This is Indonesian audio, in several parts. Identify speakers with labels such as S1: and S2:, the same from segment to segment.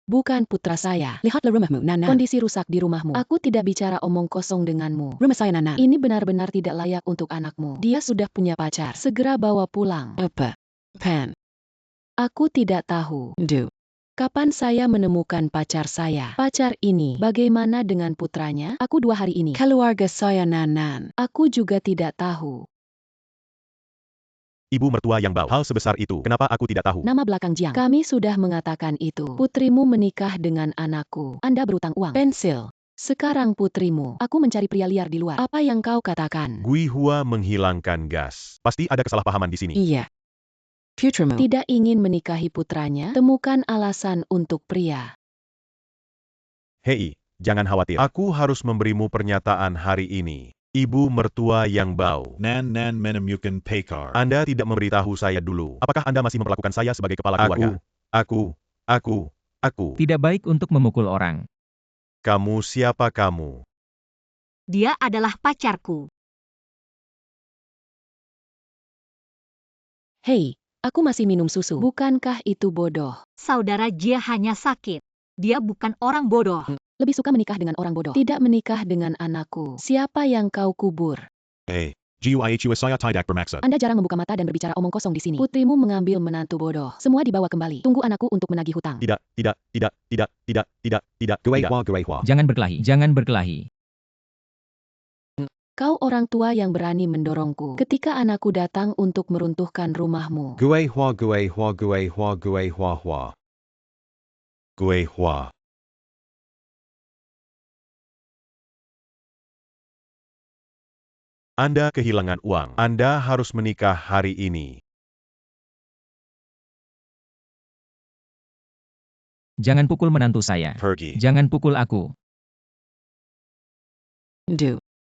S1: bukan putra saya. Lihatlah rumahmu, Nana. Kondisi rusak di rumahmu. Aku tidak bicara omong kosong denganmu. Rumah saya, Nana. Ini benar-benar tidak layak untuk anakmu. Dia sudah punya pacar. Segera bawa pulang. Apa? Pen. Aku tidak tahu. Kapan saya menemukan pacar saya? Pacar ini, bagaimana dengan putranya? Aku 2 hari ini. Keluarga saya, Nanan. Aku juga tidak tahu.
S2: Ibu mertua yang bau. Hal sebesar itu, kenapa aku tidak tahu?
S1: Nama belakang Jiang. Kami sudah mengatakan itu. Putrimu menikah dengan anakku. Anda berutang uang. Pensil. Sekarang putrimu. Aku mencari pria liar di luar. Apa yang kau katakan?
S2: Gui Hua menghilangkan gas. Pasti ada kesalahpahaman di sini.
S1: Iya. Putrimu tidak ingin menikahi putranya. Temukan alasan untuk pria.
S2: Hei, jangan khawatir. Aku harus memberimu pernyataan hari ini. Ibu mertua yang bau.
S3: Nan menemukan Pekar.
S2: Anda tidak memberitahu saya dulu. Apakah Anda masih memperlakukan saya sebagai kepala keluarga? Aku.
S4: Tidak baik untuk memukul orang.
S2: Kamu siapa kamu?
S5: Dia adalah pacarku.
S1: Hei, aku masih minum susu. Bukankah itu bodoh?
S5: Saudara Jie hanya sakit. Dia bukan orang bodoh.
S1: Lebih suka menikah dengan orang bodoh. Tidak menikah dengan anakku. Siapa yang kau kubur?
S3: GUIHU saya tidak bermaksud.
S1: Anda jarang membuka mata dan berbicara omong kosong di sini. Putrimu mengambil menantu bodoh. Semua dibawa kembali. Tunggu anakku untuk menagih hutang.
S2: Tidak.
S3: Gui Hua.
S4: Jangan berkelahi.
S1: Kau orang tua yang berani mendorongku ketika anakku datang untuk meruntuhkan rumahmu.
S2: Gui Hua. Anda kehilangan uang. Anda harus menikah hari ini.
S4: Jangan pukul menantu saya.
S2: Pergi.
S4: Jangan pukul aku.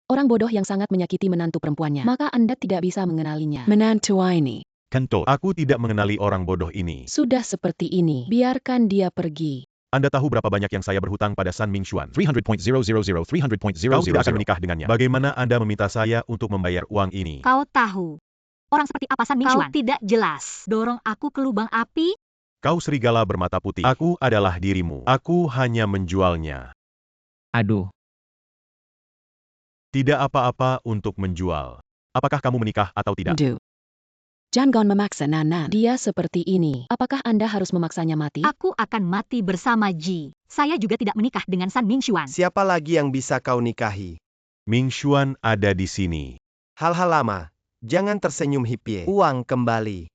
S1: Orang bodoh yang sangat menyakiti menantu perempuannya. Maka Anda tidak bisa mengenalinya. Menantu ini.
S3: Kentut.
S2: Aku tidak mengenali orang bodoh ini.
S1: Sudah seperti ini. Biarkan dia pergi.
S2: Anda tahu berapa banyak yang saya berhutang pada San Mingxuan?
S3: 300.000, 300.000.
S2: Kau tidak akan menikah dengannya. Bagaimana Anda meminta saya untuk membayar uang ini?
S5: Kau tahu. Orang seperti apa San Mingxuan? Kau tidak jelas. Dorong aku ke lubang api?
S2: Kau serigala bermata putih. Aku adalah dirimu. Aku hanya menjualnya.
S4: Aduh.
S2: Tidak apa-apa untuk menjual. Apakah kamu menikah atau tidak?
S1: Jangan memaksa Nana. Dia seperti ini. Apakah Anda harus memaksanya mati?
S5: Aku akan mati bersama Ji. Saya juga tidak menikah dengan San Mingxuan.
S6: Siapa lagi yang bisa kau nikahi?
S2: Mingxuan ada di sini.
S6: Hal-hal lama. Jangan tersenyum hippie. Uang kembali.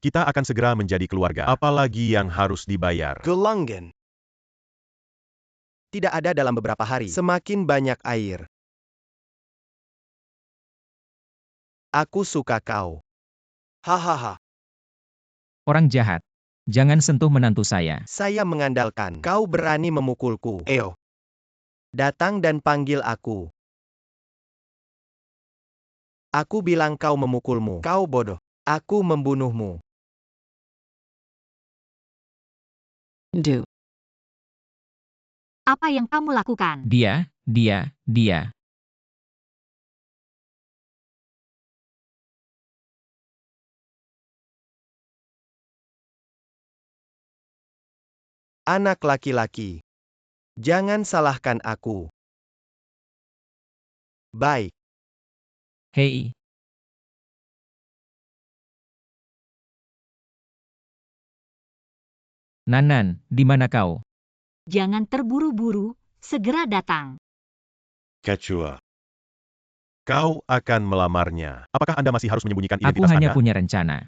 S2: Kita akan segera menjadi keluarga. Apalagi yang harus dibayar?
S6: Gelanggen. Tidak ada dalam beberapa hari. Semakin banyak air. Aku suka kau. Hahaha.
S4: Orang jahat. Jangan sentuh menantu saya.
S6: Saya mengandalkan kau berani memukulku. Datang dan panggil aku. Aku bilang kau memukulmu. Kau bodoh. Aku membunuhmu.
S5: Apa yang kamu lakukan?
S4: Dia.
S6: Anak laki-laki. Jangan salahkan aku. Baik.
S4: Hei. Nanan, di mana kau?
S5: Jangan terburu-buru, segera datang.
S2: Kecua. Kau akan melamarnya. Apakah Anda masih harus menyembunyikan
S4: Aku
S2: identitas
S4: hanya
S2: Anda?
S4: punya rencana.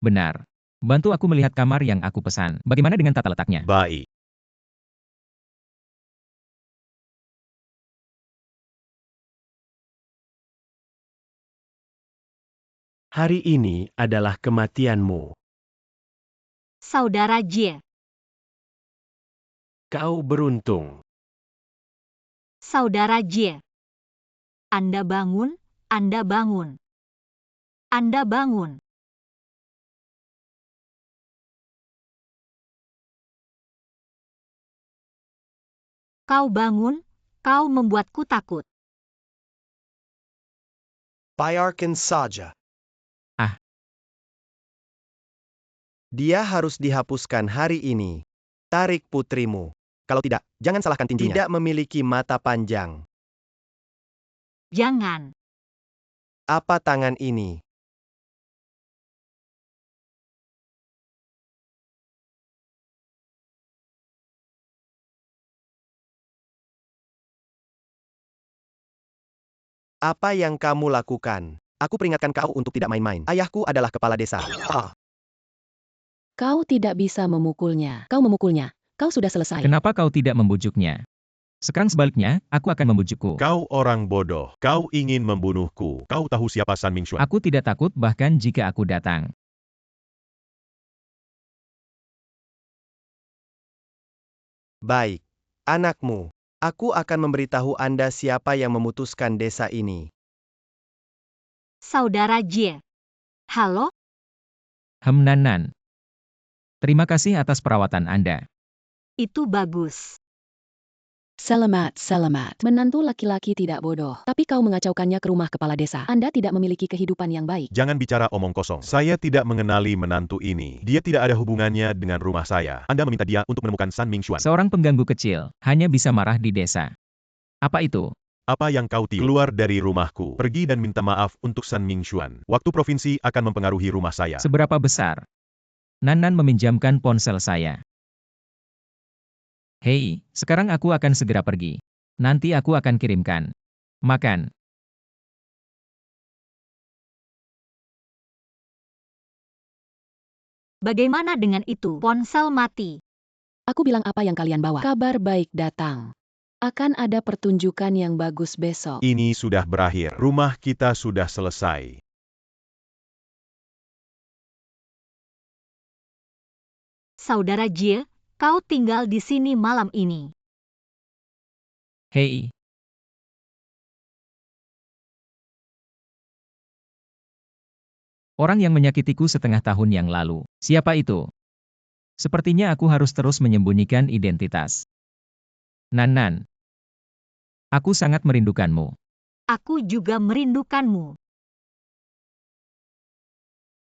S4: Benar. Bantu aku melihat kamar yang aku pesan. Bagaimana dengan tata letaknya?
S2: Baik.
S6: Hari ini adalah kematianmu.
S5: Saudara Jie.
S6: Kau beruntung.
S5: Saudara Jie. Anda bangun, Anda bangun. Anda bangun. Kau bangun, kau membuatku takut.
S6: Biarkan saja.
S4: Ah.
S6: Dia harus dihapuskan hari ini. Tarik putrimu. Kalau tidak, jangan salahkan tinjunya. Tidak memiliki mata panjang.
S5: Jangan.
S6: Apa tangan ini? Apa yang kamu lakukan? Aku peringatkan kau untuk tidak main-main. Ayahku adalah kepala desa.
S1: Kau tidak bisa memukulnya. Kau memukulnya. Kau sudah selesai.
S4: Kenapa kau tidak membujuknya? Sekarang sebaliknya, aku akan membujukku.
S2: Kau orang bodoh. Kau ingin membunuhku. Kau tahu siapa San Mingxuan?
S4: Aku tidak takut bahkan jika aku datang.
S6: Baik. Anakmu. Aku akan memberitahu Anda siapa yang memutuskan desa ini.
S5: Saudara Jie. Halo?
S4: Nan. Terima kasih atas perawatan Anda.
S5: Itu bagus.
S1: Selamat. Menantu laki-laki tidak bodoh. Tapi kau mengacaukannya ke rumah kepala desa. Anda tidak memiliki kehidupan yang baik.
S2: Jangan bicara omong kosong. Saya tidak mengenali menantu ini. Dia tidak ada hubungannya dengan rumah saya. Anda meminta dia untuk menemukan San Mingxuan.
S4: Seorang pengganggu kecil, hanya bisa marah di desa. Apa itu?
S2: Apa yang kau tiup? Keluar dari rumahku. Pergi dan minta maaf untuk San Mingxuan. Waktu provinsi akan mempengaruhi rumah saya.
S4: Seberapa besar? Nan meminjamkan ponsel saya. Hei, sekarang aku akan segera pergi. Nanti aku akan kirimkan. Makan.
S5: Bagaimana dengan itu? Ponsel mati.
S1: Aku bilang apa yang kalian bawa. Kabar baik datang. Akan ada pertunjukan yang bagus besok.
S2: Ini sudah berakhir. Rumah kita sudah selesai.
S5: Saudara Jie, kau tinggal di sini malam ini.
S4: Hei. Orang yang menyakitiku setengah tahun yang lalu. Siapa itu? Sepertinya aku harus terus menyembunyikan identitas. Nan. Aku sangat merindukanmu.
S5: Aku juga merindukanmu.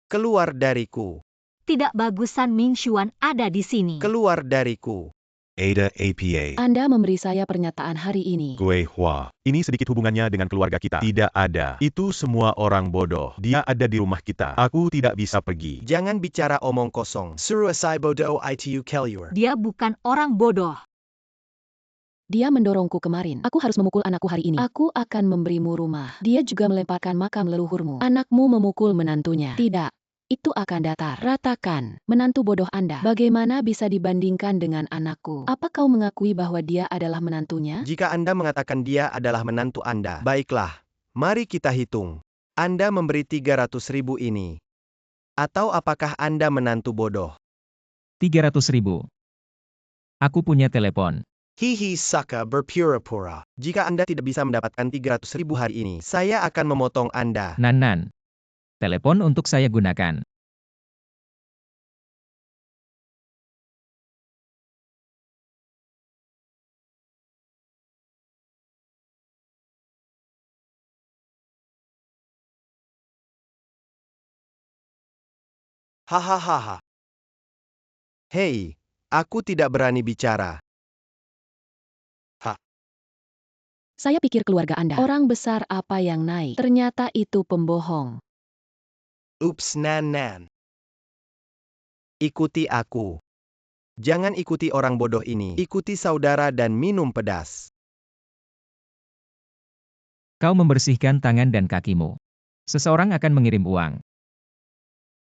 S6: Keluar dariku.
S5: Tidak bagus San Mingxuan ada di sini.
S6: Keluar dariku.
S3: Ada APA.
S1: Anda memberi saya pernyataan hari ini.
S2: Gui Hua. Ini sedikit hubungannya dengan keluarga kita. Tidak ada. Itu semua orang bodoh. Dia ada di rumah kita. Aku tidak bisa pergi.
S6: Jangan bicara omong kosong. Suruasai bodoh itu Kelur.
S5: Dia bukan orang bodoh.
S1: Dia mendorongku kemarin. Aku harus memukul anakku hari ini. Aku akan memberimu rumah. Dia juga melemparkan makam leluhurmu. Anakmu memukul menantunya. Tidak. Itu akan datar. Ratakan. Menantu bodoh Anda. Bagaimana bisa dibandingkan dengan anakku? Apa kau mengakui bahwa dia adalah menantunya?
S6: Jika Anda mengatakan dia adalah menantu Anda, baiklah. Mari kita hitung. Anda memberi 300.000 ini. Atau apakah Anda menantu bodoh?
S4: 300.000. Aku punya telepon.
S6: Hihi Saka berpura-pura. Jika Anda tidak bisa mendapatkan 300.000 hari ini, saya akan memotong Anda.
S4: Nan. Telepon untuk saya gunakan.
S6: Hahaha. Hei, aku tidak berani bicara.
S1: Saya pikir keluarga Anda. Orang besar apa yang naik? Ternyata itu pembohong.
S6: Ups Nan. Ikuti aku. Jangan ikuti orang bodoh ini. Ikuti saudara dan minum pedas.
S4: Kau membersihkan tangan dan kakimu. Seseorang akan mengirim uang.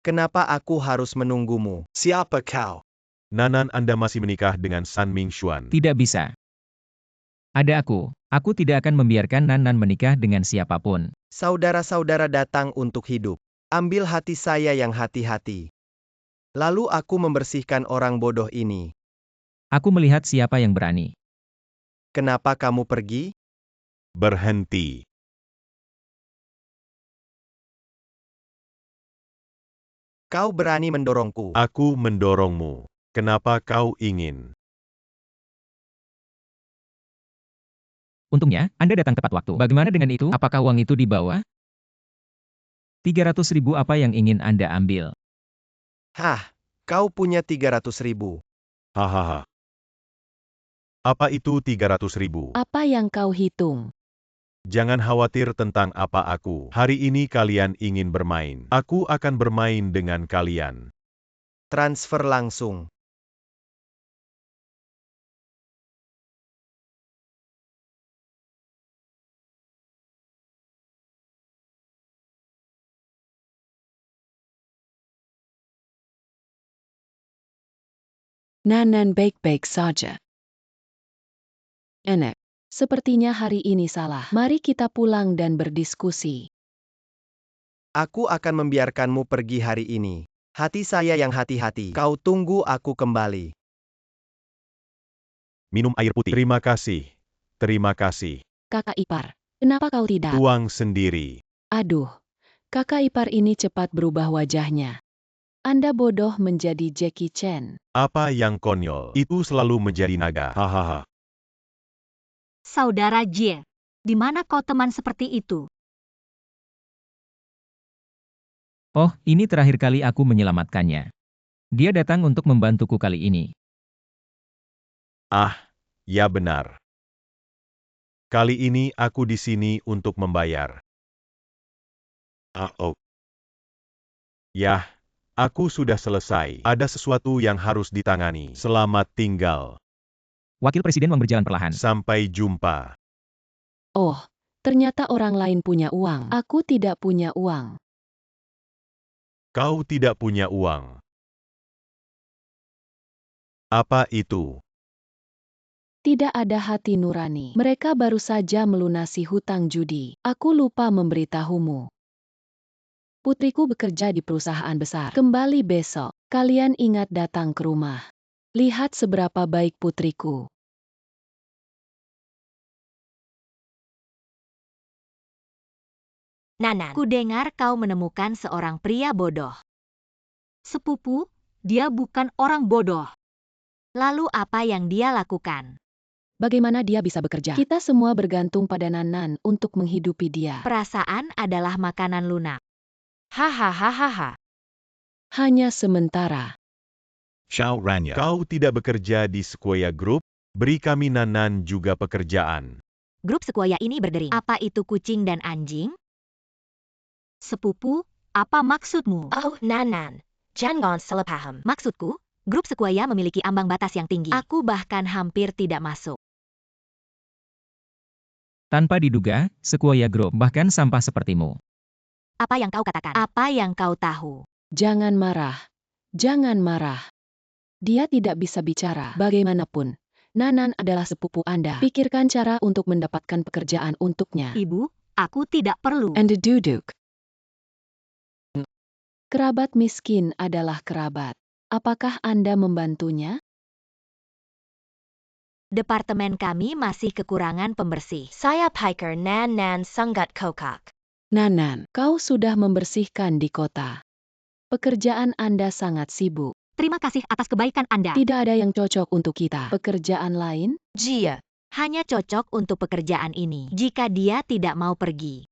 S6: Kenapa aku harus menunggumu? Siapa kau?
S2: Nanan, Anda masih menikah dengan San Mingxuan.
S4: Tidak bisa. Ada aku. Aku tidak akan membiarkan Nan menikah dengan siapapun.
S6: Saudara-saudara datang untuk hidup. Ambil hati saya yang hati-hati. Lalu aku membersihkan orang bodoh ini.
S4: Aku melihat siapa yang berani.
S6: Kenapa kamu pergi?
S2: Berhenti.
S6: Kau berani mendorongku.
S2: Aku mendorongmu. Kenapa kau ingin?
S4: Untungnya, Anda datang tepat waktu. Bagaimana dengan itu? Apakah uang itu dibawa? 300.000 apa yang ingin Anda ambil?
S6: Hah, kau punya 300.000.
S2: Hahaha. Apa itu 300.000?
S1: Apa yang kau hitung?
S2: Jangan khawatir tentang apa aku. Hari ini kalian ingin bermain. Aku akan bermain dengan kalian.
S6: Transfer langsung.
S1: Nanan baik-baik saja. Enek, sepertinya hari ini salah. Mari kita pulang dan berdiskusi.
S6: Aku akan membiarkanmu pergi hari ini. Hati saya yang hati-hati. Kau tunggu aku kembali.
S3: Minum air putih.
S2: Terima kasih. Terima kasih.
S1: Kakak ipar, kenapa kau tidak?
S2: Tuang sendiri.
S1: Aduh, kakak ipar ini cepat berubah wajahnya. Anda bodoh menjadi Jackie Chan.
S2: Apa yang konyol? Itu selalu menjadi naga.
S3: Hahaha.
S5: Saudara Jie, di mana kau teman seperti itu?
S4: Oh, ini terakhir kali aku menyelamatkannya. Dia datang untuk membantuku kali ini.
S2: Ah, ya benar. Kali ini aku di sini untuk membayar.
S3: Oh.
S2: Yah, aku sudah selesai. Ada sesuatu yang harus ditangani. Selamat tinggal.
S4: Wakil Presiden berjalan perlahan.
S2: Sampai jumpa.
S1: Oh, ternyata orang lain punya uang. Aku tidak punya uang.
S2: Kau tidak punya uang. Apa itu?
S1: Tidak ada hati nurani. Mereka baru saja melunasi hutang judi. Aku lupa memberitahumu. Putriku bekerja di perusahaan besar. Kembali besok. Kalian ingat datang ke rumah. Lihat seberapa baik putriku.
S5: Nanan, ku dengar kau menemukan seorang pria bodoh. Sepupu, dia bukan orang bodoh. Lalu apa yang dia lakukan?
S1: Bagaimana dia bisa bekerja? Kita semua bergantung pada Nanan untuk menghidupi dia.
S5: Perasaan adalah makanan lunak. Hahaha.
S1: Hanya sementara.
S3: Xiao Ranya.
S2: Kau tidak bekerja di Sequoia Group? Beri kami Nanan juga pekerjaan.
S5: Grup Sequoia ini berdering. Apa itu kucing dan anjing? Sepupu, apa maksudmu? Oh, Nanan. Jangan salah paham. Maksudku, grup Sequoia memiliki ambang batas yang tinggi. Aku bahkan hampir tidak masuk.
S4: Tanpa diduga, Sequoia Group bahkan sampah sepertimu.
S5: Apa yang kau katakan? Apa yang kau tahu?
S1: Jangan marah. Jangan marah. Dia tidak bisa bicara. Bagaimanapun, Nanan adalah sepupu Anda. Pikirkan cara untuk mendapatkan pekerjaan untuknya.
S5: Ibu, aku tidak perlu.
S1: Anda duduk. Kerabat miskin adalah kerabat. Apakah Anda membantunya?
S5: Departemen kami masih kekurangan pembersih. Saya pikir Nanan sangat kokak.
S1: Nanan, kau sudah membersihkan di kota. Pekerjaan Anda sangat sibuk.
S5: Terima kasih atas kebaikan Anda.
S1: Tidak ada yang cocok untuk kita. Pekerjaan lain?
S5: Jia. Hanya cocok untuk pekerjaan ini. Jika dia tidak mau pergi,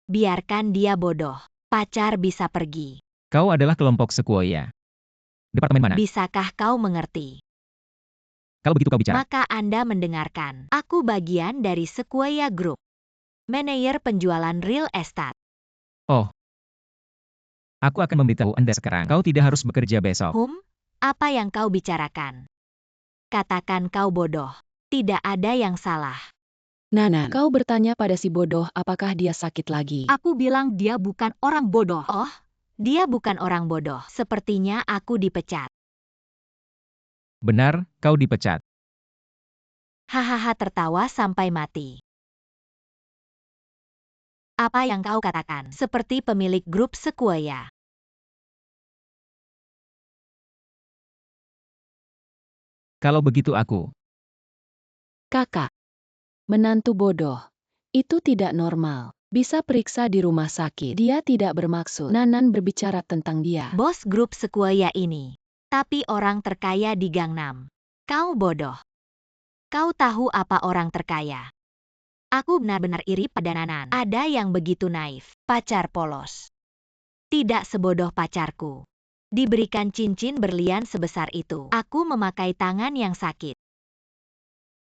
S5: biarkan dia bodoh. Pacar bisa pergi.
S4: Kau adalah kelompok Sequoia. Departemen mana?
S5: Bisakah kau mengerti?
S4: Kalau begitu kau bicara.
S5: Maka Anda mendengarkan. Aku bagian dari Sequoia Group. Manajer penjualan real estate.
S4: Oh. Aku akan memberitahu Anda sekarang. Kau tidak harus bekerja besok.
S5: Apa yang kau bicarakan? Katakan kau bodoh. Tidak ada yang salah.
S1: Nanan, kau bertanya pada si bodoh apakah dia sakit lagi.
S5: Aku bilang dia bukan orang bodoh. Oh, dia bukan orang bodoh. Sepertinya aku dipecat.
S4: Benar, kau dipecat.
S5: Hahaha tertawa sampai mati. Apa yang kau katakan? Seperti pemilik grup Sequoia.
S4: Kalau begitu aku.
S1: Kakak, menantu bodoh. Itu tidak normal. Bisa periksa di rumah sakit. Dia tidak bermaksud. Nanan berbicara tentang dia.
S5: Bos grup Sequoia ini. Tapi orang terkaya di Gangnam. Kau bodoh. Kau tahu apa orang terkaya? Aku benar-benar iri pada Nanan. Ada yang begitu naif. Pacar polos. Tidak sebodoh pacarku. Diberikan cincin berlian sebesar itu. Aku memakai tangan yang sakit.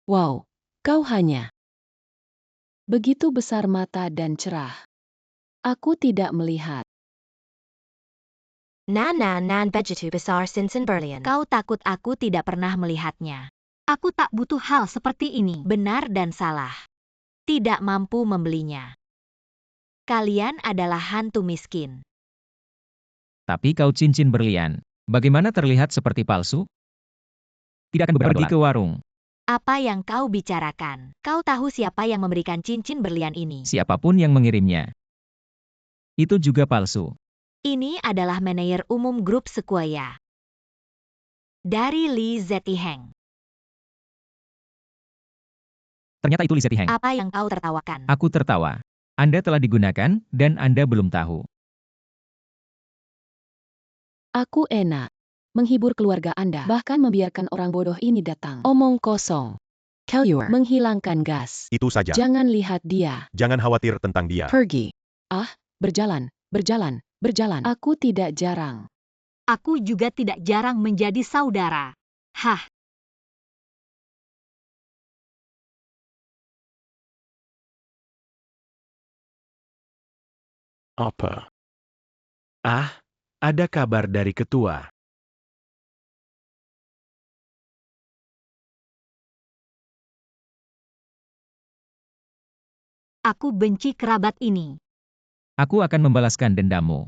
S1: Wow, kau hanya begitu besar mata dan cerah. Aku tidak melihat.
S5: Nan begitu besar sinsen berlian. Kau takut aku tidak pernah melihatnya. Aku tak butuh hal seperti ini. Benar dan salah. Tidak mampu membelinya. Kalian adalah hantu miskin.
S4: Tapi kau cincin berlian. Bagaimana terlihat seperti palsu? Tidak akan pergi ke warung.
S5: Apa yang kau bicarakan? Kau tahu siapa yang memberikan cincin berlian ini?
S4: Siapapun yang mengirimnya. Itu juga palsu.
S5: Ini adalah manajer umum grup Sequoia. Dari Li Zetiheng.
S4: Ternyata itu Li Zetiheng.
S5: Apa yang kau tertawakan?
S4: Aku tertawa. Anda telah digunakan, dan Anda belum tahu.
S1: Aku enak menghibur keluarga Anda, bahkan membiarkan orang bodoh ini datang. Omong kosong. Keluar. Menghilangkan gas.
S2: Itu saja.
S1: Jangan lihat dia.
S2: Jangan khawatir tentang dia.
S1: Pergi. Berjalan. Aku tidak jarang.
S5: Aku juga tidak jarang menjadi saudara. Hah.
S6: Apa? Ada kabar dari ketua.
S5: Aku benci kerabat ini.
S4: Aku akan membalaskan dendammu.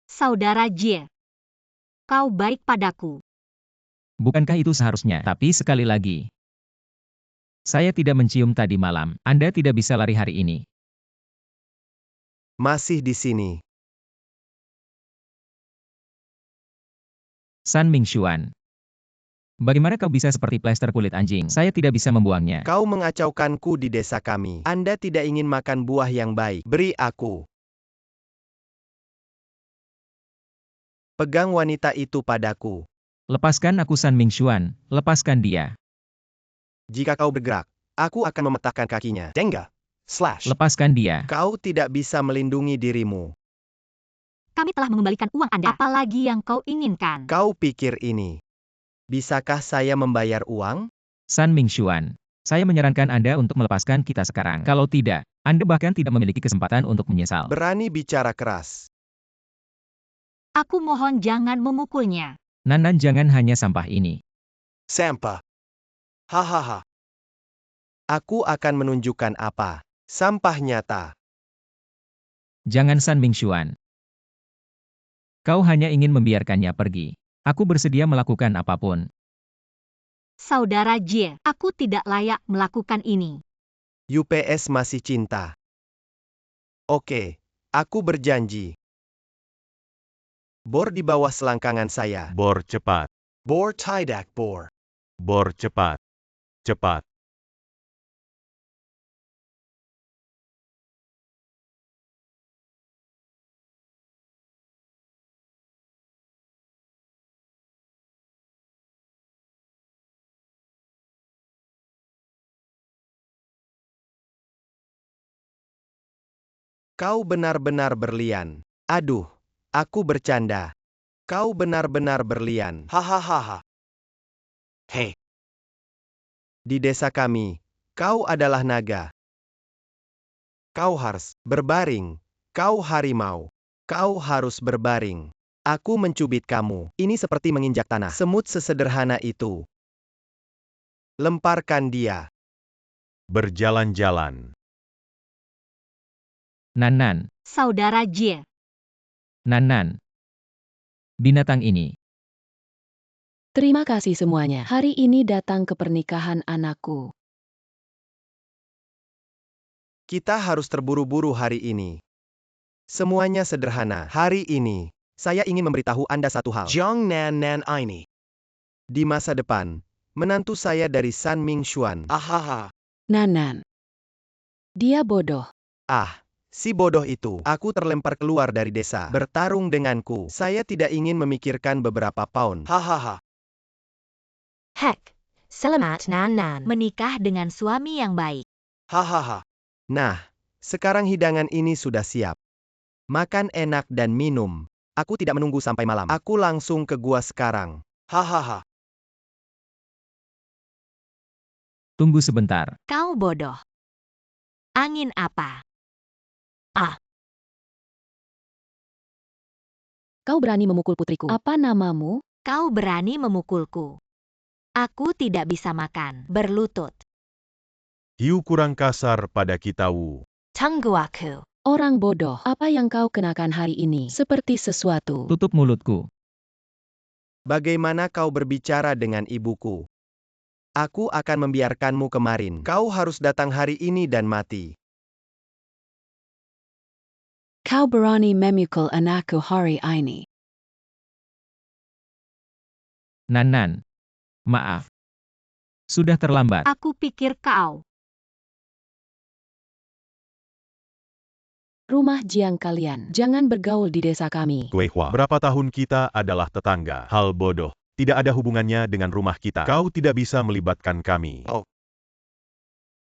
S5: Saudara Jie. Kau baik padaku.
S4: Bukankah itu seharusnya? Tapi sekali lagi. Saya tidak mencium tadi malam. Anda tidak bisa lari hari ini.
S6: Masih di sini.
S4: San Mingxuan. Bagaimana kau bisa seperti plester kulit anjing? Saya tidak bisa membuangnya.
S6: Kau mengacaukanku di desa kami. Anda tidak ingin makan buah yang baik. Beri aku. Pegang wanita itu padaku.
S4: Lepaskan aku San Mingxuan. Lepaskan dia.
S6: Jika kau bergerak, aku akan mematahkan kakinya. Tengga. Slash.
S4: Lepaskan dia.
S6: Kau tidak bisa melindungi dirimu.
S5: Kami telah mengembalikan uang Anda. Apalagi yang kau inginkan?
S6: Kau pikir ini. Bisakah saya membayar uang?
S4: San Mingxuan. Saya menyarankan Anda untuk melepaskan kita sekarang. Kalau tidak, Anda bahkan tidak memiliki kesempatan untuk menyesal.
S6: Berani bicara keras.
S5: Aku mohon jangan memukulnya.
S4: Nanan jangan hanya sampah ini.
S6: Sampah. Hahaha. Aku akan menunjukkan apa. Sampah nyata.
S4: Jangan San Mingxuan. Kau hanya ingin membiarkannya pergi. Aku bersedia melakukan apapun.
S5: Saudara Jie, aku tidak layak melakukan ini.
S6: UPS masih cinta. Oke, aku berjanji. Bor di bawah selangkangan saya.
S2: Bor cepat.
S6: Bor tidak bor.
S2: Bor cepat. Cepat.
S6: Kau benar-benar berlian. Aduh, aku bercanda. Kau benar-benar berlian. Hahaha. Hei. Di desa kami, kau adalah naga. Kau harus berbaring. Kau harimau. Kau harus berbaring. Aku mencubit kamu. Ini seperti menginjak tanah. Semut sesederhana itu. Lemparkan dia.
S2: Berjalan-jalan.
S4: Nanan.
S5: Saudara Jie.
S4: Nanan. Binatang ini.
S1: Terima kasih semuanya. Hari ini datang ke pernikahan anakku.
S6: Kita harus terburu-buru hari ini. Semuanya sederhana. Hari ini, saya ingin memberitahu Anda satu hal. Jiang Nan ini. Di masa depan, menantu saya dari San Mingxuan. Ahaha.
S1: Nanan. Dia bodoh.
S6: Si bodoh itu. Aku terlempar keluar dari desa. Bertarung denganku. Saya tidak ingin memikirkan beberapa pound. Hahaha.
S5: Hek. Selamat Nanan. Menikah dengan suami yang baik.
S6: Hahaha. Nah, sekarang hidangan ini sudah siap. Makan enak dan minum. Aku tidak menunggu sampai malam. Aku langsung ke gua sekarang. Hahaha.
S4: Tunggu sebentar.
S5: Kau bodoh. Angin apa?
S1: Kau berani memukul putriku. Apa namamu?
S5: Kau berani memukulku. Aku tidak bisa makan berlutut.
S2: Hiu kurang kasar pada kita, Wu.
S5: Tunggu aku.
S1: Orang bodoh, apa yang kau kenakan hari ini? Seperti sesuatu.
S4: Tutup mulutku.
S6: Bagaimana kau berbicara dengan ibuku? Aku akan membiarkanmu kemarin. Kau harus datang hari ini dan mati.
S1: Kau berani memukul anakku hari ini.
S4: Nan. Maaf. Sudah terlambat.
S5: Aku pikir kau.
S1: Rumah jiang kalian. Jangan bergaul di desa kami.
S2: Gui Hua. Berapa tahun kita adalah tetangga. Hal bodoh. Tidak ada hubungannya dengan rumah kita. Kau tidak bisa melibatkan kami.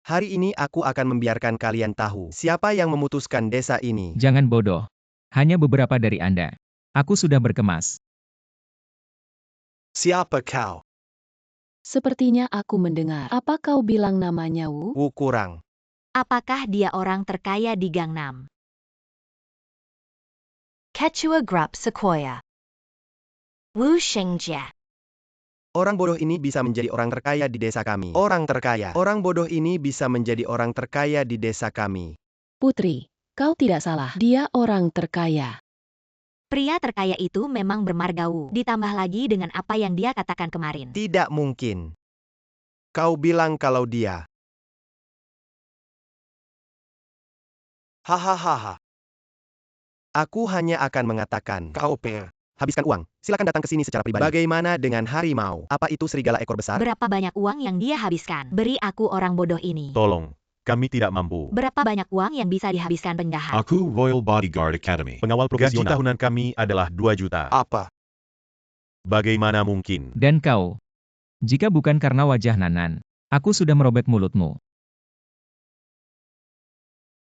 S6: Hari ini aku akan membiarkan kalian tahu siapa yang memutuskan desa ini.
S4: Jangan bodoh. Hanya beberapa dari Anda. Aku sudah berkemas.
S6: Siapa kau?
S1: Sepertinya aku mendengar. Apa kau bilang namanya Wu?
S6: Wu kurang.
S5: Apakah dia orang terkaya di Gangnam? Quechua Grup Sequoia. Wu Xingjia.
S6: Orang bodoh ini bisa menjadi orang terkaya di desa kami. Orang terkaya. Orang bodoh ini bisa menjadi orang terkaya di desa kami.
S1: Putri, kau tidak salah. Dia orang terkaya.
S5: Pria terkaya itu memang bermarga Wu. Ditambah lagi dengan apa yang dia katakan kemarin.
S6: Tidak mungkin. Kau bilang kalau dia. Hahaha. Aku hanya akan mengatakan, kau habiskan uang. Silakan datang ke sini secara pribadi. Bagaimana dengan harimau? Apa itu serigala ekor besar?
S5: Berapa banyak uang yang dia habiskan? Beri aku orang bodoh ini.
S2: Tolong, kami tidak mampu.
S5: Berapa banyak uang yang bisa dihabiskan penjahat?
S3: Aku Royal Bodyguard Academy.
S2: Pengawal
S3: Gaji
S2: profesional. Tahunan kami adalah 2 juta.
S6: Apa?
S2: Bagaimana mungkin?
S4: Dan kau. Jika bukan karena wajah Nan, aku sudah merobek mulutmu.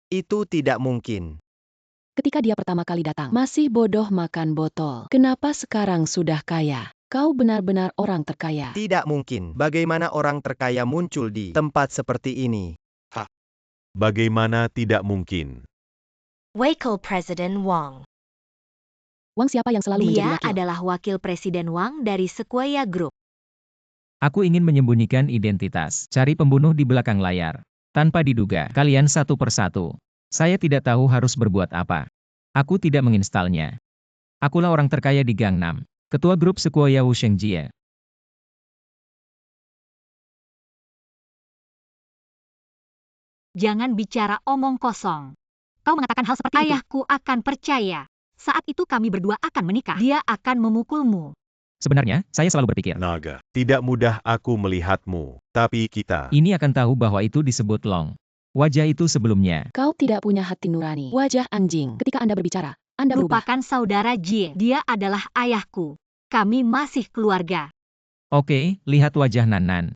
S6: Itu tidak mungkin.
S1: Ketika dia pertama kali datang, masih bodoh makan botol. Kenapa sekarang sudah kaya? Kau benar-benar orang terkaya.
S6: Tidak mungkin. Bagaimana orang terkaya muncul di tempat seperti ini?
S2: Bagaimana tidak mungkin?
S5: Wakil Presiden Wang.
S1: Wang siapa yang selalu menjadi
S5: Dia
S1: wakil?
S5: adalah wakil Presiden Wang dari Sequoia Group.
S4: Aku ingin menyembunyikan identitas. Cari pembunuh di belakang layar. Tanpa diduga, kalian satu persatu. Saya tidak tahu harus berbuat apa. Aku tidak menginstalnya. Akulah orang terkaya di Gangnam. Ketua grup Sequoia Wu Shengjie.
S5: Jangan bicara omong kosong. Kau mengatakan hal seperti itu. Ayahku akan percaya. Saat itu kami berdua akan menikah. Dia akan memukulmu.
S4: Sebenarnya, saya selalu berpikir.
S2: Naga. Tidak mudah aku melihatmu. Tapi kita.
S4: Ini akan tahu bahwa itu disebut Long. Wajah itu sebelumnya.
S1: Kau tidak punya hati nurani. Wajah anjing. Ketika Anda berbicara, Anda berubah.
S5: Lupakan saudara Jie. Dia adalah ayahku. Kami masih keluarga.
S4: Oke, lihat wajah Nan.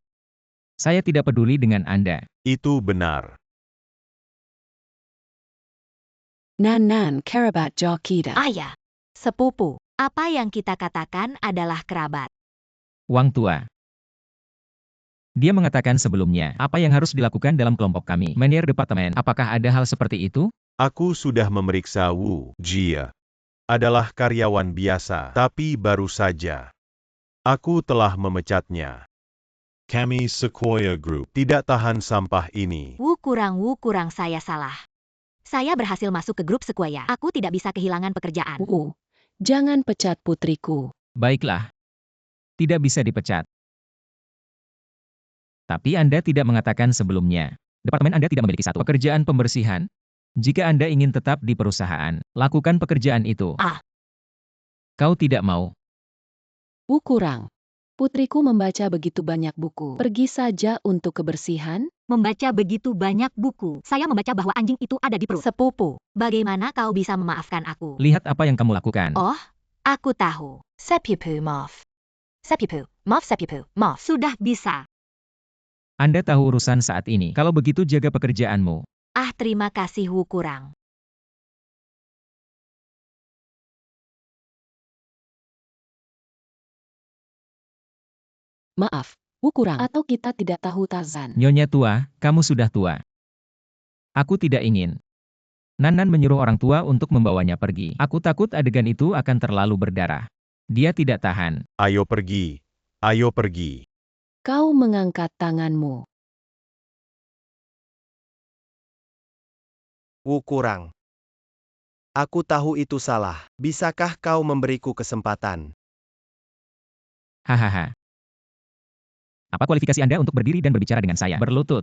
S4: Saya tidak peduli dengan Anda.
S2: Itu benar.
S1: Nan kerabat Jokida.
S5: Ayah. Sepupu. Apa yang kita katakan adalah kerabat.
S4: Wang tua. Dia mengatakan sebelumnya, apa yang harus dilakukan dalam kelompok kami? Manajer departemen, apakah ada hal seperti itu?
S2: Aku sudah memeriksa Wu Jia. Adalah karyawan biasa, tapi baru saja. Aku telah memecatnya.
S3: Kami Sequoia Group.
S2: Tidak tahan sampah ini.
S5: Wu kurang saya salah. Saya berhasil masuk ke grup Sequoia. Aku tidak bisa kehilangan pekerjaan.
S1: Jangan pecat putriku.
S4: Baiklah. Tidak bisa dipecat. Tapi Anda tidak mengatakan sebelumnya. Departemen Anda tidak memiliki satu pekerjaan pembersihan. Jika Anda ingin tetap di perusahaan, lakukan pekerjaan itu. Kau tidak mau.
S1: Kurang. Putriku membaca begitu banyak buku. Pergi saja untuk kebersihan.
S5: Membaca begitu banyak buku. Saya membaca bahwa anjing itu ada di perut. Sepupu, bagaimana kau bisa memaafkan aku?
S4: Lihat apa yang kamu lakukan.
S5: Oh, aku tahu. Sepupu, maaf. Sepupu, maaf sepupu, maaf. Sudah bisa.
S4: Anda tahu urusan saat ini. Kalau begitu jaga pekerjaanmu.
S5: Terima kasih Wu kurang.
S1: Maaf, Kurang. Atau kita tidak tahu Tarzan.
S4: Nyonya tua, kamu sudah tua. Aku tidak ingin. Nanan menyuruh orang tua untuk membawanya pergi. Aku takut adegan itu akan terlalu berdarah. Dia tidak tahan.
S2: Ayo pergi. Ayo pergi.
S1: Kau mengangkat tanganmu.
S6: Kurang. Aku tahu itu salah. Bisakah kau memberiku kesempatan?
S4: Hahaha. Apa kualifikasi Anda untuk berdiri dan berbicara dengan saya? Berlutut.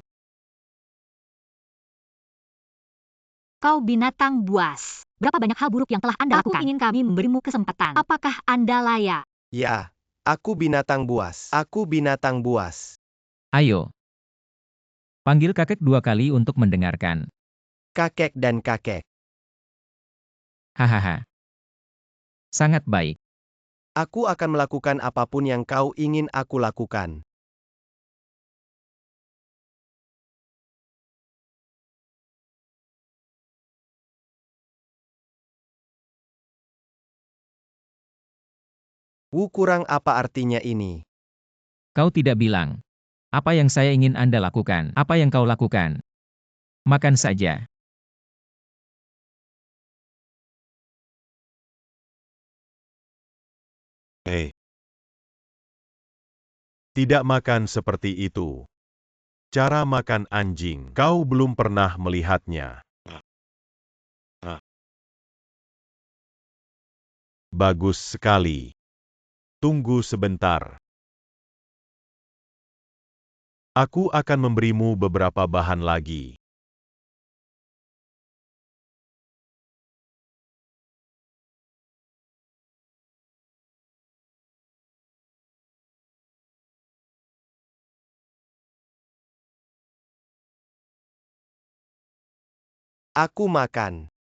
S5: Kau binatang buas. Berapa banyak hal buruk yang telah Anda lakukan? Aku ingin kami memberimu kesempatan. Apakah Anda layak?
S6: Ya, aku binatang buas. Aku binatang buas.
S4: Ayo. Panggil kakek 2 kali untuk mendengarkan.
S6: Kakek dan kakek.
S4: Hahaha. Sangat baik.
S6: Aku akan melakukan apapun yang kau ingin aku lakukan. Kurang apa artinya ini?
S4: Kau tidak bilang. Apa yang saya ingin Anda lakukan? Apa yang kau lakukan? Makan saja.
S2: Hei. Tidak makan seperti itu. Cara makan anjing. Kau belum pernah melihatnya. Bagus sekali. Tunggu sebentar. Aku akan memberimu beberapa bahan lagi.
S6: Aku makan.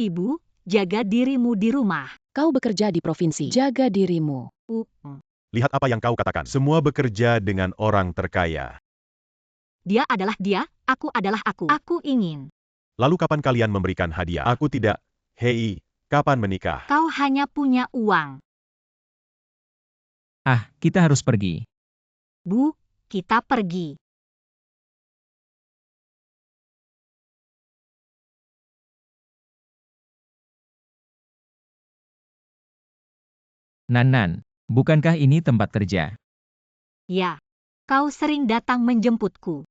S5: Ibu, jaga dirimu di rumah.
S1: Kau bekerja di provinsi. Jaga dirimu.
S2: Lihat apa yang kau katakan. Semua bekerja dengan orang terkaya.
S5: Dia adalah dia, aku adalah aku. Aku ingin.
S2: Lalu kapan kalian memberikan hadiah? Aku tidak. Hei, kapan menikah?
S5: Kau hanya punya uang.
S4: Ah, kita harus pergi.
S5: Bu, kita pergi.
S4: Nanan, bukankah ini tempat kerja?
S5: Ya, kau sering datang menjemputku.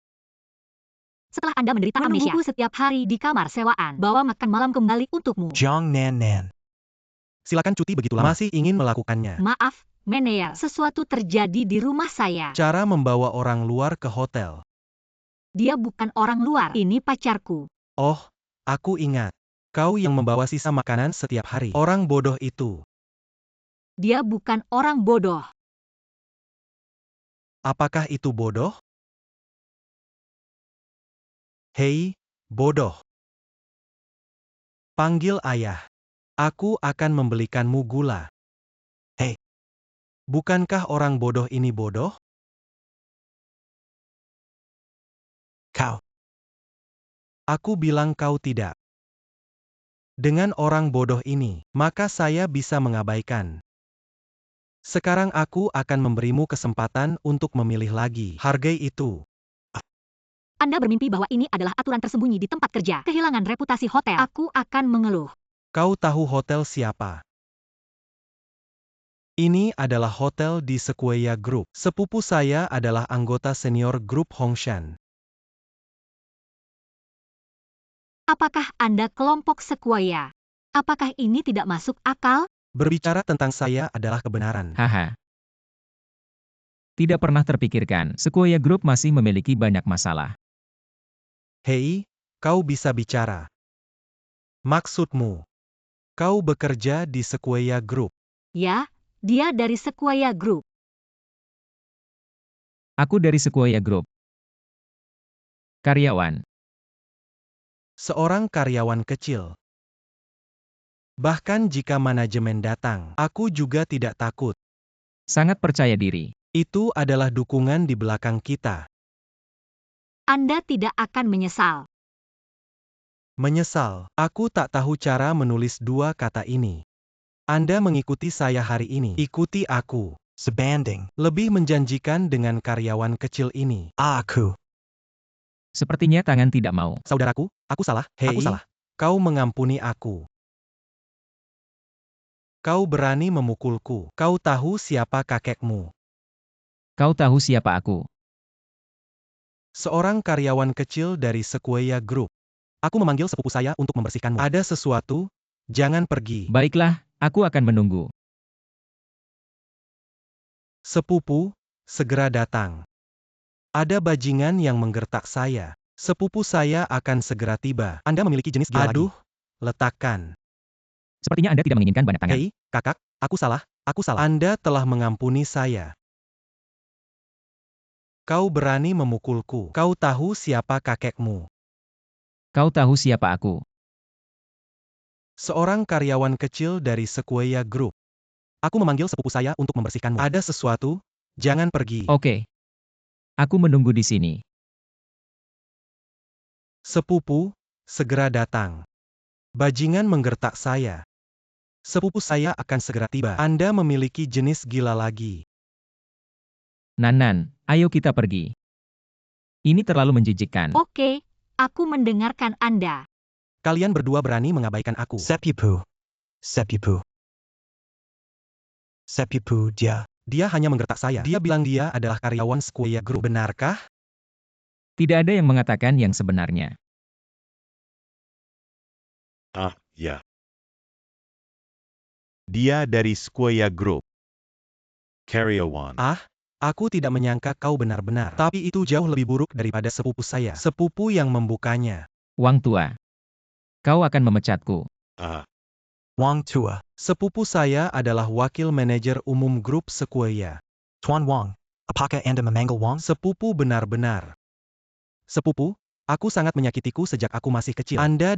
S5: Setelah Anda menderita amnesia, menungguku setiap hari di kamar sewaan, bawa makan malam kembali untukmu.
S6: Jong Nan Nan. Silakan cuti begitu lama. Masih ingin melakukannya.
S5: Maaf, Meneer, sesuatu terjadi di rumah saya.
S6: Cara membawa orang luar ke hotel.
S5: Dia bukan orang luar, ini pacarku.
S6: Oh, aku ingat. Kau yang membawa sisa makanan setiap hari. Orang bodoh itu.
S5: Dia bukan orang bodoh.
S6: Apakah itu bodoh? Hei, bodoh. Panggil ayah. Aku akan membelikanmu gula. Hei, bukankah orang bodoh ini bodoh? Kau. Aku bilang kau tidak. Dengan orang bodoh ini, maka saya bisa mengabaikan. Sekarang aku akan memberimu kesempatan untuk memilih lagi. Hargai itu.
S5: Anda bermimpi bahwa ini adalah aturan tersembunyi di tempat kerja. Kehilangan reputasi hotel. Aku akan mengeluh.
S6: Kau tahu hotel siapa? Ini adalah hotel di Sequoia Group. Sepupu saya adalah anggota senior grup Hongshan.
S5: Apakah Anda kelompok Sequoia? Apakah ini tidak masuk akal?
S6: Berbicara tentang saya adalah kebenaran.
S4: Haha. Tidak pernah terpikirkan, Sequoia Group masih memiliki banyak masalah.
S6: Hei, kau bisa bicara. Maksudmu, kau bekerja di Sequoia Group.
S5: Ya, dia dari Sequoia Group.
S4: Aku dari Sequoia Group. Karyawan.
S6: Seorang karyawan kecil. Bahkan jika manajemen datang, aku juga tidak takut.
S4: Sangat percaya diri.
S6: Itu adalah dukungan di belakang kita.
S5: Anda tidak akan menyesal.
S6: Menyesal, aku tak tahu cara menulis dua kata ini. Anda mengikuti saya hari ini. Ikuti aku. Sebanding. Lebih menjanjikan dengan karyawan kecil ini. Aku.
S4: Sepertinya tangan tidak mau.
S6: Saudaraku, aku salah. Hei, aku salah. Kau mengampuni aku. Kau berani memukulku. Kau tahu siapa kakekmu.
S4: Kau tahu siapa aku.
S6: Seorang karyawan kecil dari Sequoia Group. Aku memanggil sepupu saya untuk membersihkanmu. Ada sesuatu? Jangan pergi.
S4: Baiklah, aku akan menunggu.
S6: Sepupu, segera datang. Ada bajingan yang menggertak saya. Sepupu saya akan segera tiba. Anda memiliki jenis gila lagi. Aduh, letakkan.
S4: Sepertinya Anda tidak menginginkan banyak tangan.
S6: Hei, kakak, aku salah. Anda telah mengampuni saya. Kau berani memukulku. Kau tahu siapa kakekmu.
S4: Kau tahu siapa aku.
S6: Seorang karyawan kecil dari Sequoia Group. Aku memanggil sepupu saya untuk membersihkanmu. Ada sesuatu? Jangan pergi.
S4: Oke. Aku menunggu di sini.
S6: Sepupu, segera datang. Bajingan menggertak saya. Sepupu saya akan segera tiba. Anda memiliki jenis gila lagi.
S4: Nan, ayo kita pergi. Ini terlalu menjijikkan.
S5: Oke, aku mendengarkan Anda.
S6: Kalian berdua berani mengabaikan aku. Sepupu. Dia hanya menggertak saya. Dia bilang dia adalah karyawan Sequoia Group. Benarkah?
S4: Tidak ada yang mengatakan yang sebenarnya.
S3: Ah, ya.
S2: Dia dari Sequoia Group.
S3: Karyawan.
S6: Aku tidak menyangka kau benar-benar. Tapi itu jauh lebih buruk daripada sepupu saya. Sepupu yang membukanya.
S4: Wang tua. Kau akan memecatku.
S3: Ah,
S6: Wang tua. Sepupu saya adalah wakil manajer umum grup Sequoia. Tuan Wang, apakah Anda memanggil Wang? Sepupu benar-benar. Sepupu, aku sangat menyakitiku sejak aku masih kecil. Anda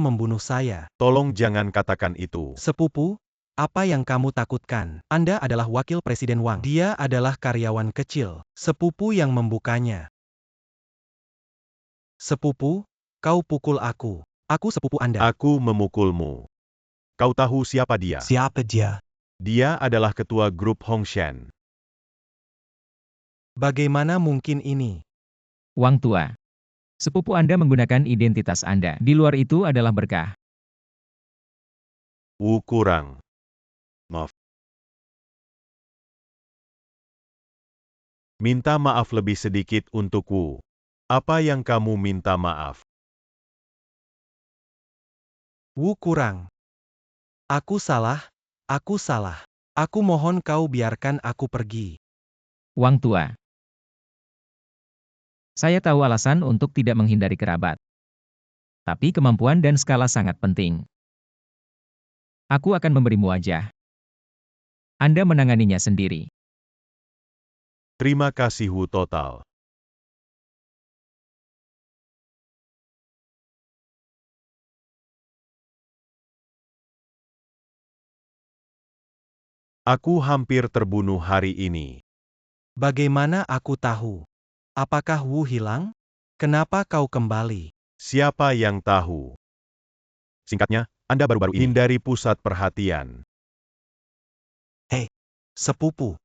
S6: membunuh saya.
S2: Tolong jangan katakan itu.
S6: Sepupu, apa yang kamu takutkan? Anda adalah wakil Presiden Wang. Dia adalah karyawan kecil. Sepupu yang membukanya. Sepupu, kau pukul aku. Aku sepupu Anda.
S2: Aku memukulmu. Kau tahu siapa dia?
S6: Siapa dia?
S2: Dia adalah ketua grup Hongshan.
S6: Bagaimana mungkin ini?
S4: Wang tua. Sepupu Anda menggunakan identitas Anda. Di luar itu adalah berkah.
S2: Wu kurang.
S3: maaf.
S2: Minta maaf lebih sedikit untuk Wu. Apa yang kamu minta maaf?
S6: Wu kurang. Aku salah. Aku mohon kau biarkan aku pergi.
S4: Wang tua. Saya tahu alasan untuk tidak menghindari kerabat. Tapi kemampuan dan skala sangat penting. Aku akan memberimu wajah. Anda menanganinya sendiri.
S2: Terima kasih Wu total. Aku hampir terbunuh hari ini.
S6: Bagaimana aku tahu? Apakah Wu hilang? Kenapa kau kembali?
S2: Siapa yang tahu? Singkatnya, Anda baru-baru ini hindari pusat perhatian.
S6: Sepupu.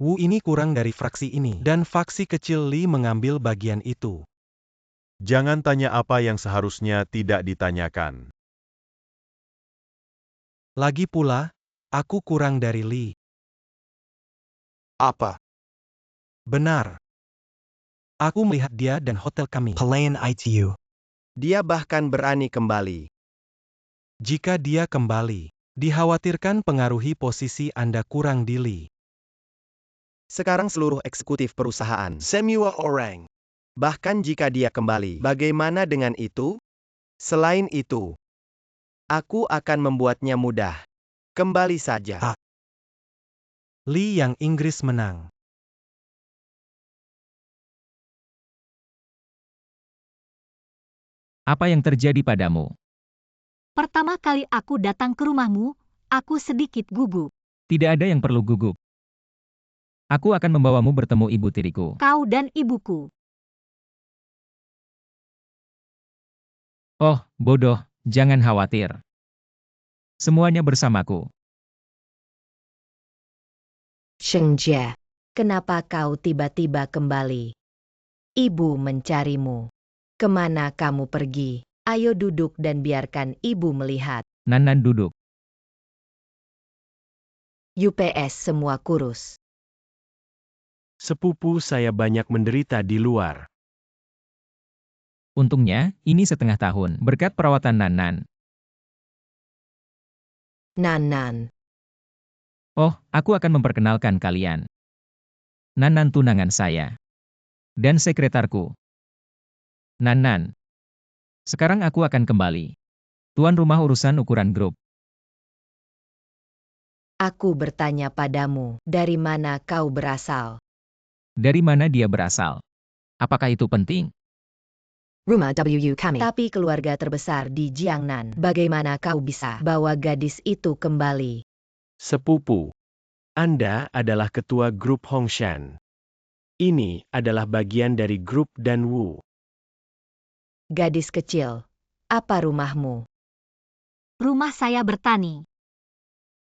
S6: Wu ini kurang dari fraksi ini. Dan faksi kecil Li mengambil bagian itu.
S2: Jangan tanya apa yang seharusnya tidak ditanyakan.
S6: Lagi pula, aku kurang dari Li. Apa? Benar. Aku melihat dia dan hotel kami. Pelayan ITU. Dia bahkan berani kembali. Jika dia kembali, dikhawatirkan pengaruhi posisi Anda kurang di Li. Sekarang seluruh eksekutif perusahaan, semua orang. Bahkan jika dia kembali, bagaimana dengan itu? Selain itu, aku akan membuatnya mudah. Kembali saja. Li yang Inggris menang.
S4: Apa yang terjadi padamu?
S5: Pertama kali aku datang ke rumahmu, aku sedikit gugup.
S4: Tidak ada yang perlu gugup. Aku akan membawamu bertemu ibu tiriku.
S5: Kau dan ibuku.
S4: Oh, bodoh, jangan khawatir. Semuanya bersamaku.
S7: Shengjia, kenapa kau tiba-tiba kembali? Ibu mencarimu. Kemana kamu pergi? Ayo duduk dan biarkan ibu melihat.
S4: Nan duduk.
S7: UPS semua kurus.
S6: Sepupu saya banyak menderita di luar.
S4: Untungnya, ini setengah tahun, berkat perawatan Nan.
S7: Nan.
S4: Oh, aku akan memperkenalkan kalian. Nan tunangan saya. Dan sekretarku. Nan. Sekarang aku akan kembali. Tuan rumah urusan ukuran grup.
S7: Aku bertanya padamu, dari mana kau berasal?
S4: Dari mana dia berasal? Apakah itu penting?
S7: Rumah WU kami. Tapi keluarga terbesar di Jiangnan. Bagaimana kau bisa bawa gadis itu kembali?
S6: Sepupu, Anda adalah ketua grup Hongshan. Ini adalah bagian dari grup Danwu.
S7: Gadis kecil, apa rumahmu?
S5: Rumah saya bertani.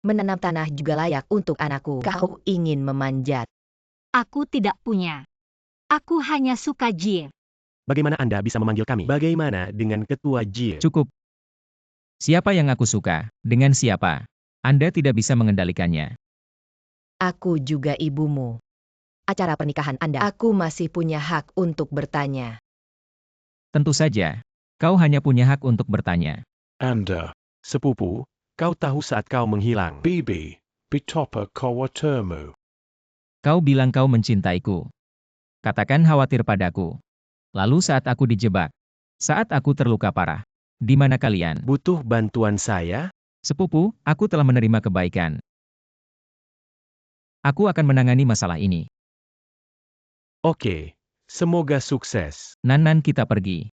S7: Menanam tanah juga layak untuk anakku. Kau ingin memanjat.
S5: Aku tidak punya. Aku hanya suka Jie.
S6: Bagaimana Anda bisa memanggil kami? Bagaimana dengan ketua Jie?
S4: Cukup. Siapa yang aku suka? Dengan siapa? Anda tidak bisa mengendalikannya.
S7: Aku juga ibumu. Acara pernikahan Anda, aku masih punya hak untuk bertanya.
S4: Tentu saja. Kau hanya punya hak untuk bertanya.
S3: Anda,
S6: Sepupu, kau tahu saat kau menghilang.
S3: Bibi, betapa khawatirmu.
S4: Kau bilang kau mencintaiku. Katakan khawatir padaku. Lalu saat aku dijebak. Saat aku terluka parah. Di mana kalian?
S6: Butuh bantuan saya?
S4: Sepupu, aku telah menerima kebaikan. Aku akan menangani masalah ini.
S6: Oke, semoga sukses.
S4: Nan kita pergi.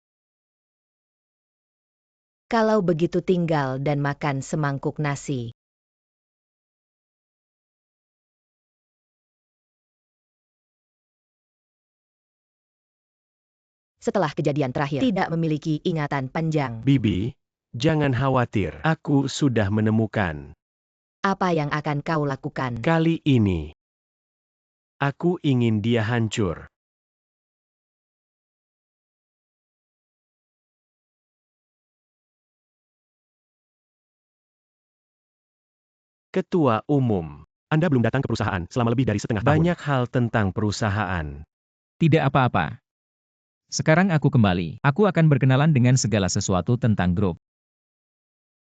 S7: Kalau begitu tinggal dan makan semangkuk nasi. Setelah kejadian terakhir, tidak memiliki ingatan panjang.
S6: Bibi, jangan khawatir. Aku sudah menemukan.
S7: Apa yang akan kau lakukan?
S6: Kali ini, aku ingin dia hancur. Ketua Umum, Anda belum datang ke perusahaan selama lebih dari setengah tahun. Banyak hal tentang perusahaan.
S4: Tidak apa-apa. Sekarang aku kembali. Aku akan berkenalan dengan segala sesuatu tentang grup.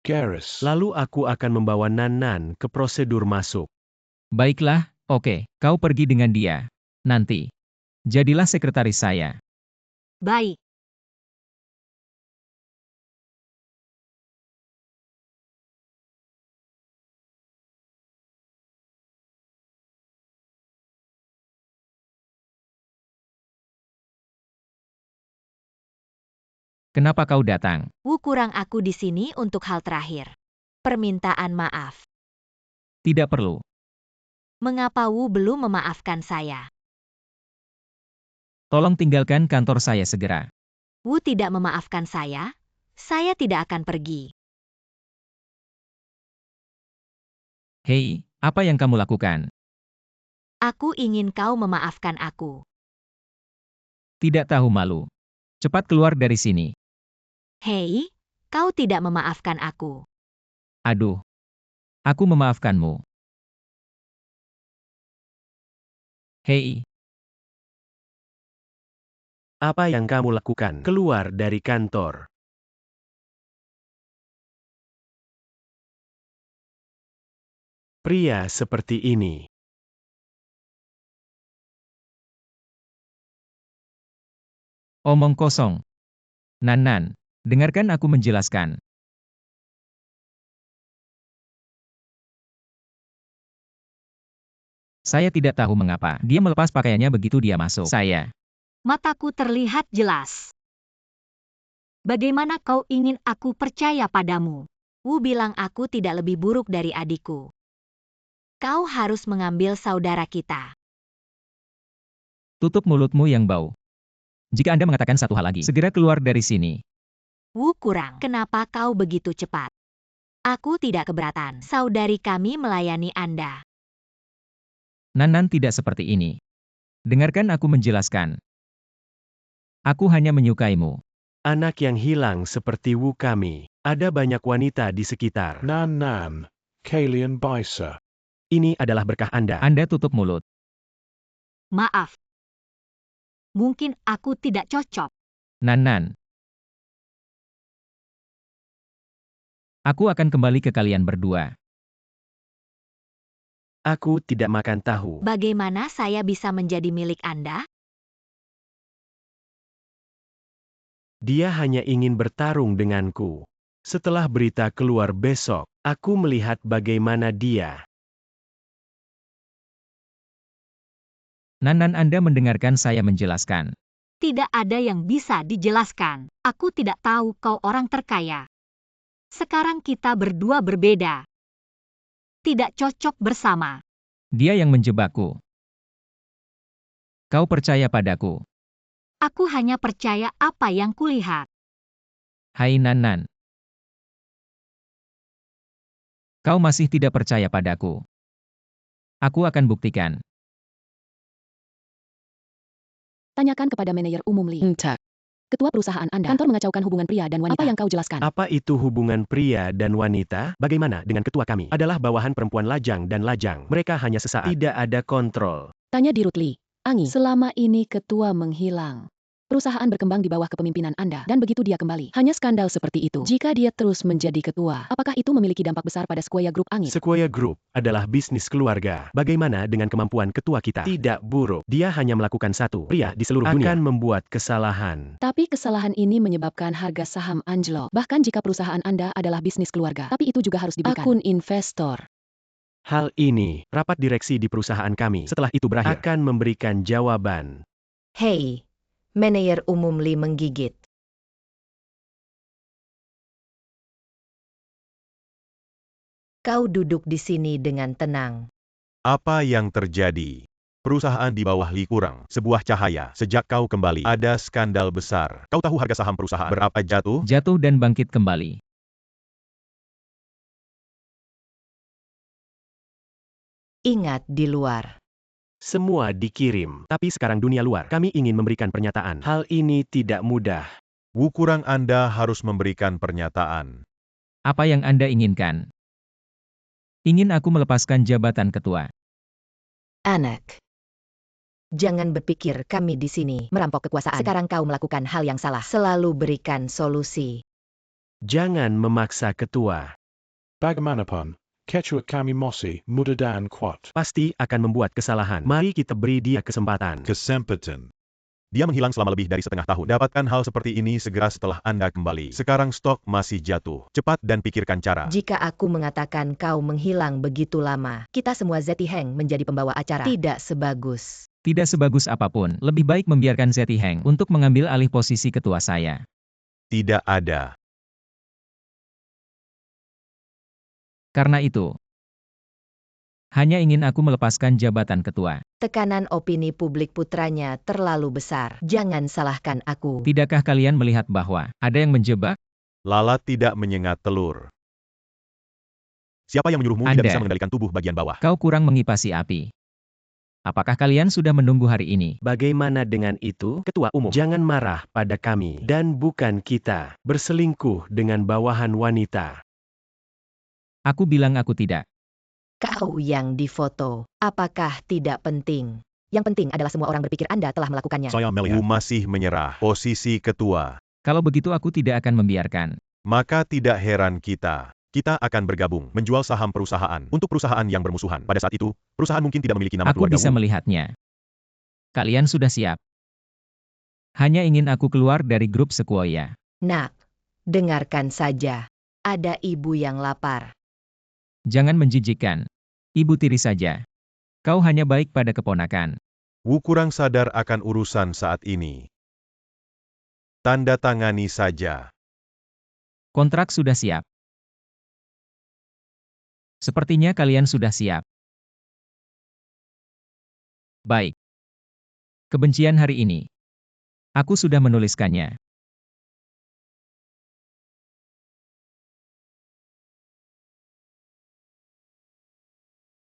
S3: Garrus,
S6: Lalu aku akan membawa Nan ke prosedur masuk.
S4: Baiklah, oke, kau pergi dengan dia. Nanti. Jadilah sekretaris saya.
S5: Baik.
S4: Kenapa kau datang?
S5: Wu kurang aku di sini untuk hal terakhir. Permintaan maaf.
S4: Tidak perlu.
S5: Mengapa Wu belum memaafkan saya?
S4: Tolong tinggalkan kantor saya segera.
S5: Wu tidak memaafkan saya tidak akan pergi.
S4: Hei, apa yang kamu lakukan?
S5: Aku ingin kau memaafkan aku.
S4: Tidak tahu malu. Cepat keluar dari sini.
S5: Hei, kau tidak memaafkan aku.
S4: Aduh. Aku memaafkanmu. Hei,
S6: Apa yang kamu lakukan? Keluar dari kantor. Pria seperti ini.
S4: omong kosong. Nan, dengarkan aku menjelaskan. Saya tidak tahu mengapa dia melepas pakaiannya begitu dia masuk. Saya.
S5: Mataku terlihat jelas. Bagaimana kau ingin aku percaya padamu? Wu bilang aku tidak lebih buruk dari adikku. Kau harus mengambil saudara kita.
S4: Tutup mulutmu yang bau. Jika Anda mengatakan satu hal lagi, segera keluar dari sini.
S5: Wu kurang, kenapa kau begitu cepat? Aku tidak keberatan. Saudari kami melayani Anda.
S4: Nan tidak seperti ini. Dengarkan aku menjelaskan. Aku hanya menyukaimu.
S6: Anak yang hilang seperti Wu kami. Ada banyak wanita di sekitar.
S3: Nan, Kalian Bisa.
S6: Ini adalah berkah Anda.
S4: Anda tutup mulut.
S5: Maaf. Mungkin aku tidak cocok.
S4: Nan. Aku akan kembali ke kalian berdua.
S6: Aku tidak makan tahu.
S5: Bagaimana saya bisa menjadi milik Anda?
S6: Dia hanya ingin bertarung denganku. Setelah berita keluar besok, aku melihat bagaimana dia.
S4: Nan Anda mendengarkan saya menjelaskan.
S5: Tidak ada yang bisa dijelaskan. Aku tidak tahu kau orang terkaya. Sekarang kita berdua berbeda. Tidak cocok bersama.
S4: Dia yang menjebakku. Kau percaya padaku.
S5: Aku hanya percaya apa yang kulihat.
S4: Hai Nan. Kau masih tidak percaya padaku. Aku akan buktikan.
S1: Tanyakan kepada manajer umum Lee. Entah. Ketua perusahaan Anda. Kantor mengacaukan hubungan pria dan wanita. Apa yang kau jelaskan?
S6: Apa itu hubungan pria dan wanita? Bagaimana dengan ketua kami? Adalah bawahan perempuan lajang dan lajang. Mereka hanya sesaat. Tidak ada kontrol.
S1: Tanya di Ruth Lee. Angi, selama ini ketua menghilang. Perusahaan berkembang di bawah kepemimpinan Anda, dan begitu dia kembali. Hanya skandal seperti itu. Jika dia terus menjadi ketua, apakah itu memiliki dampak besar pada Sequoia Group Angi?
S6: Sequoia Group adalah bisnis keluarga. Bagaimana dengan kemampuan ketua kita? Tidak buruk. Dia hanya melakukan satu. Pria di seluruh dunia akan membuat kesalahan.
S1: Tapi kesalahan ini menyebabkan harga saham anjlok. Bahkan jika perusahaan Anda adalah bisnis keluarga. Tapi itu juga harus diberikan akun investor.
S6: Hal ini, rapat direksi di perusahaan kami setelah itu berakhir akan memberikan jawaban.
S7: Hei, manajer umum Lee menggigit. Kau duduk di sini dengan tenang.
S2: Apa yang terjadi? Perusahaan di bawah Lee kurang sebuah cahaya. Sejak kau kembali, ada skandal besar. Kau tahu harga saham perusahaan berapa jatuh?
S4: Jatuh dan bangkit kembali.
S7: Ingat di luar.
S6: Semua dikirim. Tapi sekarang dunia luar. Kami ingin memberikan pernyataan. Hal ini tidak mudah.
S2: Wu kurang Anda harus memberikan pernyataan.
S4: Apa yang Anda inginkan? Ingin aku melepaskan jabatan ketua.
S7: Anak. Jangan berpikir kami di sini merampok kekuasaan. Sekarang kau melakukan hal yang salah. Selalu berikan solusi.
S6: Jangan memaksa ketua.
S3: Bagaimanapun, ketua kami masih muda dan kuat.
S6: Pasti akan membuat kesalahan. Mari kita beri dia kesempatan.
S2: Kesempatan. Dia menghilang selama lebih dari setengah tahun. Dapatkan hal seperti ini segera setelah Anda kembali. Sekarang stok masih jatuh. Cepat dan pikirkan cara.
S7: Jika aku mengatakan kau menghilang begitu lama, kita semua Zeti Heng menjadi pembawa acara. Tidak sebagus.
S4: Tidak sebagus apapun, lebih baik membiarkan Zeti Heng untuk mengambil alih posisi ketua saya.
S2: Tidak ada.
S4: Karena itu, hanya ingin aku melepaskan jabatan ketua.
S7: Tekanan opini publik putranya terlalu besar. Jangan salahkan aku.
S4: Tidakkah kalian melihat bahwa ada yang menjebak?
S2: Lalat tidak menyengat telur. Siapa yang menyuruhmu
S4: Anda.
S2: tidak bisa mengendalikan tubuh bagian bawah?
S4: Kau kurang mengipasi api. Apakah kalian sudah menunggu hari ini?
S6: Bagaimana dengan itu? Ketua umum, jangan marah pada kami. Dan bukan kita berselingkuh dengan bawahan wanita.
S4: Aku bilang aku tidak.
S7: Kau yang difoto, apakah tidak penting? Yang penting adalah semua orang berpikir Anda telah melakukannya.
S3: Saya
S2: Wu
S3: melihat.
S2: masih menyerah posisi ketua.
S4: Kalau begitu aku tidak akan membiarkan.
S2: Maka tidak heran kita akan bergabung, menjual saham perusahaan untuk perusahaan yang bermusuhan. Pada saat itu, perusahaan mungkin tidak memiliki nama
S4: Aku
S2: keluarga
S4: bisa
S2: Wu.
S4: melihatnya. Kalian sudah siap. Hanya ingin aku keluar dari grup Sequoia.
S7: Nak, dengarkan saja. Ada ibu yang lapar.
S4: Jangan menjijikkan. Ibu tiri saja. Kau hanya baik pada keponakan.
S2: Wu kurang sadar akan urusan saat ini. Tanda tangani saja.
S4: Kontrak sudah siap. Sepertinya kalian sudah siap. Baik. Kebencian hari ini. Aku sudah menuliskannya.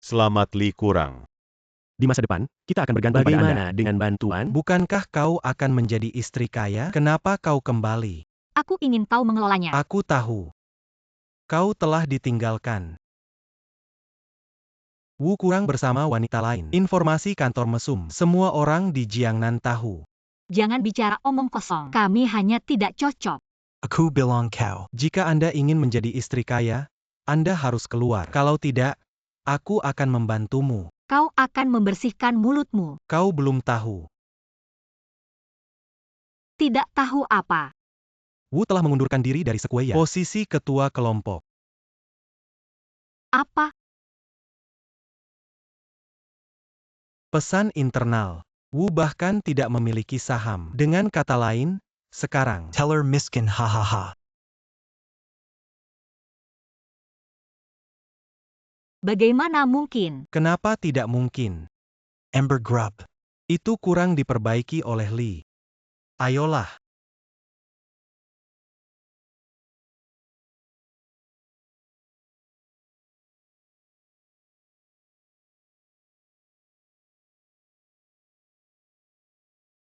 S2: Selamat Li kurang.
S8: Di masa depan, kita akan bergantung pada Anda.
S6: Bagaimana dengan bantuan? Bukankah kau akan menjadi istri kaya? Kenapa kau kembali?
S5: Aku ingin kau mengelolanya.
S6: Aku tahu. Kau telah ditinggalkan. Wu kurang bersama wanita lain. Informasi kantor mesum. Semua orang di Jiangnan tahu.
S5: Jangan bicara omong kosong. Kami hanya tidak cocok.
S6: Aku bilang kau. Jika Anda ingin menjadi istri kaya, Anda harus keluar. Kalau tidak, aku akan membantumu.
S5: Kau akan membersihkan mulutmu.
S6: Kau belum tahu.
S5: Tidak tahu apa.
S6: Wu telah mengundurkan diri dari Sequoia. Posisi ketua kelompok.
S5: Apa?
S6: Pesan internal. Wu bahkan tidak memiliki saham. Dengan kata lain, sekarang. Teller miskin hahaha.
S5: Bagaimana mungkin?
S6: Kenapa tidak mungkin? Amber Grub. Itu kurang diperbaiki oleh Lee. Ayolah.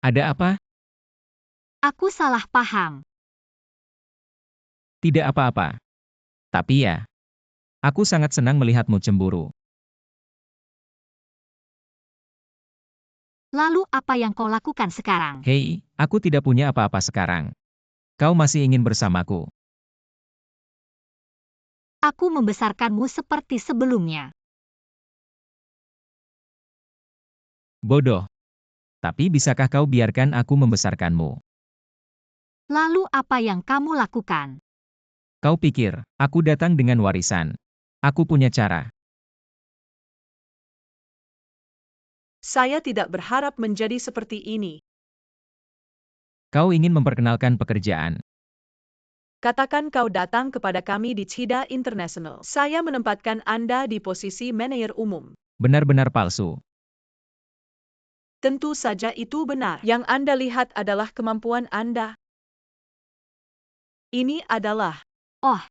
S4: Ada apa?
S5: Aku salah paham.
S4: Tidak apa-apa. Tapi ya, aku sangat senang melihatmu cemburu.
S5: Lalu apa yang kau lakukan sekarang?
S4: Hei, aku tidak punya apa-apa sekarang. Kau masih ingin bersamaku.
S5: Aku membesarkanmu seperti sebelumnya.
S4: Bodoh. Tapi bisakah kau biarkan aku membesarkanmu?
S5: Lalu apa yang kamu lakukan?
S4: Kau pikir, aku datang dengan warisan. Aku punya cara.
S9: Saya tidak berharap menjadi seperti ini.
S4: Kau ingin memperkenalkan pekerjaan.
S9: Katakan kau datang kepada kami di Chida International. Saya menempatkan Anda di posisi manajer umum.
S4: Benar-benar palsu.
S9: Tentu saja itu benar. Yang Anda lihat adalah kemampuan Anda. Ini adalah
S5: Oh,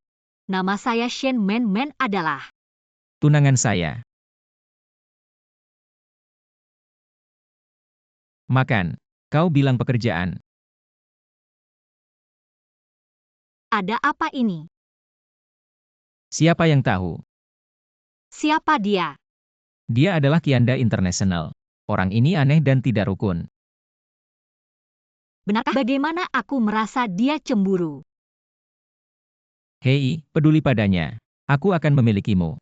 S5: nama saya Shen Men Men adalah.
S4: Tunangan saya. Makan. Kau bilang pekerjaan.
S5: Ada apa ini?
S4: Siapa yang tahu?
S5: Siapa dia?
S4: Dia adalah Kianda International. Orang ini aneh dan tidak rukun.
S5: Benarkah bagaimana aku merasa dia cemburu?
S4: Hei, peduli padanya. Aku akan memilikimu.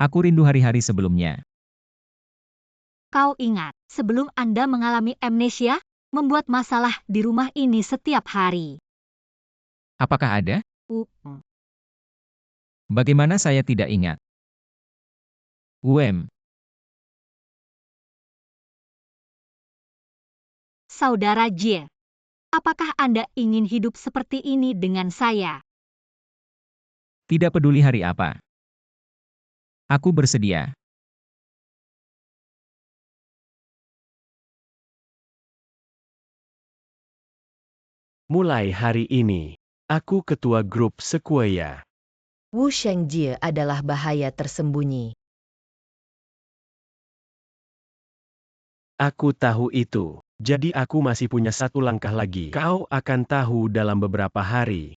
S4: Aku rindu hari-hari sebelumnya.
S5: Kau ingat, sebelum Anda mengalami amnesia, membuat masalah di rumah ini setiap hari.
S4: Apakah ada?
S5: Uh,
S4: Bagaimana saya tidak ingat?
S5: Saudara Jie, apakah Anda ingin hidup seperti ini dengan saya?
S4: Tidak peduli hari apa. Aku bersedia.
S6: Mulai hari ini, aku ketua grup Sequoia.
S7: Wu Shengjie adalah bahaya tersembunyi.
S6: Aku tahu itu. Jadi aku masih punya satu langkah lagi. Kau akan tahu dalam beberapa hari.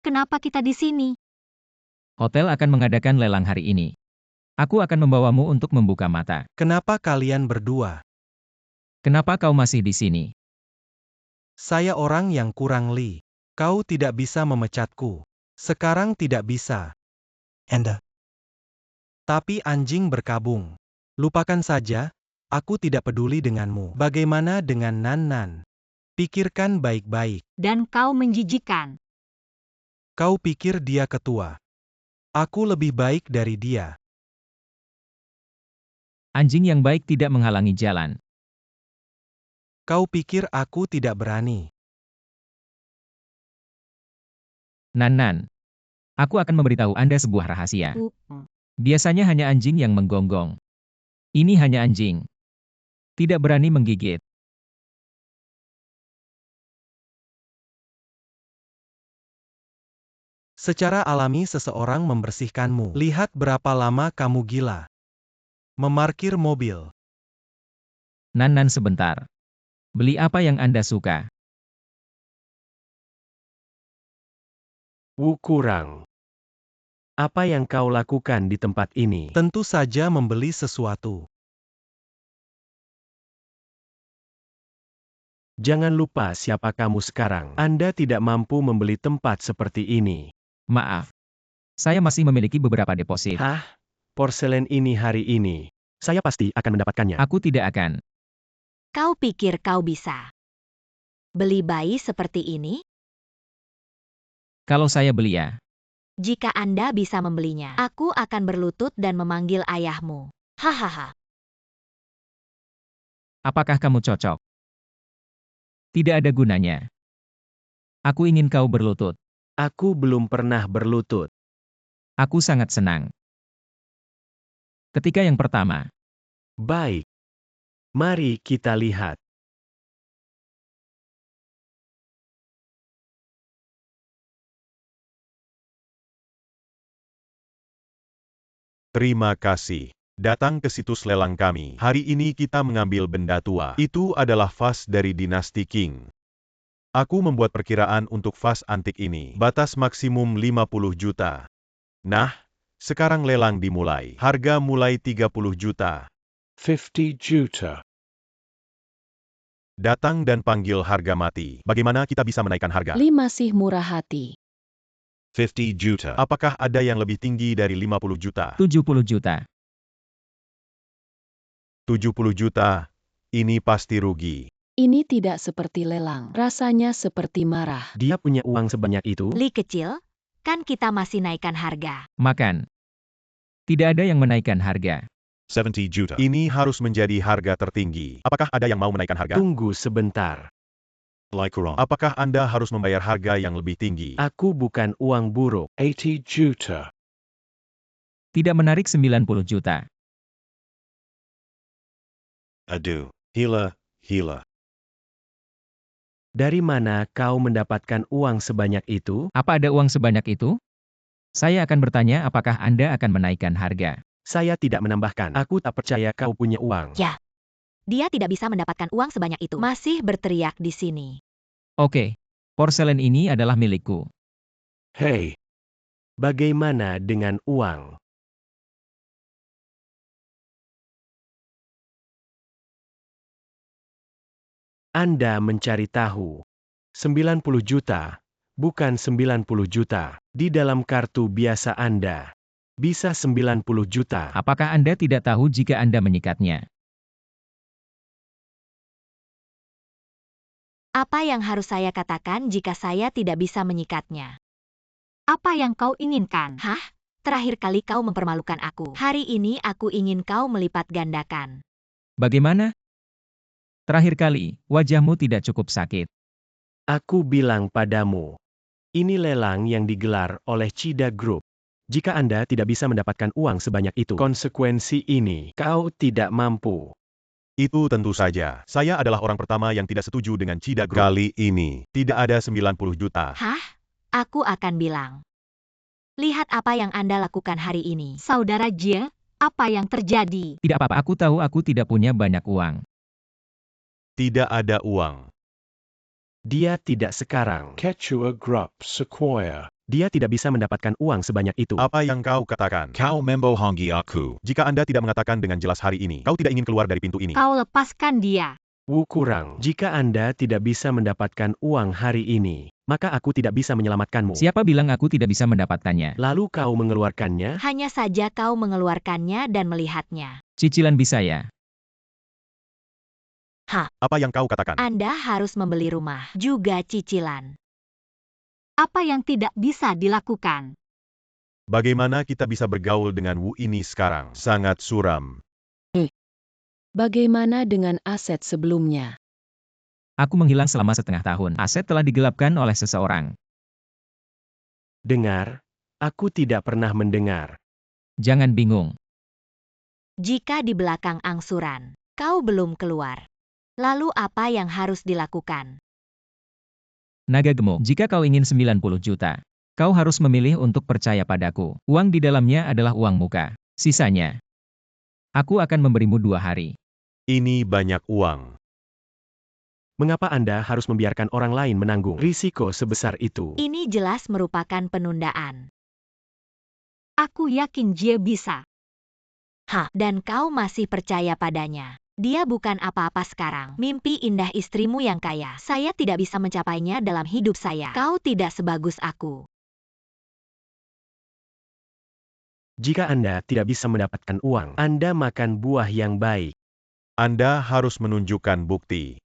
S5: Kenapa kita di sini?
S4: Hotel akan mengadakan lelang hari ini. Aku akan membawamu untuk membuka mata.
S6: Kenapa kalian berdua?
S4: Kenapa kau masih di sini?
S6: Saya orang yang kurang Li. Kau tidak bisa memecatku. Sekarang tidak bisa. Anda. Tapi anjing berkabung. Lupakan saja, aku tidak peduli denganmu. Bagaimana dengan Nan? Pikirkan baik-baik.
S5: Dan kau menjijikan.
S6: Kau pikir dia ketua. Aku lebih baik dari dia.
S4: Anjing yang baik tidak menghalangi jalan.
S6: Kau pikir aku tidak berani?
S4: Nan, aku akan memberitahu Anda sebuah rahasia. Biasanya hanya anjing yang menggonggong. Ini hanya anjing. Tidak berani menggigit.
S6: Secara alami seseorang membersihkanmu. Lihat berapa lama kamu gila. Memarkir mobil.
S4: Nan, sebentar. Beli apa yang Anda suka.
S8: Wu kurang. Apa yang kau lakukan di tempat ini?
S6: Tentu saja membeli sesuatu.
S8: Jangan lupa siapa kamu sekarang. Anda tidak mampu membeli tempat seperti ini.
S4: Maaf. Saya masih memiliki beberapa deposit.
S8: Hah? Porselen ini hari ini. Saya pasti akan mendapatkannya.
S4: Aku tidak akan.
S5: Kau pikir kau bisa beli bayi seperti ini?
S4: Kalau saya beli ya.
S5: Jika Anda bisa membelinya, aku akan berlutut dan memanggil ayahmu. Hahaha.
S4: Apakah kamu cocok? Tidak ada gunanya. Aku ingin kau berlutut.
S8: Aku belum pernah berlutut.
S4: Aku sangat senang. Ketika yang pertama.
S8: Baik. Mari kita lihat.
S2: Terima kasih. Datang ke situs lelang kami. Hari ini kita mengambil benda tua. Itu adalah vas dari dinasti Qing. Aku membuat perkiraan untuk vas antik ini. Batas maksimum 50 juta. Nah, sekarang lelang dimulai. Harga mulai 30 juta.
S3: 50 juta.
S2: Datang dan panggil harga mati. Bagaimana kita bisa menaikkan harga?
S1: Li masih murah hati.
S2: 50 juta. Apakah ada yang lebih tinggi dari 50 juta?
S4: 70 juta.
S2: 70 juta. Ini pasti rugi.
S1: Ini tidak seperti lelang. Rasanya seperti marah.
S8: Dia punya uang sebanyak itu?
S5: Li kecil, kan kita masih naikkan harga.
S4: Makan. Tidak ada yang menaikkan harga.
S2: 70 juta. Ini harus menjadi harga tertinggi. Apakah ada yang mau menaikkan harga?
S8: Tunggu sebentar.
S2: Apakah Anda harus membayar harga yang lebih tinggi?
S8: Aku bukan uang buruk.
S3: 80 juta.
S4: Tidak menarik 90 juta.
S2: Aduh, hila.
S8: Dari mana kau mendapatkan uang sebanyak itu?
S4: Apa ada uang sebanyak itu? Saya akan bertanya apakah Anda akan menaikkan harga.
S8: Saya tidak menambahkan. Aku tak percaya kau punya uang.
S5: Ya. Dia tidak bisa mendapatkan uang sebanyak itu. Masih berteriak di sini.
S4: Oke. Porselen ini adalah milikku.
S3: Hey,
S8: Bagaimana dengan uang? Anda mencari tahu. 90 juta, bukan 90 juta. Di dalam kartu biasa Anda. Bisa 90 juta.
S4: Apakah Anda tidak tahu jika Anda menyikatnya?
S5: Apa yang harus saya katakan jika saya tidak bisa menyikatnya? Apa yang kau inginkan? Hah? Terakhir kali kau mempermalukan aku. Hari ini aku ingin kau melipat gandakan.
S4: Bagaimana? Terakhir kali, wajahmu tidak cukup sakit.
S8: Aku bilang padamu. Ini lelang yang digelar oleh Cida Group. Jika Anda tidak bisa mendapatkan uang sebanyak itu, konsekuensi ini, kau tidak mampu.
S2: Itu tentu saja. Saya adalah orang pertama yang tidak setuju dengan Cida Group. Kali ini, tidak ada 90 juta.
S5: Hah? Aku akan bilang. Lihat apa yang Anda lakukan hari ini. Saudara Jie, apa yang terjadi?
S4: Tidak apa-apa, aku tahu aku tidak punya banyak uang.
S2: Tidak ada uang.
S8: Dia tidak sekarang.
S3: Quechua Grup Sequoia.
S8: Dia tidak bisa mendapatkan uang sebanyak itu.
S2: Apa yang kau katakan?
S10: Kau membohongi aku.
S2: Jika Anda tidak mengatakan dengan jelas hari ini, kau tidak ingin keluar dari pintu ini.
S5: Kau lepaskan dia.
S8: Wu kurang. Jika Anda tidak bisa mendapatkan uang hari ini, maka aku tidak bisa menyelamatkanmu.
S4: Siapa bilang aku tidak bisa mendapatkannya?
S8: Lalu kau mengeluarkannya?
S5: Hanya saja kau mengeluarkannya dan melihatnya.
S4: Cicilan bisa ya?
S2: Apa yang kau katakan?
S5: Anda harus membeli rumah, juga cicilan. Apa yang tidak bisa dilakukan?
S2: Bagaimana kita bisa bergaul dengan Wu ini sekarang? Sangat suram.
S1: Bagaimana dengan aset sebelumnya?
S4: Aku menghilang selama setengah tahun. Aset telah digelapkan oleh seseorang.
S8: Dengar, aku tidak pernah mendengar.
S4: Jangan bingung.
S5: Jika di belakang angsuran, kau belum keluar. Lalu apa yang harus dilakukan?
S4: Naga gemuk, jika kau ingin 90 juta, kau harus memilih untuk percaya padaku. Uang di dalamnya adalah uang muka. Sisanya, aku akan memberimu 2 hari.
S2: Ini banyak uang.
S8: Mengapa Anda harus membiarkan orang lain menanggung risiko sebesar itu?
S5: Ini jelas merupakan penundaan. Aku yakin dia bisa. Dan kau masih percaya padanya. Dia bukan apa-apa sekarang. Mimpi indah istrimu yang kaya. Saya tidak bisa mencapainya dalam hidup saya. Kau tidak sebagus aku.
S8: Jika Anda tidak bisa mendapatkan uang, Anda makan buah yang baik.
S2: Anda harus menunjukkan bukti.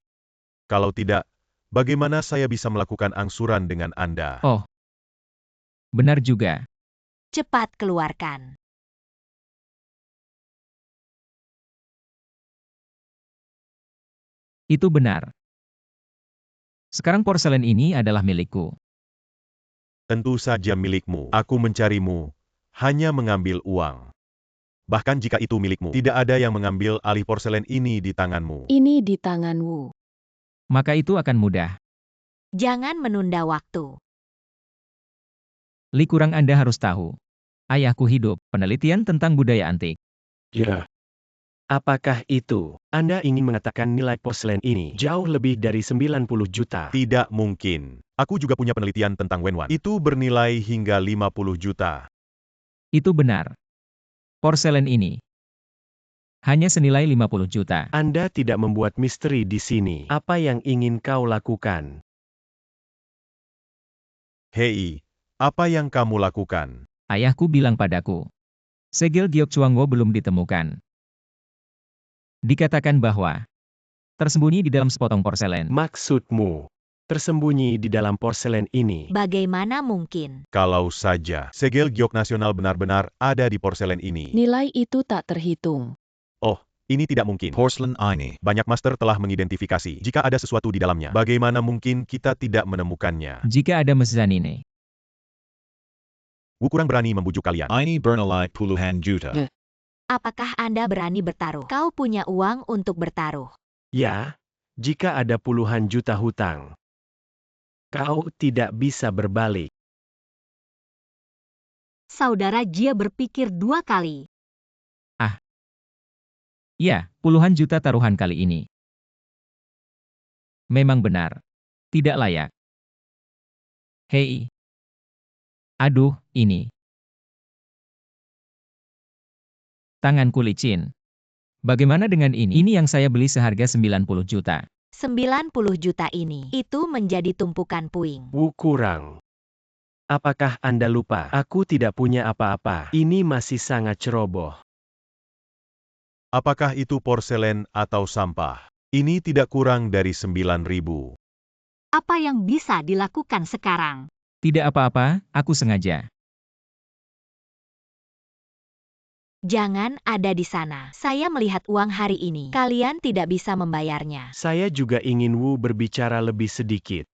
S2: Kalau tidak, bagaimana saya bisa melakukan angsuran dengan Anda?
S4: Oh, benar juga.
S5: Cepat keluarkan.
S4: Itu benar. Sekarang porselen ini adalah milikku.
S2: Tentu saja milikmu. Aku mencarimu, hanya mengambil uang. Bahkan jika itu milikmu, tidak ada yang mengambil alih porselen ini di tanganmu.
S1: Ini di tanganmu.
S4: Maka itu akan mudah.
S5: Jangan menunda waktu.
S4: Li kurang Anda harus tahu. Ayahku hidup, penelitian tentang budaya antik.
S3: Ya,
S8: Apakah itu? Anda ingin mengatakan nilai porselen ini jauh lebih dari 90 juta?
S2: Tidak mungkin. Aku juga punya penelitian tentang Wenwan. Itu bernilai hingga 50 juta.
S4: Itu benar. Porselen ini hanya senilai 50 juta.
S8: Anda tidak membuat misteri di sini. Apa yang ingin kau lakukan?
S2: Hei, apa yang kamu lakukan?
S4: Ayahku bilang padaku, segel giok Chuangwo belum ditemukan. Dikatakan bahwa tersembunyi di dalam sepotong porselen.
S8: Maksudmu, tersembunyi di dalam porselen ini.
S5: Bagaimana mungkin?
S2: Kalau saja segel giok nasional benar-benar ada di porselen ini.
S1: Nilai itu tak terhitung.
S2: Oh, ini tidak mungkin.
S10: Porcelain ini.
S2: Banyak master telah mengidentifikasi jika ada sesuatu di dalamnya. Bagaimana mungkin kita tidak menemukannya?
S4: Jika ada mezzanine,
S2: Wu kurang berani membujuk kalian.
S10: Ini bernilai puluhan juta.
S5: Apakah Anda berani bertaruh? Kau punya uang untuk bertaruh.
S8: Ya, jika ada puluhan juta hutang, kau tidak bisa berbalik.
S5: Saudara Jia berpikir 2 kali.
S4: ya, puluhan juta taruhan kali ini. Memang benar. Tidak layak. Hei. Aduh, ini. Tanganku licin. Bagaimana dengan ini? Ini yang saya beli seharga 90 juta.
S5: 90 juta ini. Itu menjadi tumpukan puing.
S8: Wu kurang. Apakah Anda lupa? Aku tidak punya apa-apa. Ini masih sangat ceroboh.
S2: Apakah itu porselen atau sampah? Ini tidak kurang dari 9.000.
S5: Apa yang bisa dilakukan sekarang?
S4: Tidak apa-apa, aku sengaja.
S5: Jangan ada di sana. Saya melihat uang hari ini. Kalian tidak bisa membayarnya.
S8: Saya juga ingin Wu berbicara lebih sedikit.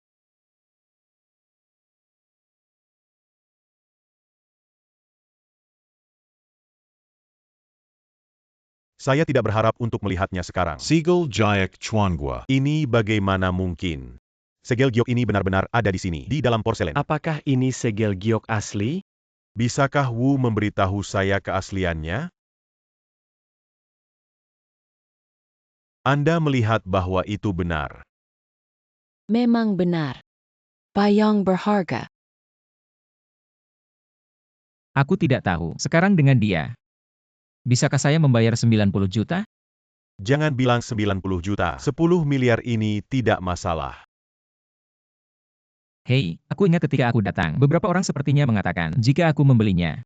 S2: Saya tidak berharap untuk melihatnya sekarang.
S10: Segel Jayak Chuangwa.
S2: Ini bagaimana mungkin? Segel giok ini benar-benar ada di sini, di dalam porselen.
S8: Apakah ini segel giok asli?
S2: Bisakah Wu memberitahu saya keasliannya? Anda melihat bahwa itu benar.
S1: Memang benar. Payong berharga.
S4: Aku tidak tahu. Sekarang dengan dia. Bisakah saya membayar 90 juta?
S2: Jangan bilang 90 juta. 10 miliar ini tidak masalah.
S4: Hei, aku ingat ketika aku datang. Beberapa orang sepertinya mengatakan, jika aku membelinya.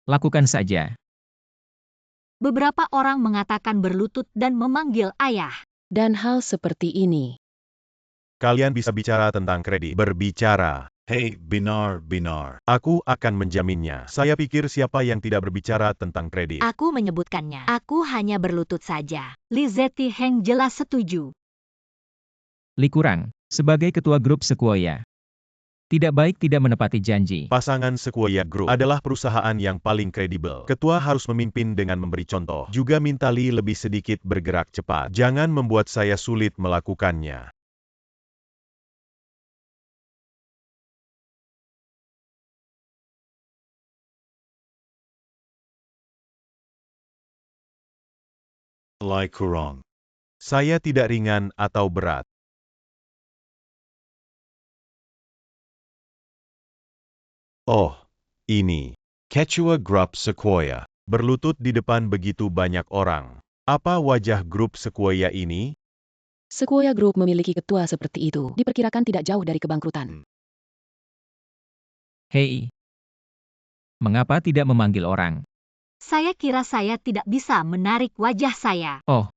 S4: Lakukan saja.
S5: Beberapa orang mengatakan berlutut dan memanggil ayah.
S1: Dan hal seperti ini.
S2: Kalian bisa bicara tentang kredit. Berbicara.
S10: Hey, Binar.
S2: Aku akan menjaminnya. Saya pikir siapa yang tidak berbicara tentang kredit.
S5: Aku menyebutkannya. Aku hanya berlutut saja. Li Zeti-heng jelas setuju.
S4: Li Kurang, sebagai ketua grup Sequoia. Tidak baik tidak menepati janji.
S2: Pasangan Sequoia Group adalah perusahaan yang paling kredibel. Ketua harus memimpin dengan memberi contoh. Juga minta Li lebih sedikit bergerak cepat. Jangan membuat saya sulit melakukannya.
S10: Lai Kurang.
S2: Saya tidak ringan atau berat. Oh, ini.
S10: Ketua Grup Sequoia.
S2: Berlutut di depan begitu banyak orang. Apa wajah grup Sequoia ini?
S1: Sequoia Group memiliki ketua seperti itu. Diperkirakan tidak jauh dari kebangkrutan.
S4: Hei. Mengapa tidak memanggil orang?
S5: Saya kira saya tidak bisa menarik wajah saya.
S4: Oh.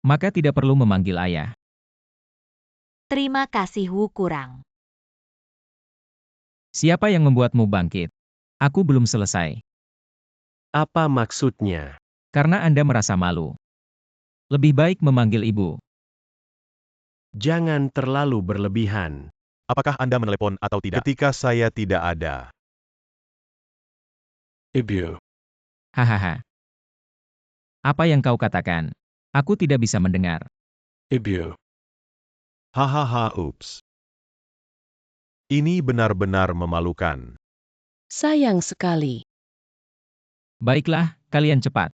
S4: Maka tidak perlu memanggil ayah.
S5: Terima kasih Wu Kurang.
S4: Siapa yang membuatmu bangkit? Aku belum selesai.
S8: Apa maksudnya?
S4: Karena Anda merasa malu. Lebih baik memanggil ibu.
S8: Jangan terlalu berlebihan.
S2: Apakah Anda menelepon atau tidak? Ketika saya tidak ada.
S3: Ibu.
S4: Hahaha. Apa yang kau katakan? Aku tidak bisa mendengar.
S3: Ibu.
S2: Hahaha, ups. Ini benar-benar memalukan.
S1: Sayang sekali.
S4: Baiklah, kalian cepat.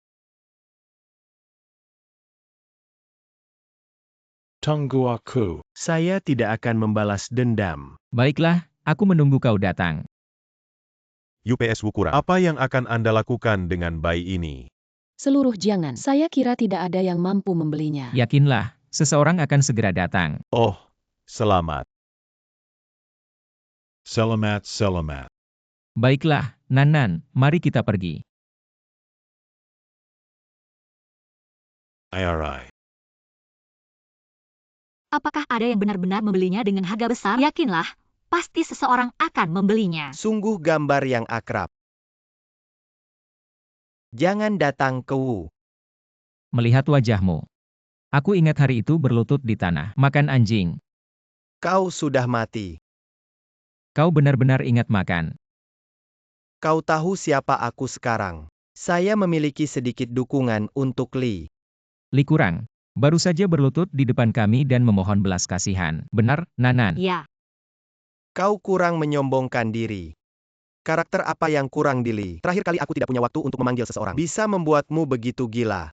S3: Tunggu aku.
S8: Saya tidak akan membalas dendam.
S4: Baiklah, aku menunggu kau datang.
S2: UPS Wu Kurang. Apa yang akan Anda lakukan dengan bayi ini?
S1: Seluruh jangan. Saya kira tidak ada yang mampu membelinya.
S4: Yakinlah, seseorang akan segera datang.
S2: Oh, selamat.
S10: Selamat.
S4: Baiklah, Nan, mari kita pergi.
S10: IRI.
S5: Apakah ada yang benar-benar membelinya dengan harga besar? Yakinlah, pasti seseorang akan membelinya.
S6: Sungguh gambar yang akrab. Jangan datang ke Wu.
S4: Melihat wajahmu. Aku ingat hari itu berlutut di tanah, makan anjing.
S6: Kau sudah mati.
S4: Kau benar-benar ingat makan.
S6: Kau tahu siapa aku sekarang. Saya memiliki sedikit dukungan untuk Li.
S4: Li Kurang, baru saja berlutut di depan kami dan memohon belas kasihan. Benar, Nanan?
S5: Ya.
S6: Kau kurang menyombongkan diri. Karakter apa yang kurang di Li? Terakhir kali aku tidak punya waktu untuk memanggil seseorang. Bisa membuatmu begitu gila.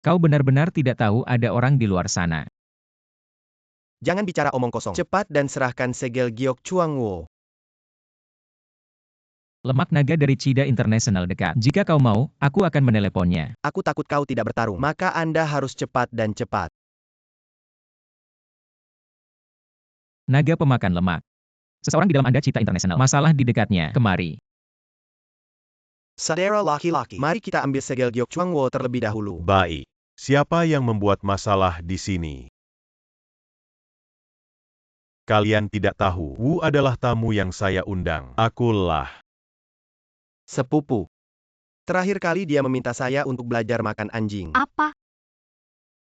S4: Kau benar-benar tidak tahu ada orang di luar sana.
S6: Jangan bicara omong kosong. Cepat dan serahkan segel Giok Chuangwo.
S4: Lemak naga dari Chida International dekat. Jika kau mau, aku akan meneleponnya.
S6: Aku takut kau tidak bertarung. Maka Anda harus cepat dan cepat.
S4: Naga pemakan lemak. Seseorang di dalam Anda Chida International. Masalah di dekatnya. Kemari.
S6: Saudara laki-laki, mari kita ambil segel Giok Chuangwo terlebih dahulu.
S2: Baik. Siapa yang membuat masalah di sini? Kalian tidak tahu, Wu adalah tamu yang saya undang. Akulah.
S6: Sepupu. Terakhir kali dia meminta saya untuk belajar makan anjing.
S5: Apa?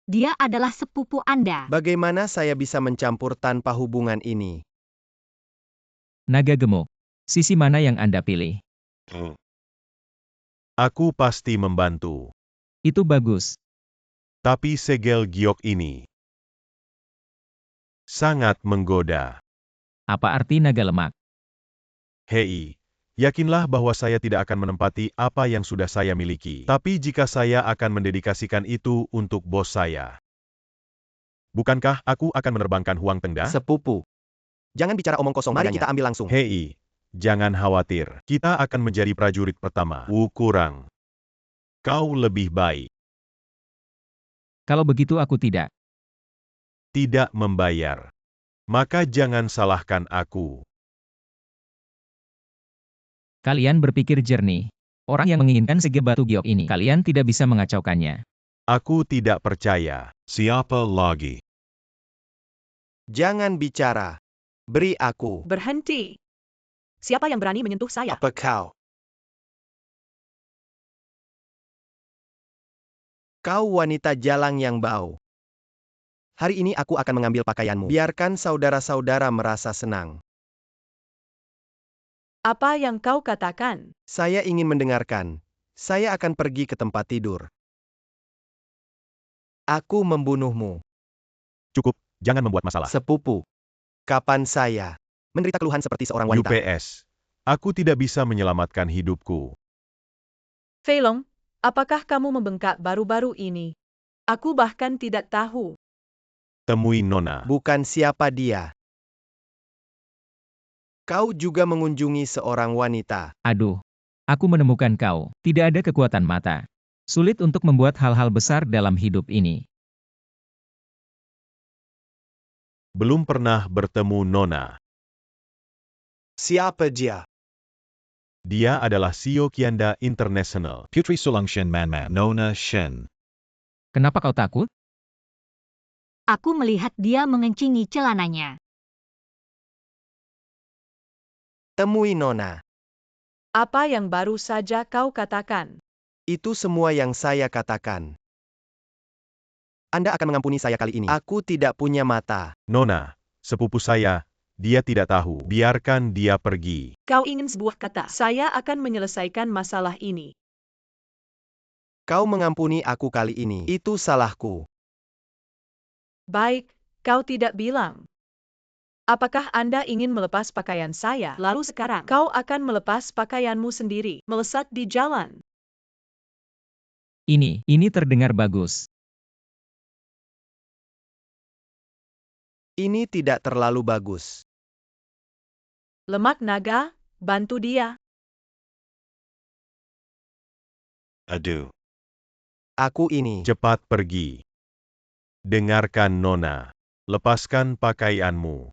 S5: Dia adalah sepupu Anda.
S6: Bagaimana saya bisa mencampur tanpa hubungan ini?
S4: Naga gemuk. Sisi mana yang Anda pilih?
S2: Aku pasti membantu.
S4: Itu bagus.
S2: Tapi segel giok ini sangat menggoda.
S4: Apa arti naga lemak?
S2: Hei, yakinlah bahwa saya tidak akan menempati apa yang sudah saya miliki. Tapi jika saya akan mendedikasikan itu untuk bos saya. Bukankah aku akan menerbangkan Huang Tengda?
S6: Sepupu. Jangan bicara omong kosong, mari kita ambil langsung.
S2: Hei, jangan khawatir. Kita akan menjadi prajurit pertama. Wu Kurang. Kau lebih baik.
S4: Kalau begitu aku tidak.
S2: Tidak membayar. Maka jangan salahkan aku.
S4: Kalian berpikir jernih. Orang yang menginginkan segel batu giok ini, kalian tidak bisa mengacaukannya.
S2: Aku tidak percaya.
S10: Siapa lagi?
S6: Jangan bicara. Beri aku.
S9: Berhenti. Siapa yang berani menyentuh saya?
S6: Apa kau? Kau wanita jalang yang bau. Hari ini aku akan mengambil pakaianmu. Biarkan saudara-saudara merasa senang.
S9: Apa yang kau katakan?
S6: Saya ingin mendengarkan. Saya akan pergi ke tempat tidur. Aku membunuhmu.
S2: Cukup, jangan membuat masalah.
S6: Sepupu. Kapan saya menderita keluhan seperti seorang wanita?
S2: UPS. Aku tidak bisa menyelamatkan hidupku.
S9: Fei Long, apakah kamu membengkak baru-baru ini? Aku bahkan tidak tahu.
S2: Temui Nona.
S6: Bukan siapa dia. Kau juga mengunjungi seorang wanita.
S4: Aduh, aku menemukan kau. Tidak ada kekuatan mata. Sulit untuk membuat hal-hal besar dalam hidup ini.
S2: Belum pernah bertemu Nona.
S6: Siapa dia?
S2: Dia adalah CEO Kianda International.
S10: Putri Sulangshen Manman. Nona Shen.
S4: Kenapa kau takut?
S5: Aku melihat dia mengencingi celananya.
S6: Temui Nona.
S9: Apa yang baru saja kau katakan?
S6: Itu semua yang saya katakan. Anda akan mengampuni saya kali ini. Aku tidak punya mata.
S2: Nona, sepupu saya, dia tidak tahu. Biarkan dia pergi.
S9: Kau ingin sebuah kata? Saya akan menyelesaikan masalah ini.
S6: Kau mengampuni aku kali ini. Itu salahku.
S9: Baik, kau tidak bilang. Apakah Anda ingin melepas pakaian saya? Lalu sekarang, kau akan melepas pakaianmu sendiri, melesat di jalan.
S4: Ini terdengar bagus.
S6: Ini tidak terlalu bagus.
S9: Lemak naga, bantu dia.
S10: Adu.
S6: Aku ini.
S2: Cepat pergi. Dengarkan Nona. Lepaskan pakaianmu.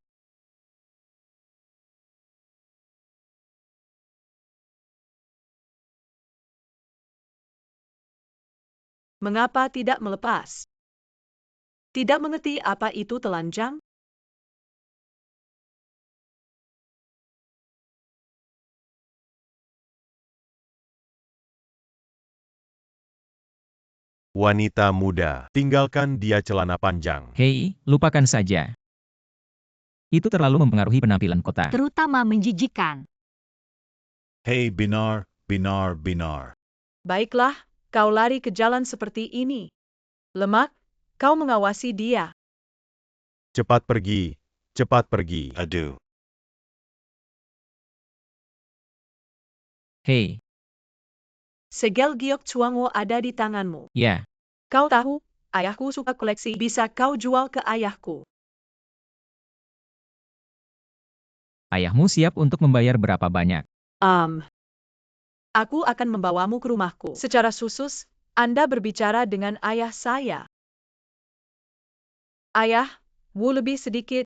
S9: Mengapa tidak melepas? Tidak mengerti apa itu telanjang?
S2: Wanita muda, tinggalkan dia celana panjang.
S4: Hei, lupakan saja. Itu terlalu mempengaruhi penampilan kota.
S5: Terutama menjijikan.
S10: Hey Binar, Binar, Binar.
S9: Baiklah, kau lari ke jalan seperti ini. Lemak, kau mengawasi dia.
S2: Cepat pergi. Cepat pergi.
S10: Adu.
S4: Hei,
S9: Segel giok cuango ada di tanganmu.
S4: ya,
S9: Kau tahu, ayahku suka koleksi. Bisa kau jual ke ayahku.
S4: ayahmu siap untuk membayar berapa banyak?
S9: Aku akan membawamu ke rumahku. Secara khusus, Anda berbicara dengan ayah saya. Ayah, Wu lebih sedikit.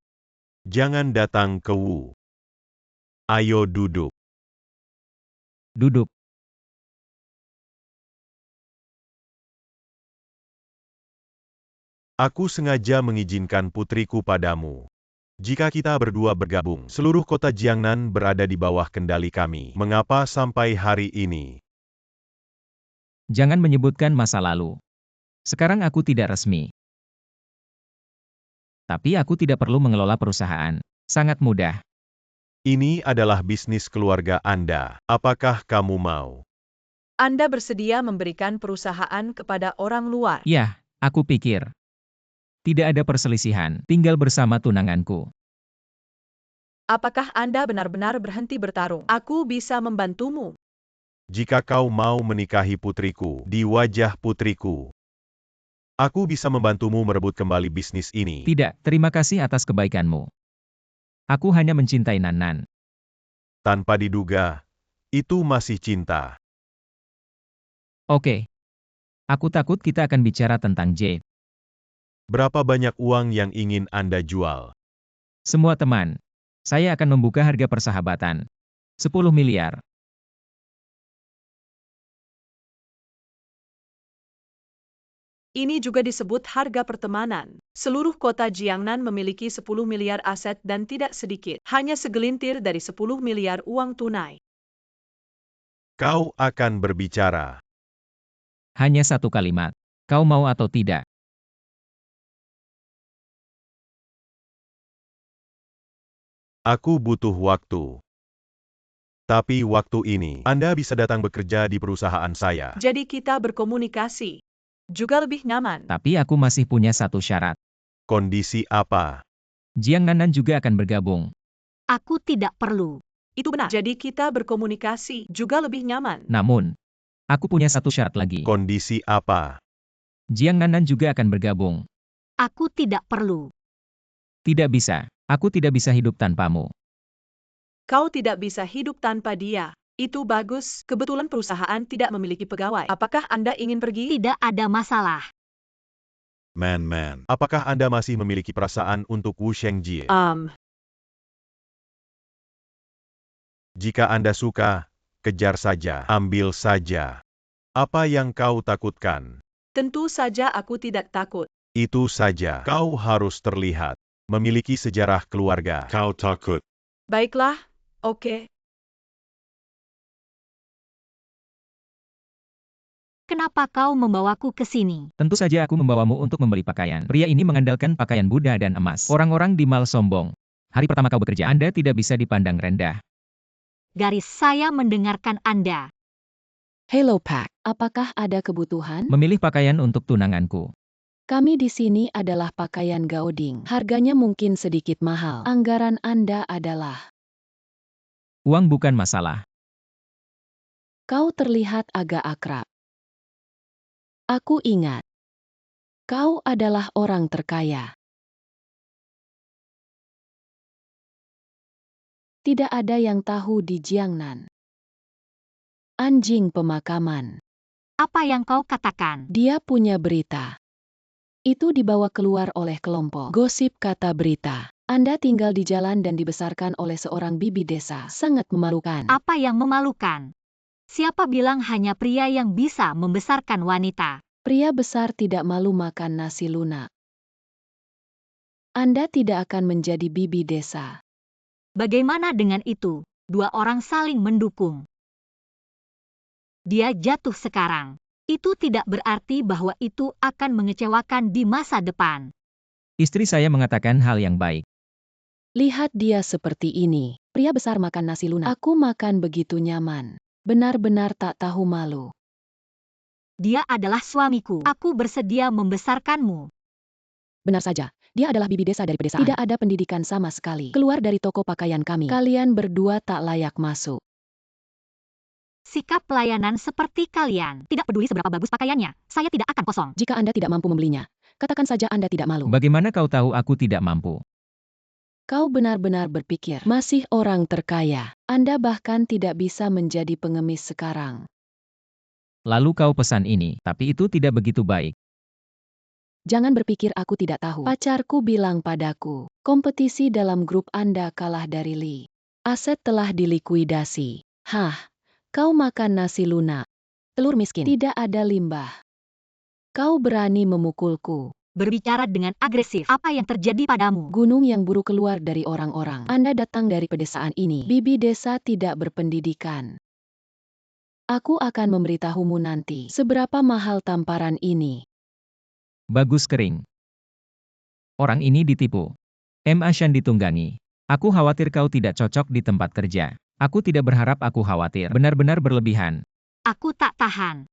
S2: Jangan datang ke Wu. Ayo duduk.
S4: Duduk.
S2: Aku sengaja mengizinkan putriku padamu. Jika kita berdua bergabung, seluruh kota Jiangnan berada di bawah kendali kami. Mengapa sampai hari ini?
S4: Jangan menyebutkan masa lalu. Sekarang aku tidak resmi. Tapi aku tidak perlu mengelola perusahaan. Sangat mudah.
S2: Ini adalah bisnis keluarga Anda. Apakah kamu mau?
S9: Anda bersedia memberikan perusahaan kepada orang luar.
S4: Ya, aku pikir. Tidak ada perselisihan, tinggal bersama tunanganku.
S9: Apakah Anda benar-benar berhenti bertarung? Aku bisa membantumu.
S2: Jika kau mau menikahi putriku, di wajah putriku, aku bisa membantumu merebut kembali bisnis ini.
S4: Tidak, terima kasih atas kebaikanmu. Aku hanya mencintai Nan.
S2: Tanpa diduga, itu masih cinta.
S4: Oke. Aku takut kita akan bicara tentang Jade.
S2: Berapa banyak uang yang ingin Anda jual?
S4: Semua teman. Saya akan membuka harga persahabatan. 10 miliar.
S9: Ini juga disebut harga pertemanan. Seluruh kota Jiangnan memiliki 10 miliar aset dan tidak sedikit, hanya segelintir dari 10 miliar uang tunai.
S2: Kau akan berbicara.
S4: Hanya satu kalimat. Kau mau atau tidak?
S2: Aku butuh waktu. Tapi waktu ini, Anda bisa datang bekerja di perusahaan saya.
S9: Jadi kita berkomunikasi. Juga lebih nyaman.
S4: Tapi aku masih punya satu syarat.
S2: Kondisi apa?
S4: Jiangnan juga akan bergabung.
S5: Aku tidak perlu.
S9: Itu benar. Jadi kita berkomunikasi. Juga lebih nyaman.
S4: Namun, aku punya satu syarat lagi.
S2: Kondisi apa?
S4: Jiangnan juga akan bergabung.
S5: Aku tidak perlu.
S4: Tidak bisa. Aku tidak bisa hidup tanpamu.
S9: Kau tidak bisa hidup tanpa dia. Itu bagus, kebetulan perusahaan tidak memiliki pegawai. Apakah Anda ingin pergi?
S5: Tidak ada masalah.
S2: Man, apakah Anda masih memiliki perasaan untuk Wu Shengjie? Jika Anda suka, kejar saja, ambil saja. Apa yang kau takutkan?
S9: Tentu saja aku tidak takut.
S2: Itu saja. Kau harus terlihat memiliki sejarah keluarga.
S10: Kau takut.
S9: Baiklah, oke.
S5: Kenapa kau membawaku ke sini?
S4: Tentu saja aku membawamu untuk membeli pakaian. Pria ini mengandalkan pakaian Buddha dan emas. Orang-orang di mal sombong. Hari pertama kau bekerja, Anda tidak bisa dipandang rendah.
S5: Garis saya mendengarkan Anda.
S1: Hello Pak, apakah ada kebutuhan?
S4: Memilih pakaian untuk tunanganku.
S1: Kami di sini adalah pakaian gaoding. Harganya mungkin sedikit mahal. Anggaran Anda adalah...
S4: Uang bukan masalah.
S1: Kau terlihat agak akrab. Aku ingat. Kau adalah orang terkaya. Tidak ada yang tahu di Jiangnan. Anjing pemakaman.
S5: Apa yang kau katakan?
S1: Dia punya berita. Itu dibawa keluar oleh kelompok gosip kata berita. Anda tinggal di jalan dan dibesarkan oleh seorang bibi desa. Sangat memalukan.
S5: Apa yang memalukan? Siapa bilang hanya pria yang bisa membesarkan wanita?
S1: Pria besar tidak malu makan nasi lunak. Anda tidak akan menjadi bibi desa.
S5: Bagaimana dengan itu? Dua orang saling mendukung. Dia jatuh sekarang. Itu tidak berarti bahwa itu akan mengecewakan di masa depan.
S4: Istri saya mengatakan hal yang baik.
S1: Lihat dia seperti ini. Pria besar makan nasi lunak. Aku makan begitu nyaman. Benar-benar tak tahu malu.
S5: Dia adalah suamiku. Aku bersedia membesarkanmu.
S1: Benar saja. Dia adalah bibi desa dari pedesaan. Tidak ada pendidikan sama sekali. Keluar dari toko pakaian kami. Kalian berdua tak layak masuk.
S5: Sikap pelayanan seperti kalian. Tidak peduli seberapa bagus pakaiannya. Saya tidak akan kosong.
S1: Jika Anda tidak mampu membelinya, katakan saja Anda tidak malu.
S4: Bagaimana kau tahu aku tidak mampu?
S1: Kau benar-benar berpikir, masih orang terkaya. Anda bahkan tidak bisa menjadi pengemis sekarang.
S4: Lalu kau pesan ini, tapi itu tidak begitu baik.
S1: Jangan berpikir aku tidak tahu. Pacarku bilang padaku, kompetisi dalam grup Anda kalah dari Li. Aset telah dilikuidasi. Hah, kau makan nasi lunak. Telur miskin. Tidak ada limbah. Kau berani memukulku.
S5: Berbicara dengan agresif. Apa yang terjadi padamu?
S1: Gunung yang buruk keluar dari orang-orang. Anda datang dari pedesaan ini. Bibi desa tidak berpendidikan. Aku akan memberitahumu nanti seberapa mahal tamparan ini.
S4: Bagus kering. Orang ini ditipu. M. Ashan ditunggangi. Aku khawatir kau tidak cocok di tempat kerja. Aku tidak berharap aku khawatir. Benar-benar berlebihan.
S5: Aku tak tahan.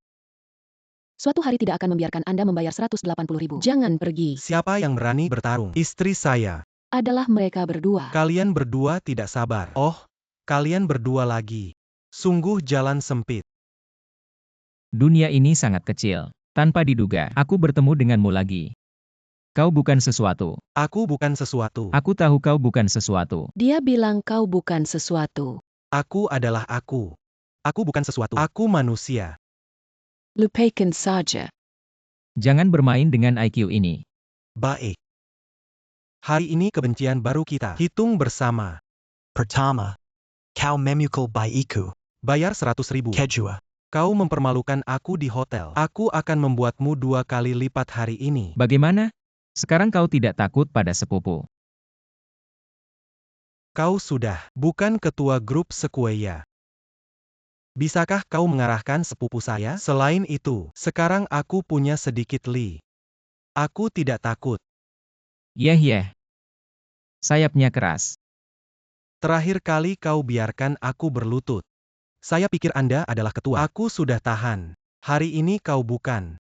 S1: Suatu hari tidak akan membiarkan Anda membayar 180.000. Jangan pergi.
S6: Siapa yang berani bertarung? Istri saya.
S1: Adalah mereka berdua.
S6: Kalian berdua tidak sabar. Oh, kalian berdua lagi. Sungguh jalan sempit.
S4: Dunia ini sangat kecil. Tanpa diduga, aku bertemu denganmu lagi. Kau bukan sesuatu.
S6: Aku bukan sesuatu.
S4: Aku tahu kau bukan sesuatu.
S1: Dia bilang kau bukan sesuatu.
S6: Aku adalah aku. Aku bukan sesuatu. Aku manusia.
S1: Lupakan saja.
S4: Jangan bermain dengan IQ ini.
S6: Baik. Hari ini kebencian baru kita. Hitung bersama.
S11: Pertama, kau memukul bayiku.
S6: Bayar 100.000.
S11: Kedua,
S6: Kau mempermalukan aku di hotel. Aku akan membuatmu 2 kali lipat hari ini.
S4: Bagaimana? Sekarang kau tidak takut pada sepupu.
S6: Kau sudah bukan ketua grup Sequoia. Bisakah kau mengarahkan sepupu saya? Selain itu, sekarang aku punya sedikit li. Aku tidak takut.
S4: Yeh. Sayapnya keras.
S6: Terakhir kali kau biarkan aku berlutut. Saya pikir Anda adalah ketua. Aku sudah tahan. Hari ini kau bukan.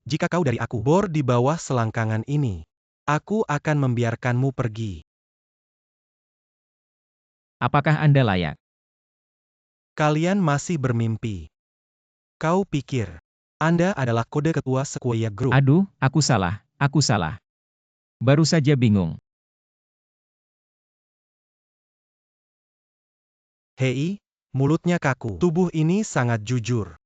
S6: Jika kau dari aku, bor di bawah selangkangan ini. Aku akan membiarkanmu pergi.
S4: Apakah Anda layak?
S6: Kalian masih bermimpi. Kau pikir Anda adalah kode ketua Sequoia Group.
S4: Aduh, aku salah. Baru saja bingung.
S6: Hei, mulutnya kaku. Tubuh ini sangat jujur.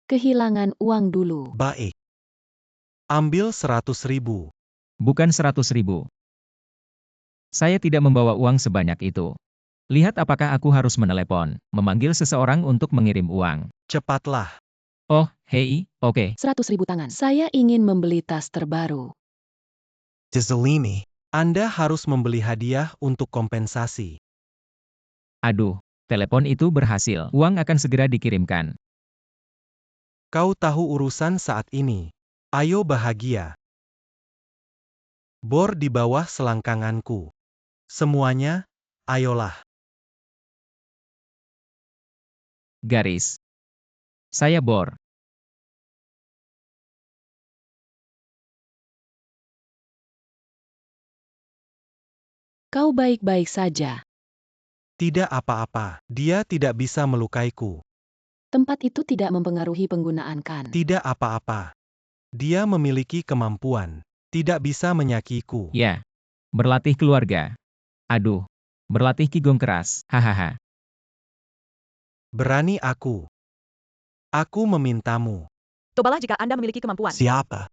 S1: Kehilangan uang dulu.
S6: Baik. Ambil 100.000.
S4: Bukan 100.000. Saya tidak membawa uang sebanyak itu. Lihat apakah aku harus menelepon, memanggil seseorang untuk mengirim uang.
S6: Cepatlah.
S4: Oh, hei, oke.
S1: 100.000 tangan. Saya ingin membeli tas terbaru.
S6: Jazalimi. Anda harus membeli hadiah untuk kompensasi.
S4: Aduh, telepon itu berhasil. Uang akan segera dikirimkan.
S6: Kau tahu urusan saat ini. Ayo bahagia. Bor di bawah selangkanganku. Semuanya, ayolah.
S4: Garis. Saya bor.
S1: Kau baik-baik saja.
S6: Tidak apa-apa. Dia tidak bisa melukaiku.
S1: Tempat itu tidak mempengaruhi penggunaan kan.
S6: Tidak apa-apa. Dia memiliki kemampuan. Tidak bisa menyakiku.
S4: Ya. Berlatih keluarga. Aduh. Berlatih qigong keras. Hahaha.
S6: Berani aku. Aku memintamu.
S9: Cobalah jika Anda memiliki kemampuan.
S6: Siapa?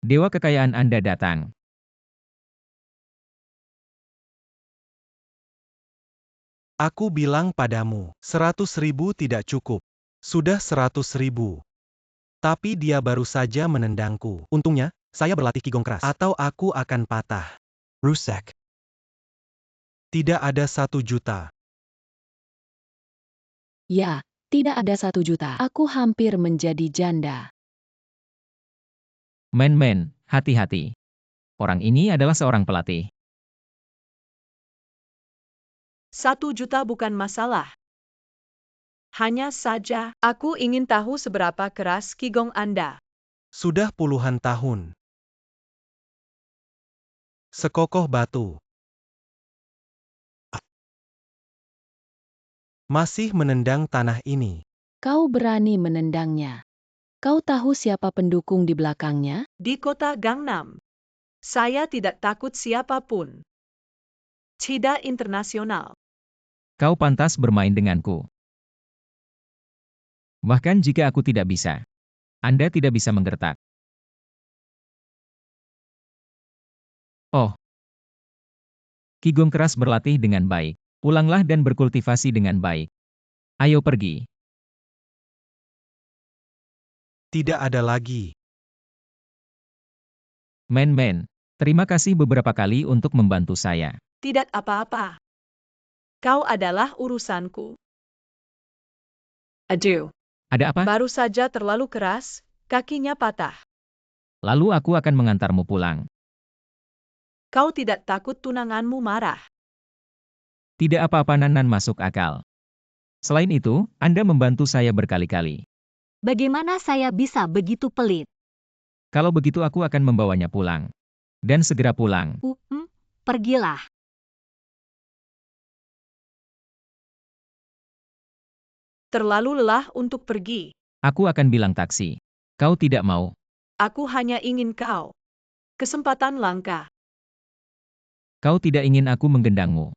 S4: Dewa kekayaan Anda datang.
S6: Aku bilang padamu, 100.000 tidak cukup. Sudah 100.000. Tapi dia baru saja menendangku. Untungnya, saya berlatih qigong keras. Atau aku akan patah. Rusak. Tidak ada 1 juta.
S1: Ya, tidak ada 1 juta. Aku hampir menjadi janda.
S4: Men, hati-hati. Orang ini adalah seorang pelatih.
S9: 1 juta bukan masalah. Hanya saja, aku ingin tahu seberapa keras qigong Anda.
S6: Sudah puluhan tahun. Sekokoh batu. Masih menendang tanah ini.
S1: Kau berani menendangnya. Kau tahu siapa pendukung di belakangnya?
S9: Di kota Gangnam. Saya tidak takut siapapun. Tidak internasional.
S4: Kau pantas bermain denganku. Bahkan jika aku tidak bisa. Anda tidak bisa menggertak. Oh. Qigong keras berlatih dengan baik. Ulanglah dan berkultivasi dengan baik. Ayo pergi.
S6: Tidak ada lagi.
S4: Men, terima kasih beberapa kali untuk membantu saya.
S9: Tidak apa-apa. Kau adalah urusanku. Aduh.
S4: Ada apa?
S9: Baru saja terlalu keras, kakinya patah.
S4: Lalu aku akan mengantarmu pulang.
S9: Kau tidak takut tunanganmu marah.
S4: Tidak apa-apa, Nanan, masuk akal. Selain itu, Anda membantu saya berkali-kali.
S5: Bagaimana saya bisa begitu pelit?
S4: Kalau begitu aku akan membawanya pulang. Dan segera pulang.
S5: Pergilah.
S9: Terlalu lelah untuk pergi.
S4: Aku akan bilang taksi. Kau tidak mau.
S9: Aku hanya ingin kau. Kesempatan langka.
S4: Kau tidak ingin aku menggendangmu.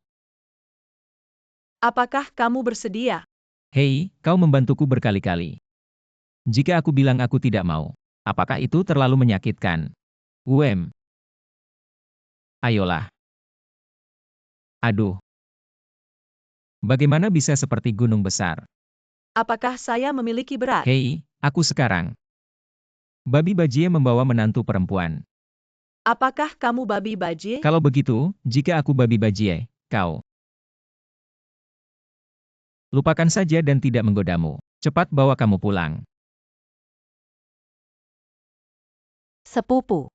S9: Apakah kamu bersedia?
S4: Hei, kau membantuku berkali-kali. Jika aku bilang aku tidak mau, apakah itu terlalu menyakitkan? Ayolah. Aduh. Bagaimana bisa seperti gunung besar?
S9: Apakah saya memiliki berat?
S4: Hei, aku sekarang. Babi Bajie membawa menantu perempuan.
S9: Apakah kamu babi bajie?
S4: Kalau begitu, jika aku Babi Bajie, kau. Lupakan saja dan tidak menggodamu. Cepat bawa kamu pulang.
S5: Sepupu.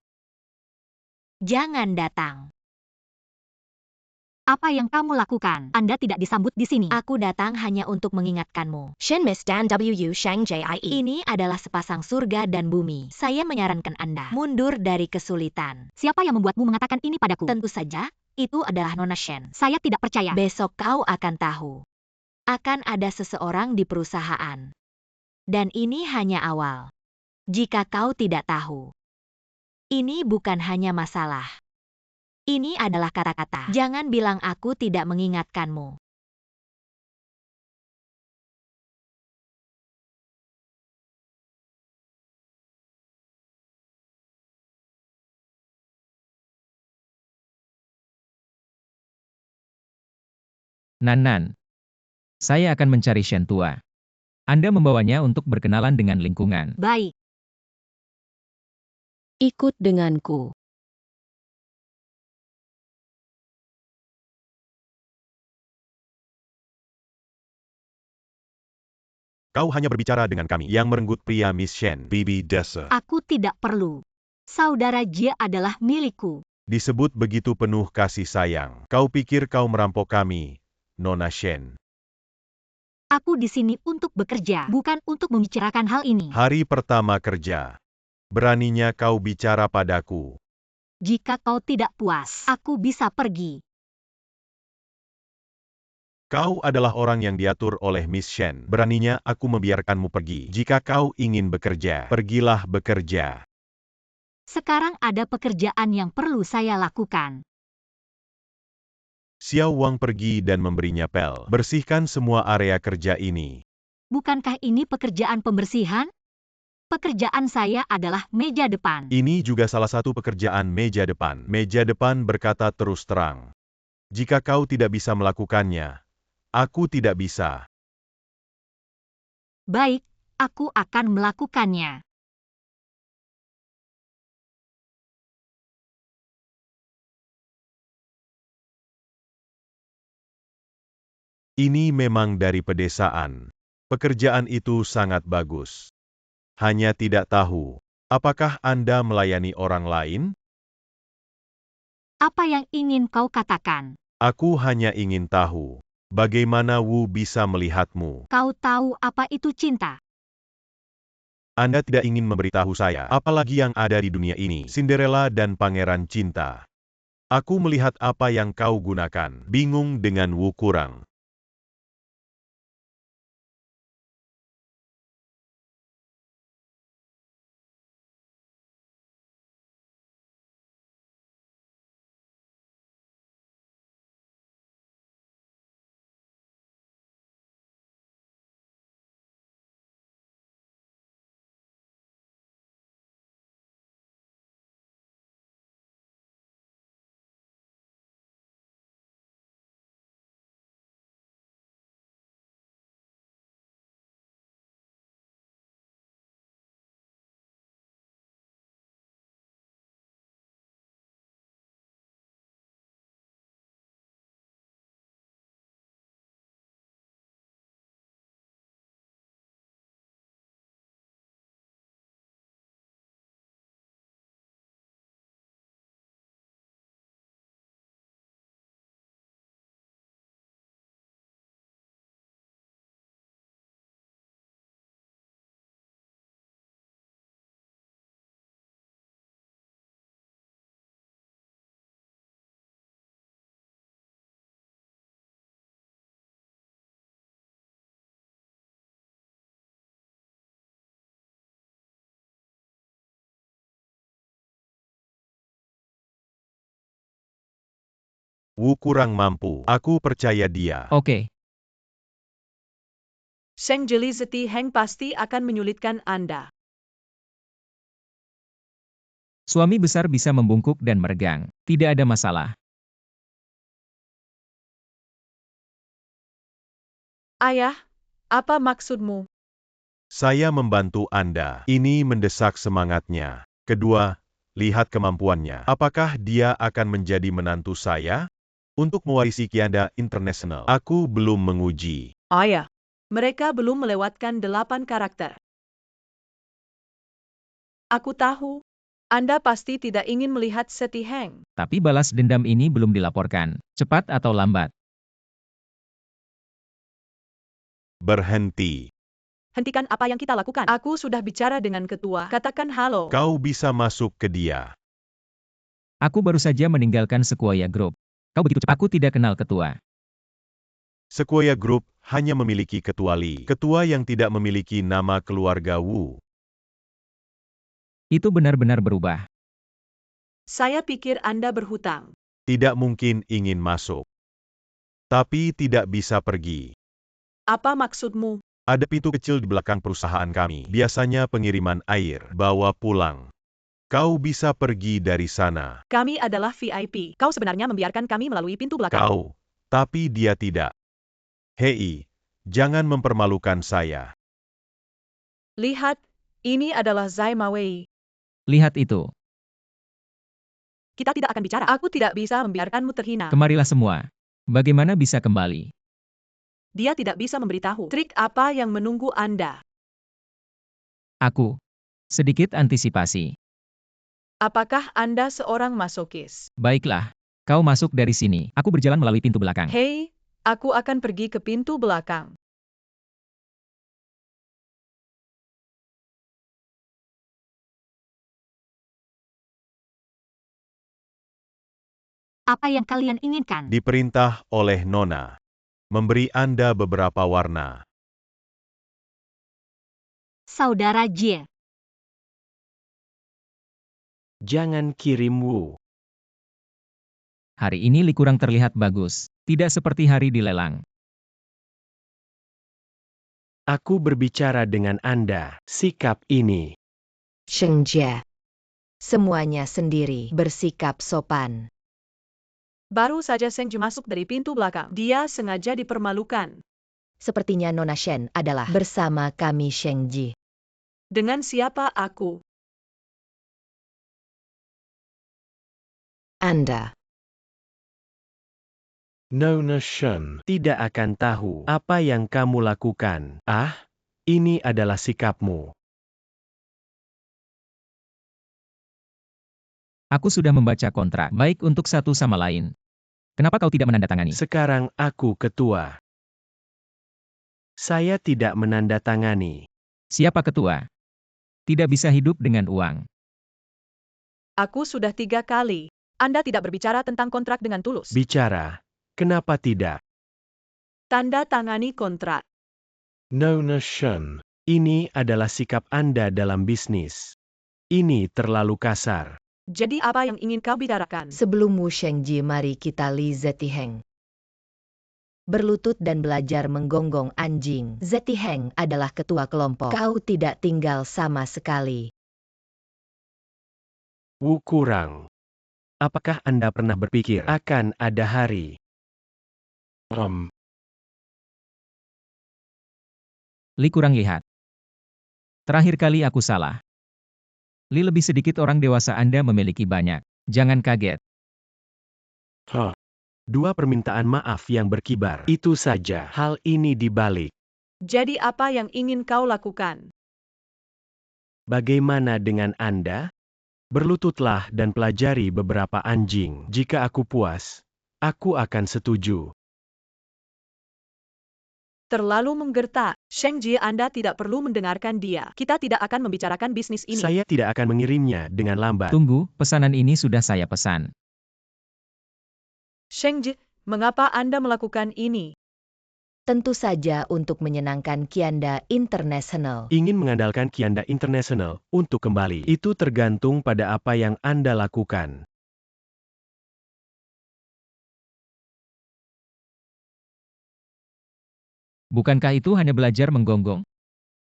S5: Jangan datang. Apa yang kamu lakukan? Anda tidak disambut di sini. Aku datang hanya untuk mengingatkanmu.
S7: Shen Miss Dan Wu Shang Jie.
S5: Ini adalah sepasang surga dan bumi. Saya menyarankan Anda mundur dari kesulitan. Siapa yang membuatmu mengatakan ini padaku? Tentu saja, itu adalah Nona Shen. Saya tidak percaya. Besok kau akan tahu. Akan ada seseorang di perusahaan. Dan ini hanya awal. Jika kau tidak tahu. Ini bukan hanya masalah. Ini adalah kata-kata. Jangan bilang aku tidak mengingatkanmu.
S4: Nan. Saya akan mencari Shen tua. Anda membawanya untuk berkenalan dengan lingkungan.
S5: Baik.
S1: Ikut denganku.
S2: Kau hanya berbicara dengan kami, yang merenggut pria Miss Shen.
S10: Bibi Desa.
S5: Aku tidak perlu. Saudara Jie adalah milikku.
S2: Disebut begitu penuh kasih sayang. Kau pikir kau merampok kami, Nona Shen.
S5: Aku di sini untuk bekerja, bukan untuk membicarakan hal ini.
S2: Hari pertama kerja. Beraninya kau bicara padaku.
S5: Jika kau tidak puas, aku bisa pergi.
S2: Kau adalah orang yang diatur oleh Miss Shen. Beraninya aku membiarkanmu pergi. Jika kau ingin bekerja, pergilah bekerja.
S5: Sekarang ada pekerjaan yang perlu saya lakukan.
S2: Xiao Wang pergi dan memberinya pel. Bersihkan semua area kerja ini.
S5: Bukankah ini pekerjaan pembersihan? Pekerjaan saya adalah meja depan.
S2: Ini juga salah satu pekerjaan meja depan. Meja depan berkata terus terang. Jika kau tidak bisa melakukannya, aku tidak bisa.
S5: Baik, aku akan melakukannya.
S2: Ini memang dari pedesaan. Pekerjaan itu sangat bagus. Hanya tidak tahu, apakah Anda melayani orang lain?
S5: Apa yang ingin kau katakan?
S2: Aku hanya ingin tahu, bagaimana Wu bisa melihatmu.
S5: Kau tahu apa itu cinta?
S2: Anda tidak ingin memberitahu saya, apalagi yang ada di dunia ini, Cinderella dan Pangeran Cinta. Aku melihat apa yang kau gunakan, bingung dengan Wu kurang. Wu kurang mampu, aku percaya dia.
S4: Oke.
S9: Sheng Jelizeti Heng pasti akan menyulitkan Anda.
S4: Suami besar bisa membungkuk dan meregang. Tidak ada masalah.
S9: Ayah, apa maksudmu?
S2: Saya membantu Anda. Ini mendesak semangatnya. Kedua, lihat kemampuannya. Apakah dia akan menjadi menantu saya? Untuk mewarisi Kianda International, aku belum menguji.
S9: Ayah, mereka belum melewatkan 8 karakter. Aku tahu, Anda pasti tidak ingin melihat Setiheng.
S4: Tapi balas dendam ini belum dilaporkan, cepat atau lambat.
S2: Berhenti.
S9: Hentikan apa yang kita lakukan. Aku sudah bicara dengan ketua. Katakan halo.
S2: Kau bisa masuk ke dia.
S4: Aku baru saja meninggalkan Sequoia Group. Kau begitu cepat. Aku tidak kenal ketua.
S2: Sequoia Group hanya memiliki ketua Lee. Ketua yang tidak memiliki nama keluarga Wu.
S4: Itu benar-benar berubah.
S9: Saya pikir Anda berhutang.
S2: Tidak mungkin ingin masuk. Tapi tidak bisa pergi.
S9: Apa maksudmu?
S2: Ada pintu kecil di belakang perusahaan kami. Biasanya pengiriman air. Bawa pulang. Kau bisa pergi dari sana.
S9: Kami adalah VIP. Kau sebenarnya membiarkan kami melalui pintu belakang.
S2: Kau. Tapi dia tidak. Hei, jangan mempermalukan saya.
S9: Lihat, ini adalah Zai Mawei.
S4: Lihat itu.
S9: Kita tidak akan bicara. Aku tidak bisa membiarkanmu terhina.
S4: Kemarilah semua. Bagaimana bisa kembali?
S9: Dia tidak bisa memberitahu trik apa yang menunggu Anda.
S4: Aku. Sedikit antisipasi.
S9: Apakah Anda seorang masokis?
S4: Baiklah. Kau masuk dari sini. Aku berjalan melalui pintu belakang.
S9: Hei, aku akan pergi ke pintu belakang.
S5: Apa yang kalian inginkan?
S2: Diperintah oleh Nona. Memberi Anda beberapa warna.
S5: Saudara Jie.
S8: Jangan kirim Wu.
S4: Hari ini Li kurang terlihat bagus. Tidak seperti hari di lelang.
S8: Aku berbicara dengan Anda. Sikap ini.
S7: Sheng Jie. Semuanya sendiri bersikap sopan.
S9: Baru saja Seng Ji masuk dari pintu belakang. Dia sengaja dipermalukan.
S7: Sepertinya Nona Shen adalah bersama kami Sheng Ji.
S9: Dengan siapa aku?
S7: Anda.
S8: Nona Shen tidak akan tahu apa yang kamu lakukan. Ah, ini adalah sikapmu.
S4: Aku sudah membaca kontrak. Baik untuk satu sama lain. Kenapa kau tidak menandatangani?
S8: Sekarang aku ketua. Saya tidak menandatangani.
S4: Siapa ketua? Tidak bisa hidup dengan uang.
S9: Aku sudah 3 kali. Anda tidak berbicara tentang kontrak dengan tulus.
S8: Bicara. Kenapa tidak?
S9: Tanda tangani kontrak.
S8: Nona Shen, ini adalah sikap Anda dalam bisnis. Ini terlalu kasar.
S9: Jadi apa yang ingin kau bicarakan?
S7: Sebelum Wu Sheng Ji, mari kita Li Zetiheng. Berlutut dan belajar menggonggong anjing. Zetiheng adalah ketua kelompok. Kau tidak tinggal sama sekali.
S8: Wu kurang. Apakah Anda pernah berpikir akan ada hari?
S4: Li kurang lihat. Terakhir kali aku salah. Li lebih sedikit orang dewasa Anda memiliki banyak. Jangan kaget.
S8: Dua permintaan maaf yang berkibar. Itu saja. Hal ini dibalik.
S9: Jadi apa yang ingin kau lakukan?
S8: Bagaimana dengan Anda? Berlututlah dan pelajari beberapa anjing. Jika aku puas, aku akan setuju.
S9: Terlalu menggertak. Sheng Ji, Anda tidak perlu mendengarkan dia. Kita tidak akan membicarakan bisnis ini.
S8: Saya tidak akan mengirimnya dengan lambat.
S4: Tunggu, pesanan ini sudah saya pesan.
S9: Sheng Ji, mengapa Anda melakukan ini?
S7: Tentu saja untuk menyenangkan Kianda International.
S8: Ingin mengandalkan Kianda International untuk kembali. Itu tergantung pada apa yang Anda lakukan.
S4: Bukankah itu hanya belajar menggonggong?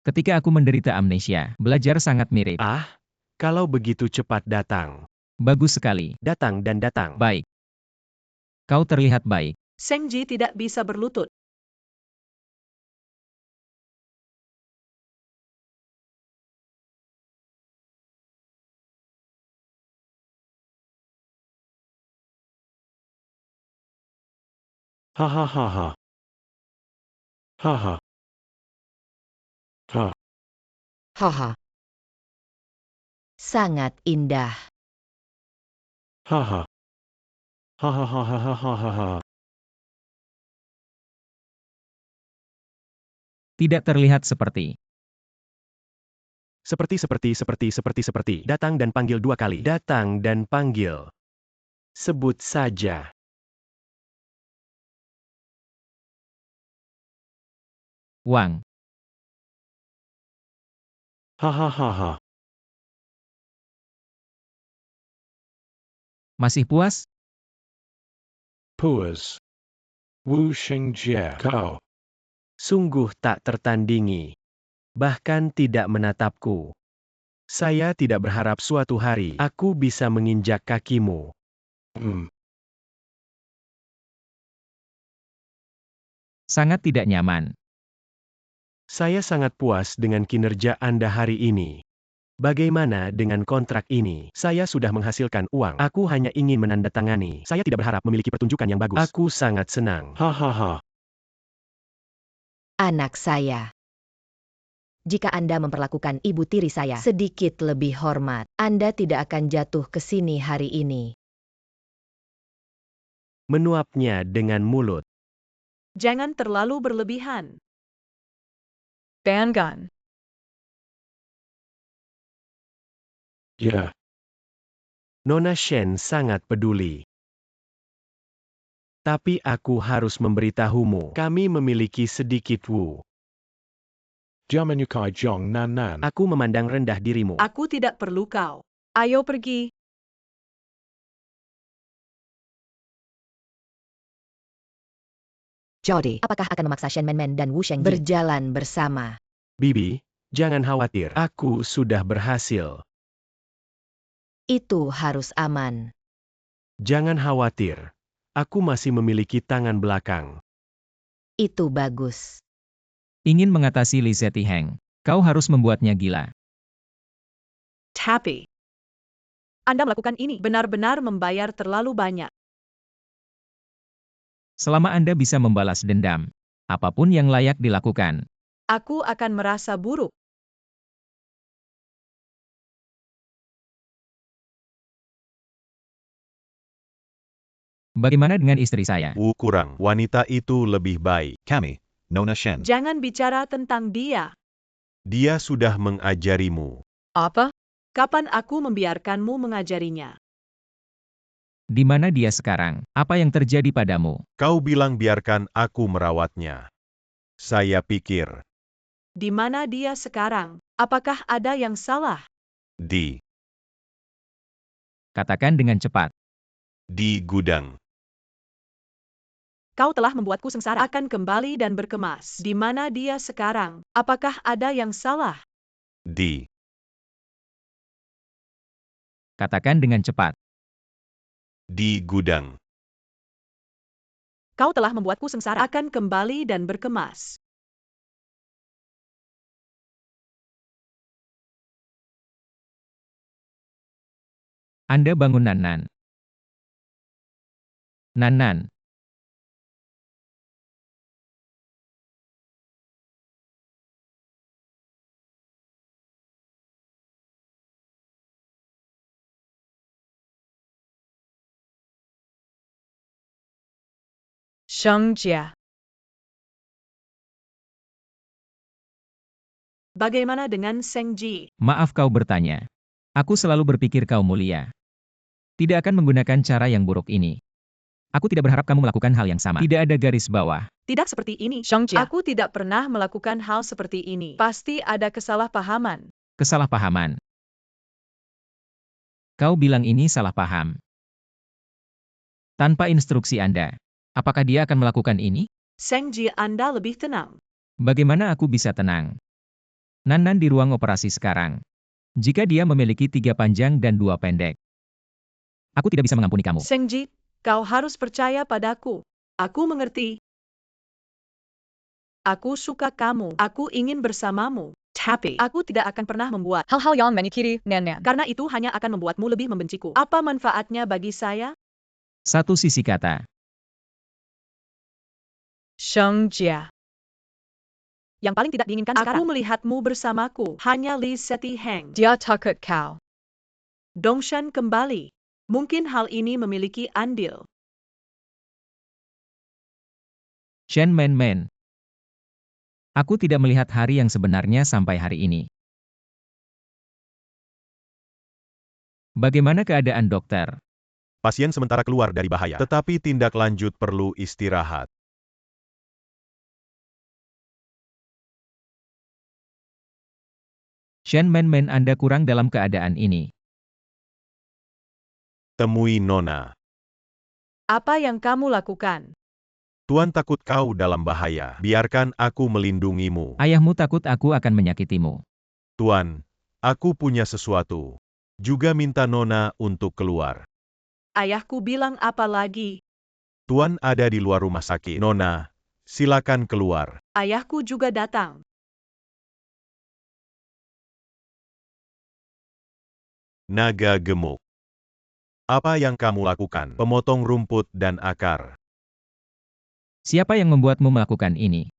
S4: Ketika aku menderita amnesia, belajar sangat mirip.
S8: Ah, kalau begitu cepat datang.
S4: Bagus sekali.
S8: Datang dan datang.
S4: Baik. Kau terlihat baik.
S9: Sheng Ji tidak bisa berlutut.
S3: Ha ha ha ha. Ha ha. Ha.
S7: Haha. Sangat indah.
S3: Ha ha. Ha ha ha ha ha ha ha ha.
S4: Tidak terlihat seperti.
S8: Seperti. Datang dan panggil 2 kali. Datang dan panggil. Sebut saja.
S4: Wang.
S3: Ha ha ha ha.
S4: Masih puas?
S3: Puas. Wu Xingjie kau.
S8: Sungguh tak tertandingi. Bahkan tidak menatapku. Saya tidak berharap suatu hari aku bisa menginjak kakimu.
S4: Sangat tidak nyaman.
S8: Saya sangat puas dengan kinerja Anda hari ini. Bagaimana dengan kontrak ini? Saya sudah menghasilkan uang. Aku hanya ingin menandatangani. Saya tidak berharap memiliki pertunjukan yang bagus. Aku sangat senang.
S3: Ha ha ha.
S7: Anak saya. Jika Anda memperlakukan ibu tiri saya sedikit lebih hormat, Anda tidak akan jatuh ke sini hari ini.
S8: Menuapnya dengan mulut.
S9: Jangan terlalu berlebihan. Banggan.
S3: Ya.
S8: Nona Shen sangat peduli. Tapi aku harus memberitahumu, kami memiliki sedikit wu.
S3: Dia menyukai Jong Nan Nan.
S8: Aku memandang rendah dirimu.
S9: Aku tidak perlu kau. Ayo pergi.
S7: Jody, apakah akan memaksa Shen Men dan Wu Shengji berjalan bersama?
S8: Bibi, jangan khawatir. Aku sudah berhasil.
S7: Itu harus aman.
S8: Jangan khawatir. Aku masih memiliki tangan belakang.
S7: Itu bagus.
S4: Ingin mengatasi Li Zetihen. Kau harus membuatnya gila.
S9: Tapi Anda melakukan ini benar-benar membayar terlalu banyak.
S4: Selama Anda bisa membalas dendam, apapun yang layak dilakukan.
S9: Aku akan merasa buruk.
S4: Bagaimana dengan istri saya?
S2: Kurang. Wanita itu lebih baik.
S10: Kami, Nona Shen.
S9: Jangan bicara tentang dia.
S2: Dia sudah mengajarimu.
S9: Apa? Kapan aku membiarkanmu mengajarinya?
S4: Di mana dia sekarang? Apa yang terjadi padamu?
S2: Kau bilang biarkan aku merawatnya. Saya pikir.
S9: Di mana dia sekarang? Apakah ada yang salah?
S4: Katakan dengan cepat.
S2: Di gudang.
S9: Kau telah membuatku sengsara. Akan kembali dan berkemas. Di mana dia sekarang? Apakah ada yang salah?
S4: Katakan dengan cepat.
S2: Di gudang.
S9: Kau telah membuatku sengsara. Akan kembali dan berkemas.
S4: Anda bangun Nan-nan. Nan-nan.
S9: Shengjia. Bagaimana dengan Shengji?
S4: Maaf kau bertanya. Aku selalu berpikir kau mulia. Tidak akan menggunakan cara yang buruk ini. Aku tidak berharap kamu melakukan hal yang sama. Tidak ada garis bawah.
S9: Tidak seperti ini, Shengjia. Aku tidak pernah melakukan hal seperti ini. Pasti ada kesalahpahaman.
S4: Kesalahpahaman. Kau bilang ini salah paham. Tanpa instruksi Anda. Apakah dia akan melakukan ini?
S9: Shengji, Anda lebih tenang.
S4: Bagaimana aku bisa tenang? Nan-nan di ruang operasi sekarang. Jika dia memiliki 3 panjang dan 2 pendek. Aku tidak bisa mengampuni kamu.
S9: Shengji, kau harus percaya padaku. Aku mengerti. Aku suka kamu. Aku ingin bersamamu. Tapi, aku tidak akan pernah membuat hal-hal yang menyakiti Nan-nan. Karena itu hanya akan membuatmu lebih membenciku. Apa manfaatnya bagi saya?
S4: Satu sisi kata.
S9: Sheng Jia. Yang paling tidak diinginkan sekarang. Aku melihatmu bersamaku, hanya Li Zetiheng. Dia takut kau. Dongshan kembali. Mungkin hal ini memiliki andil.
S4: Shen Man Man. Aku tidak melihat hari yang sebenarnya sampai hari ini. Bagaimana keadaan dokter?
S2: Pasien sementara keluar dari bahaya, tetapi tindak lanjut perlu istirahat.
S4: Shen Man Man, Anda kurang dalam keadaan ini.
S2: Temui Nona.
S9: Apa yang kamu lakukan?
S2: Tuan takut kau dalam bahaya. Biarkan aku melindungimu.
S4: Ayahmu takut aku akan menyakitimu.
S2: Tuan, aku punya sesuatu. Juga minta Nona untuk keluar.
S9: Ayahku bilang apa lagi?
S2: Tuan ada di luar rumah sakit. Nona, silakan keluar.
S9: Ayahku juga datang.
S2: Naga gemuk. Apa yang kamu lakukan? Pemotong rumput dan akar.
S4: Siapa yang membuatmu melakukan ini?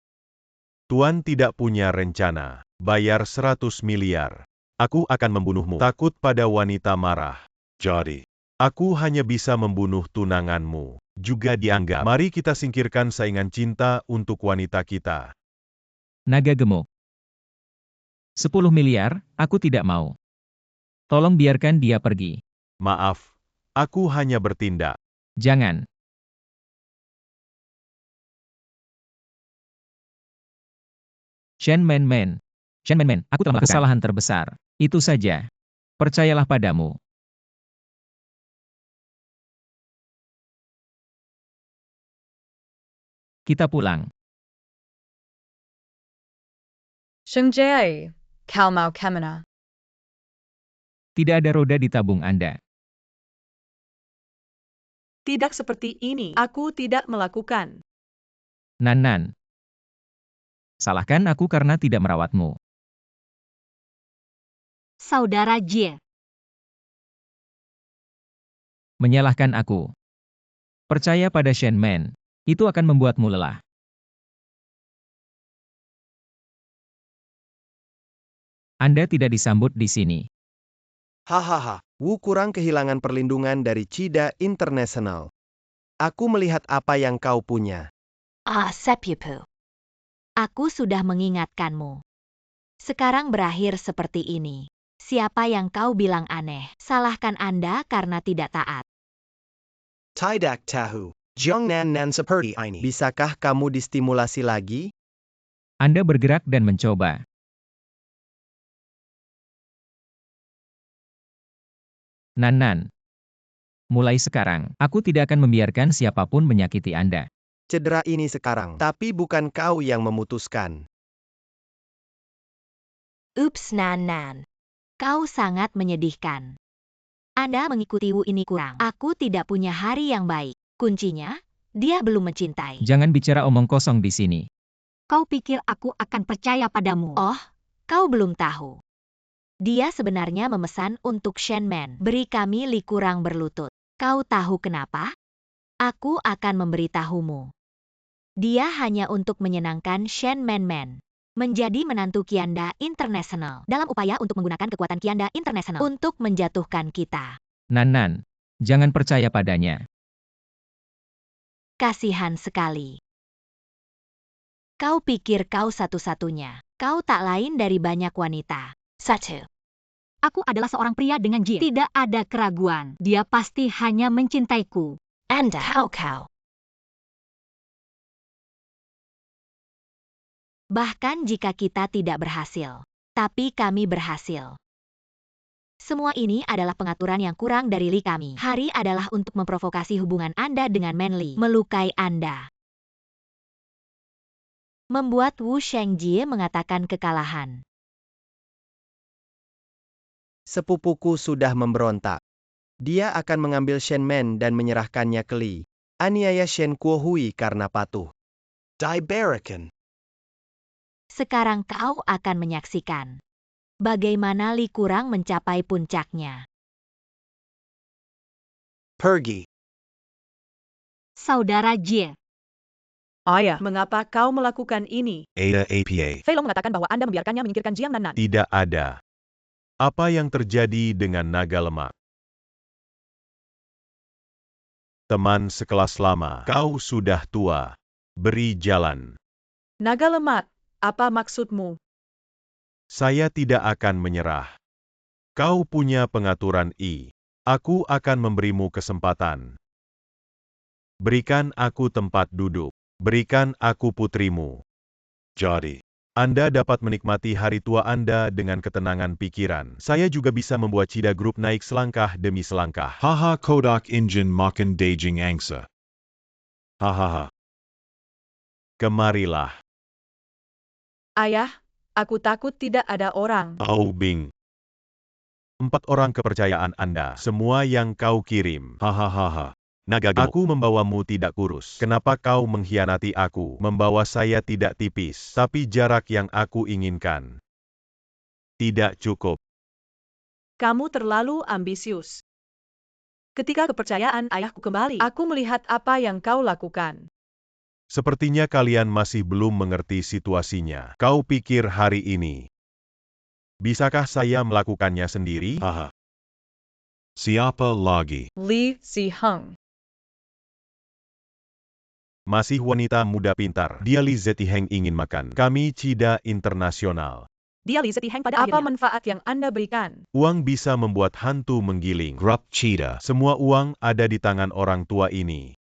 S2: Tuan tidak punya rencana. Bayar 100 miliar. Aku akan membunuhmu. Takut pada wanita marah.
S10: Jadi,
S2: Aku hanya bisa membunuh tunanganmu. Juga dianggap. Mari kita singkirkan saingan cinta untuk wanita kita.
S4: Naga gemuk. 10 miliar, aku tidak mau. Tolong biarkan dia pergi.
S2: Maaf, aku hanya bertindak.
S4: Jangan. Shen Man Man. Shen Man Man, aku telah melakukan kesalahan terbesar. Itu saja. Percayalah padamu. Kita pulang.
S9: Sheng Jia, kau mau kemana?
S4: Tidak ada roda di tabung Anda.
S9: Tidak seperti ini. Aku tidak melakukan.
S4: Nan Nan. Salahkan aku karena tidak merawatmu.
S5: Saudara Jie.
S4: Menyalahkan aku. Percaya pada Shen Man. Itu akan membuatmu lelah. Anda tidak disambut di sini.
S6: Hahaha, Wu kurang kehilangan perlindungan dari Cida International. Aku melihat apa yang kau punya.
S5: Ah, Sepupu. Aku sudah mengingatkanmu. Sekarang berakhir seperti ini. Siapa yang kau bilang aneh? Salahkan Anda karena tidak taat.
S6: Tidak tahu. Jangan nan seperti ini. Bisakah kamu distimulasi lagi?
S4: Anda bergerak dan mencoba. Nan Nan. Mulai sekarang, aku tidak akan membiarkan siapapun menyakiti Anda.
S6: Cedera ini sekarang, tapi bukan kau yang memutuskan.
S5: Ups, Nan Nan. Kau sangat menyedihkan. Anda mengikuti Wu ini kurang. Aku tidak punya hari yang baik. Kuncinya, dia belum mencintai.
S4: Jangan bicara omong kosong di sini.
S5: Kau pikir aku akan percaya padamu? Oh, kau belum tahu. Dia sebenarnya memesan untuk Shen Man. Beri kami Li kurang berlutut. Kau tahu kenapa? Aku akan memberitahumu. Dia hanya untuk menyenangkan Shen Man Man. Menjadi menantu Kianda International. Dalam upaya untuk menggunakan kekuatan Kianda International. Untuk menjatuhkan kita.
S4: Nan Nan. Jangan percaya padanya.
S5: Kasihan sekali. Kau pikir kau satu-satunya. Kau tak lain dari banyak wanita. Satu. Aku adalah seorang pria dengan Jie. Tidak ada keraguan. Dia pasti hanya mencintaiku. Anda. Kau. Bahkan jika kita tidak berhasil. Tapi kami berhasil. Semua ini adalah pengaturan yang kurang dari Li kami. Hari adalah untuk memprovokasi hubungan Anda dengan Manli. Melukai Anda. Membuat Wu Shengjie mengatakan kekalahan.
S6: Sepupuku sudah memberontak. Dia akan mengambil Shen Man dan menyerahkannya ke Li. Aniaya Shen Kuohui karena patuh. Dai Barakan.
S5: Sekarang kau akan menyaksikan bagaimana Li kurang mencapai puncaknya.
S6: Pergi.
S5: Saudara Jie.
S9: Ayah, mengapa kau melakukan ini?
S10: Ada APA.
S9: Fei Long mengatakan bahwa Anda membiarkannya menyingkirkan Jiang Nan Nan.
S2: Tidak ada. Apa yang terjadi dengan naga lemak? Teman sekelas lama, kau sudah tua. Beri jalan.
S9: Naga lemak, apa maksudmu?
S2: Saya tidak akan menyerah. Kau punya pengaturan I. Aku akan memberimu kesempatan. Berikan aku tempat duduk. Berikan aku putrimu.
S10: Jadi.
S2: Anda dapat menikmati hari tua Anda dengan ketenangan pikiran. Saya juga bisa membuat Cida Group naik selangkah demi selangkah.
S10: Haha Kodak Engine makan Daging Angsa. Hahaha.
S2: Kemarilah.
S9: Ayah, aku takut tidak ada orang.
S2: Oh Bing. 4 orang kepercayaan Anda. Semua yang kau kirim.
S10: Hahaha.
S2: Naga gemuk. Aku membawamu tidak kurus. Kenapa kau mengkhianati aku? Membawa saya tidak tipis, tapi jarak yang aku inginkan. Tidak cukup.
S9: Kamu terlalu ambisius. Ketika kepercayaan ayahku kembali, aku melihat apa yang kau lakukan.
S2: Sepertinya kalian masih belum mengerti situasinya. Kau pikir hari ini, bisakah saya melakukannya sendiri?
S10: Haha. Siapa lagi?
S9: Li Si-heng.
S2: Masih wanita muda pintar. Dia Li Zetiheng ingin makan. Kami Cida Internasional.
S9: Dia Li Zetiheng pada akhirnya. Apa manfaat yang Anda berikan?
S2: Uang bisa membuat hantu menggiling.
S10: Grup Cheetah.
S2: Semua uang ada di tangan orang tua ini.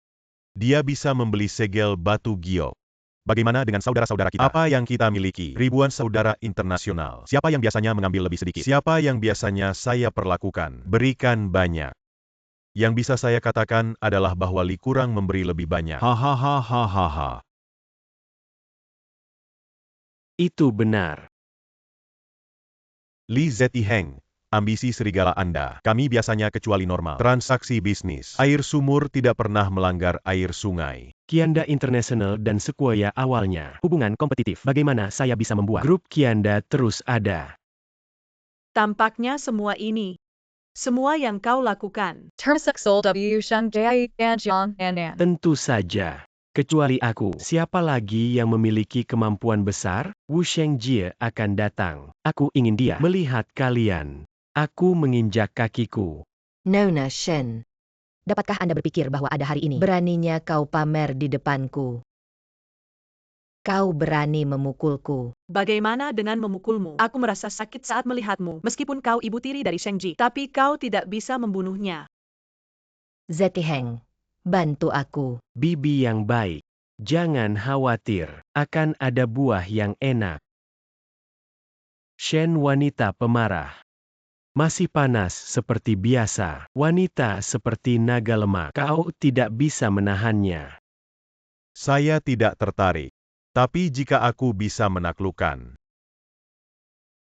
S2: Dia bisa membeli segel batu giok. Bagaimana dengan saudara-saudara kita? Apa yang kita miliki? Ribuan saudara internasional. Siapa yang biasanya mengambil lebih sedikit? Siapa yang biasanya saya perlakukan? Berikan banyak. Yang bisa saya katakan adalah bahwa Li kurang memberi lebih banyak.
S10: Hahaha.
S8: Itu benar.
S2: Li Zetiheng, ambisi serigala Anda. Kami biasanya kecuali normal. Transaksi bisnis. Air sumur tidak pernah melanggar air sungai.
S8: Kianda International dan Sequoia awalnya. Hubungan kompetitif. Bagaimana saya bisa membuat grup Kianda terus ada?
S9: Tampaknya semua ini. Semua yang kau lakukan.
S8: Tentu saja. Kecuali aku. Siapa lagi yang memiliki kemampuan besar? Wu Shengjie akan datang. Aku ingin dia melihat kalian. Aku menginjak kakiku.
S7: Nona Shen. Dapatkah Anda berpikir bahwa ada hari ini? Beraninya kau pamer di depanku. Kau berani memukulku.
S9: Bagaimana dengan memukulmu? Aku merasa sakit saat melihatmu. Meskipun kau ibu tiri dari Shengji, tapi kau tidak bisa membunuhnya.
S7: Zetiheng, bantu aku.
S8: Bibi yang baik. Jangan khawatir. Akan ada buah yang enak. Shen wanita pemarah. Masih panas seperti biasa. Wanita seperti naga lemak. Kau tidak bisa menahannya.
S2: Saya tidak tertarik. Tapi jika aku bisa menaklukkan,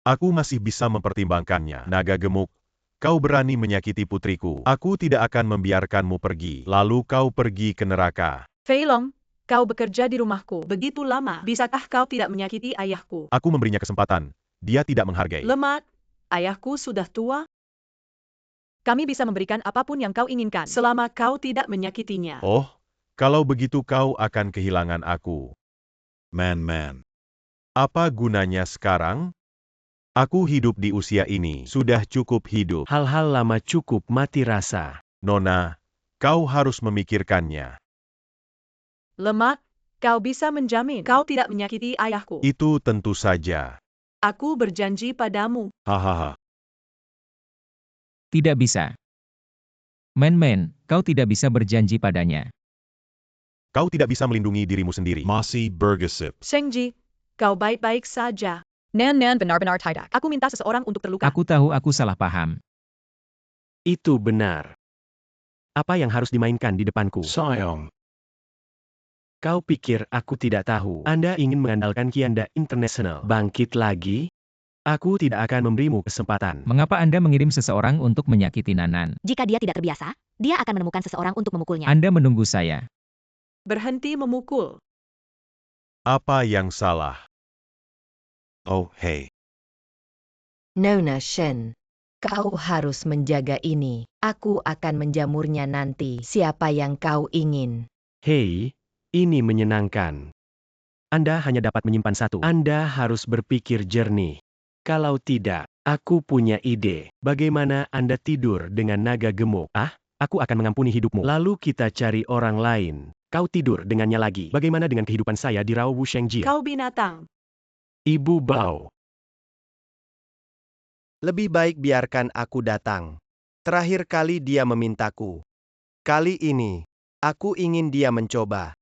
S2: aku masih bisa mempertimbangkannya. Naga gemuk, kau berani menyakiti putriku. Aku tidak akan membiarkanmu pergi. Lalu kau pergi ke neraka.
S9: Fei Long, kau bekerja di rumahku begitu lama. Bisakah kau tidak menyakiti ayahku?
S2: Aku memberinya kesempatan. Dia tidak menghargai.
S9: Lemak, ayahku sudah tua. Kami bisa memberikan apapun yang kau inginkan, selama kau tidak menyakitinya.
S2: Oh, kalau begitu kau akan kehilangan aku.
S10: Man.
S2: Apa gunanya sekarang? Aku hidup di usia ini. Sudah cukup hidup.
S8: Hal-hal lama cukup mati rasa.
S2: Nona, kau harus memikirkannya.
S9: Lemak, kau bisa menjamin kau tidak menyakiti ayahku.
S2: Itu tentu saja.
S9: Aku berjanji padamu.
S10: Hahaha.
S4: Tidak bisa. Men, kau tidak bisa berjanji padanya.
S2: Kau tidak bisa melindungi dirimu sendiri.
S10: Masih bergesip.
S9: Shengji, kau baik-baik saja. Nan benar-benar tidak. Aku minta seseorang untuk terluka.
S4: Aku tahu aku salah paham.
S8: Itu benar. Apa yang harus dimainkan di depanku?
S3: Sayong.
S8: Kau pikir aku tidak tahu? Anda ingin mengandalkan Kianda International bangkit lagi? Aku tidak akan memberimu kesempatan.
S4: Mengapa Anda mengirim seseorang untuk menyakiti Nanan?
S5: Jika dia tidak terbiasa, dia akan menemukan seseorang untuk memukulnya.
S4: Anda menunggu saya.
S9: Berhenti memukul.
S2: Apa yang salah?
S10: Oh, hey.
S7: Nona Shen, kau harus menjaga ini. Aku akan menjamurnya nanti. Siapa yang kau ingin?
S8: Hei, Ini menyenangkan. Anda hanya dapat menyimpan satu. Anda harus berpikir jernih. Kalau tidak, aku punya ide. Bagaimana Anda tidur dengan naga gemuk? Aku akan mengampuni hidupmu. Lalu kita cari orang lain. Kau tidur dengannya lagi. Bagaimana dengan kehidupan saya di Rao Wusheng-jie?
S9: Kau binatang.
S8: Ibu Bao.
S6: Lebih baik biarkan aku datang. Terakhir kali dia memintaku. Kali ini, aku ingin dia mencoba.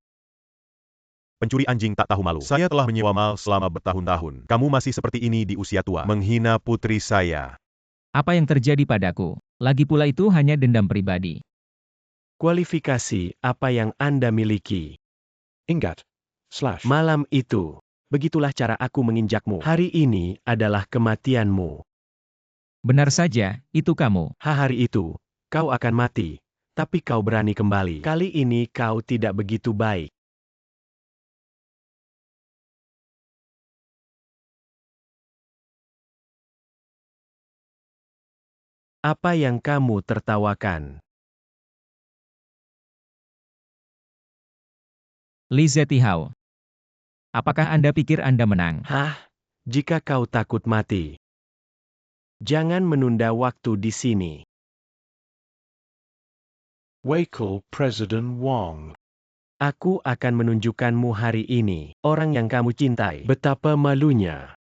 S2: Pencuri anjing tak tahu malu. Saya telah menyewa Mal selama bertahun-tahun. Kamu masih seperti ini di usia tua. Menghina putri saya.
S4: Apa yang terjadi padaku? Lagi pula itu hanya dendam pribadi.
S8: Kualifikasi apa yang Anda miliki.
S3: Ingat. /
S8: Malam itu. Begitulah cara aku menginjakmu. Hari ini adalah kematianmu.
S4: Benar saja, itu kamu.
S8: Hari itu, kau akan mati. Tapi kau berani kembali. Kali ini kau tidak begitu baik. Apa yang kamu tertawakan?
S4: Li Zetihao. Apakah Anda pikir Anda menang?
S8: Jika kau takut mati, jangan menunda waktu di sini.
S3: Wakil President Wong.
S8: Aku akan menunjukkanmu hari ini, orang yang kamu cintai. Betapa malunya.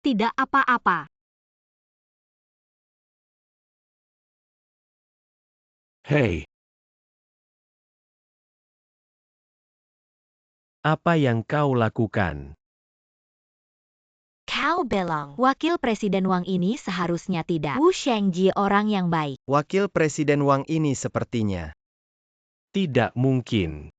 S5: Tidak apa-apa.
S3: Hey.
S8: Apa yang kau lakukan?
S5: Kau bilang, Wakil Presiden Wang ini seharusnya tidak. Wu Shengji orang yang baik.
S6: Wakil Presiden Wang ini sepertinya.
S8: Tidak mungkin.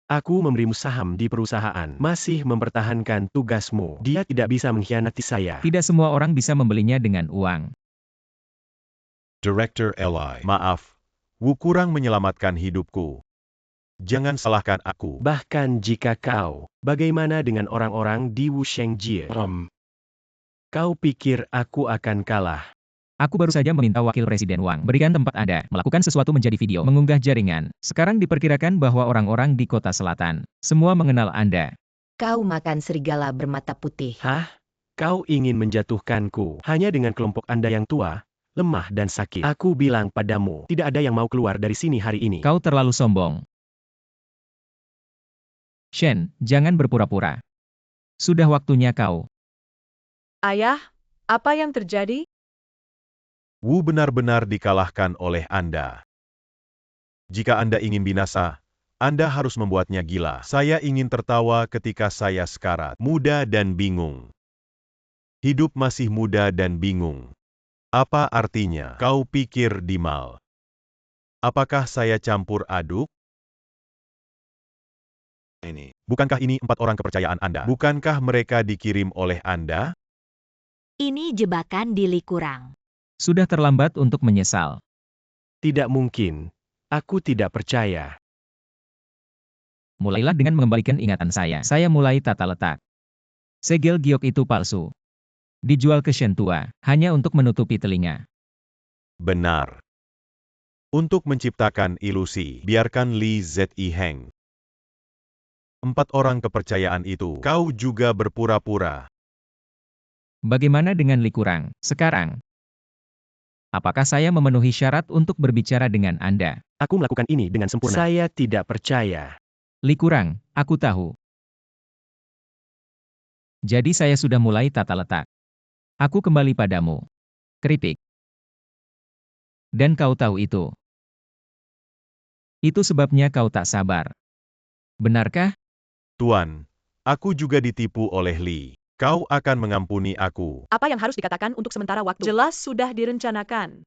S8: Aku memberimu saham di perusahaan. Masih mempertahankan tugasmu. Dia tidak bisa mengkhianati saya.
S4: Tidak semua orang bisa membelinya dengan uang.
S10: Director Li.
S2: Maaf. Wu kurang menyelamatkan hidupku. Jangan salahkan aku.
S8: Bahkan jika kau, bagaimana dengan orang-orang di Wusheng-jie? Kau pikir aku akan kalah?
S4: Aku baru saja meminta Wakil Presiden Wang berikan tempat Anda melakukan sesuatu menjadi video mengunggah jaringan. Sekarang diperkirakan bahwa orang-orang di kota selatan semua mengenal Anda.
S7: Kau makan serigala bermata putih.
S8: Kau ingin menjatuhkanku hanya dengan kelompok Anda yang tua, lemah dan sakit. Aku bilang padamu, tidak ada yang mau keluar dari sini hari ini.
S4: Kau terlalu sombong. Shen, jangan berpura-pura. Sudah waktunya kau.
S9: Ayah, apa yang terjadi?
S2: Wu benar-benar dikalahkan oleh Anda. Jika Anda ingin binasa, Anda harus membuatnya gila. Saya ingin tertawa ketika saya sekarat, muda dan bingung. Hidup masih muda dan bingung. Apa artinya? Kau pikir di Mal? Apakah saya campur aduk? Bukankah ini 4 orang kepercayaan Anda? Bukankah mereka dikirim oleh Anda?
S5: Ini jebakan Dili kurang.
S4: Sudah terlambat untuk menyesal.
S8: Tidak mungkin. Aku tidak percaya.
S4: Mulailah dengan mengembalikan ingatan saya. Saya mulai tata letak. Segel giok itu palsu. Dijual ke Shen tua, hanya untuk menutupi telinga.
S2: Benar. Untuk menciptakan ilusi, biarkan Li Ziheng. 4 orang kepercayaan itu, kau juga berpura-pura.
S4: Bagaimana dengan Li Kurang, sekarang? Apakah saya memenuhi syarat untuk berbicara dengan Anda?
S8: Aku melakukan ini dengan sempurna. Saya tidak percaya.
S4: Li Kurang, aku tahu. Jadi saya sudah mulai tata letak. Aku kembali padamu. Keripik. Dan kau tahu itu. Itu sebabnya kau tak sabar. Benarkah?
S2: Tuan, aku juga ditipu oleh Li. Kau akan mengampuni aku.
S9: Apa yang harus dikatakan untuk sementara waktu? Jelas sudah direncanakan.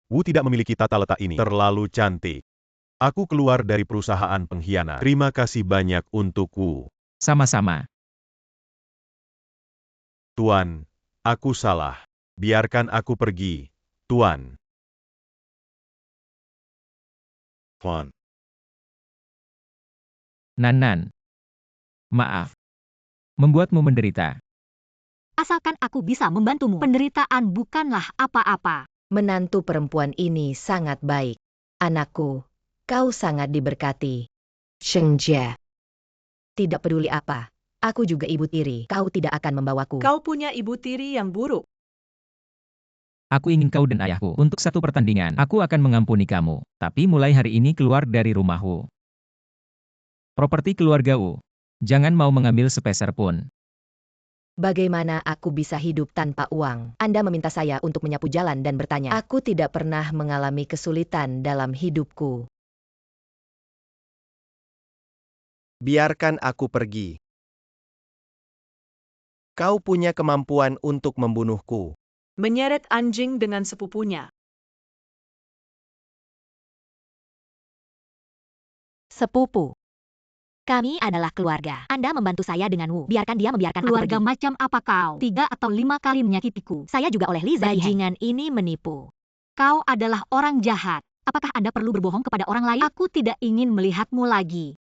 S2: Wu tidak memiliki tata letak ini. Terlalu cantik. Aku keluar dari perusahaan pengkhianat. Terima kasih banyak untuk Wu.
S4: Sama-sama.
S2: Tuan, aku salah. Biarkan aku pergi, Tuan.
S10: Tuan.
S4: Nan. Maaf. Membuatmu menderita.
S5: Asalkan aku bisa membantumu, penderitaan bukanlah apa-apa.
S7: Menantu perempuan ini sangat baik. Anakku, kau sangat diberkati. Sheng Jia. Tidak peduli apa, aku juga ibu tiri. Kau tidak akan membawaku.
S9: Kau punya ibu tiri yang buruk.
S4: Aku ingin kau dan ayahku untuk satu pertandingan. Aku akan mengampuni kamu, tapi mulai hari ini keluar dari rumahku. Properti keluarga Wu. Jangan mau mengambil sepeser pun.
S7: Bagaimana aku bisa hidup tanpa uang? Anda meminta saya untuk menyapu jalan dan bertanya. Aku tidak pernah mengalami kesulitan dalam hidupku.
S6: Biarkan aku pergi. Kau punya kemampuan untuk membunuhku.
S9: Menyeret anjing dengan sepupunya.
S5: Sepupu. Kami adalah keluarga. Anda membantu saya dengan Wu. Biarkan dia membiarkan
S11: Keluarga
S5: aku pergi.
S11: macam apa kau? 3 atau 5 kali menyakitiku.
S5: Saya juga oleh Li Zetihen.
S9: Bajingan ini menipu.
S11: Kau adalah orang jahat. Apakah Anda perlu berbohong kepada orang lain? Aku tidak ingin melihatmu lagi.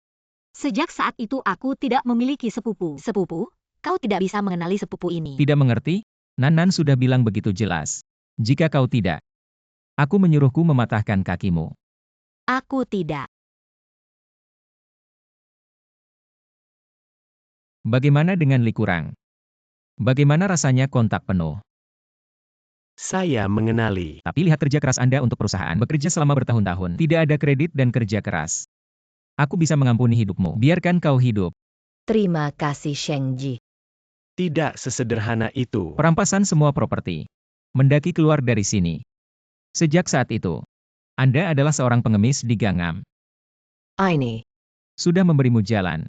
S11: Sejak saat itu aku tidak memiliki sepupu.
S5: Sepupu? Kau tidak bisa mengenali sepupu ini.
S4: Tidak mengerti? Nanan sudah bilang begitu jelas. Jika kau tidak, aku menyuruhku mematahkan kakimu.
S5: Aku tidak.
S4: Bagaimana dengan Li Kurang? Bagaimana rasanya kontak penuh?
S8: Saya mengenali.
S4: Tapi lihat kerja keras Anda untuk perusahaan bekerja selama bertahun-tahun. Tidak ada kredit dan kerja keras. Aku bisa mengampuni hidupmu. Biarkan kau hidup.
S7: Terima kasih Sheng Ji.
S8: Tidak sesederhana itu.
S4: Perampasan semua properti. Mendaki keluar dari sini. Sejak saat itu, Anda adalah seorang pengemis di Gangnam.
S7: Ini.
S4: Sudah memberimu jalan.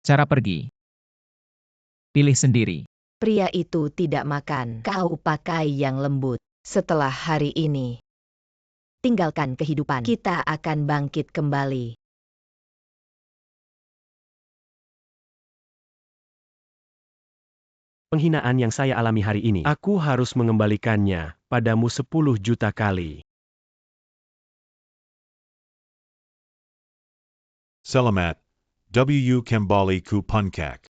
S4: Cara pergi. Pilih sendiri.
S7: Pria itu tidak makan. Kau pakai yang lembut. Setelah hari ini, tinggalkan kehidupan. Kita akan bangkit kembali.
S8: Penghinaan yang saya alami hari ini, aku harus mengembalikannya padamu 10 juta kali.
S10: Selamat. W. Kembali ku Punkak.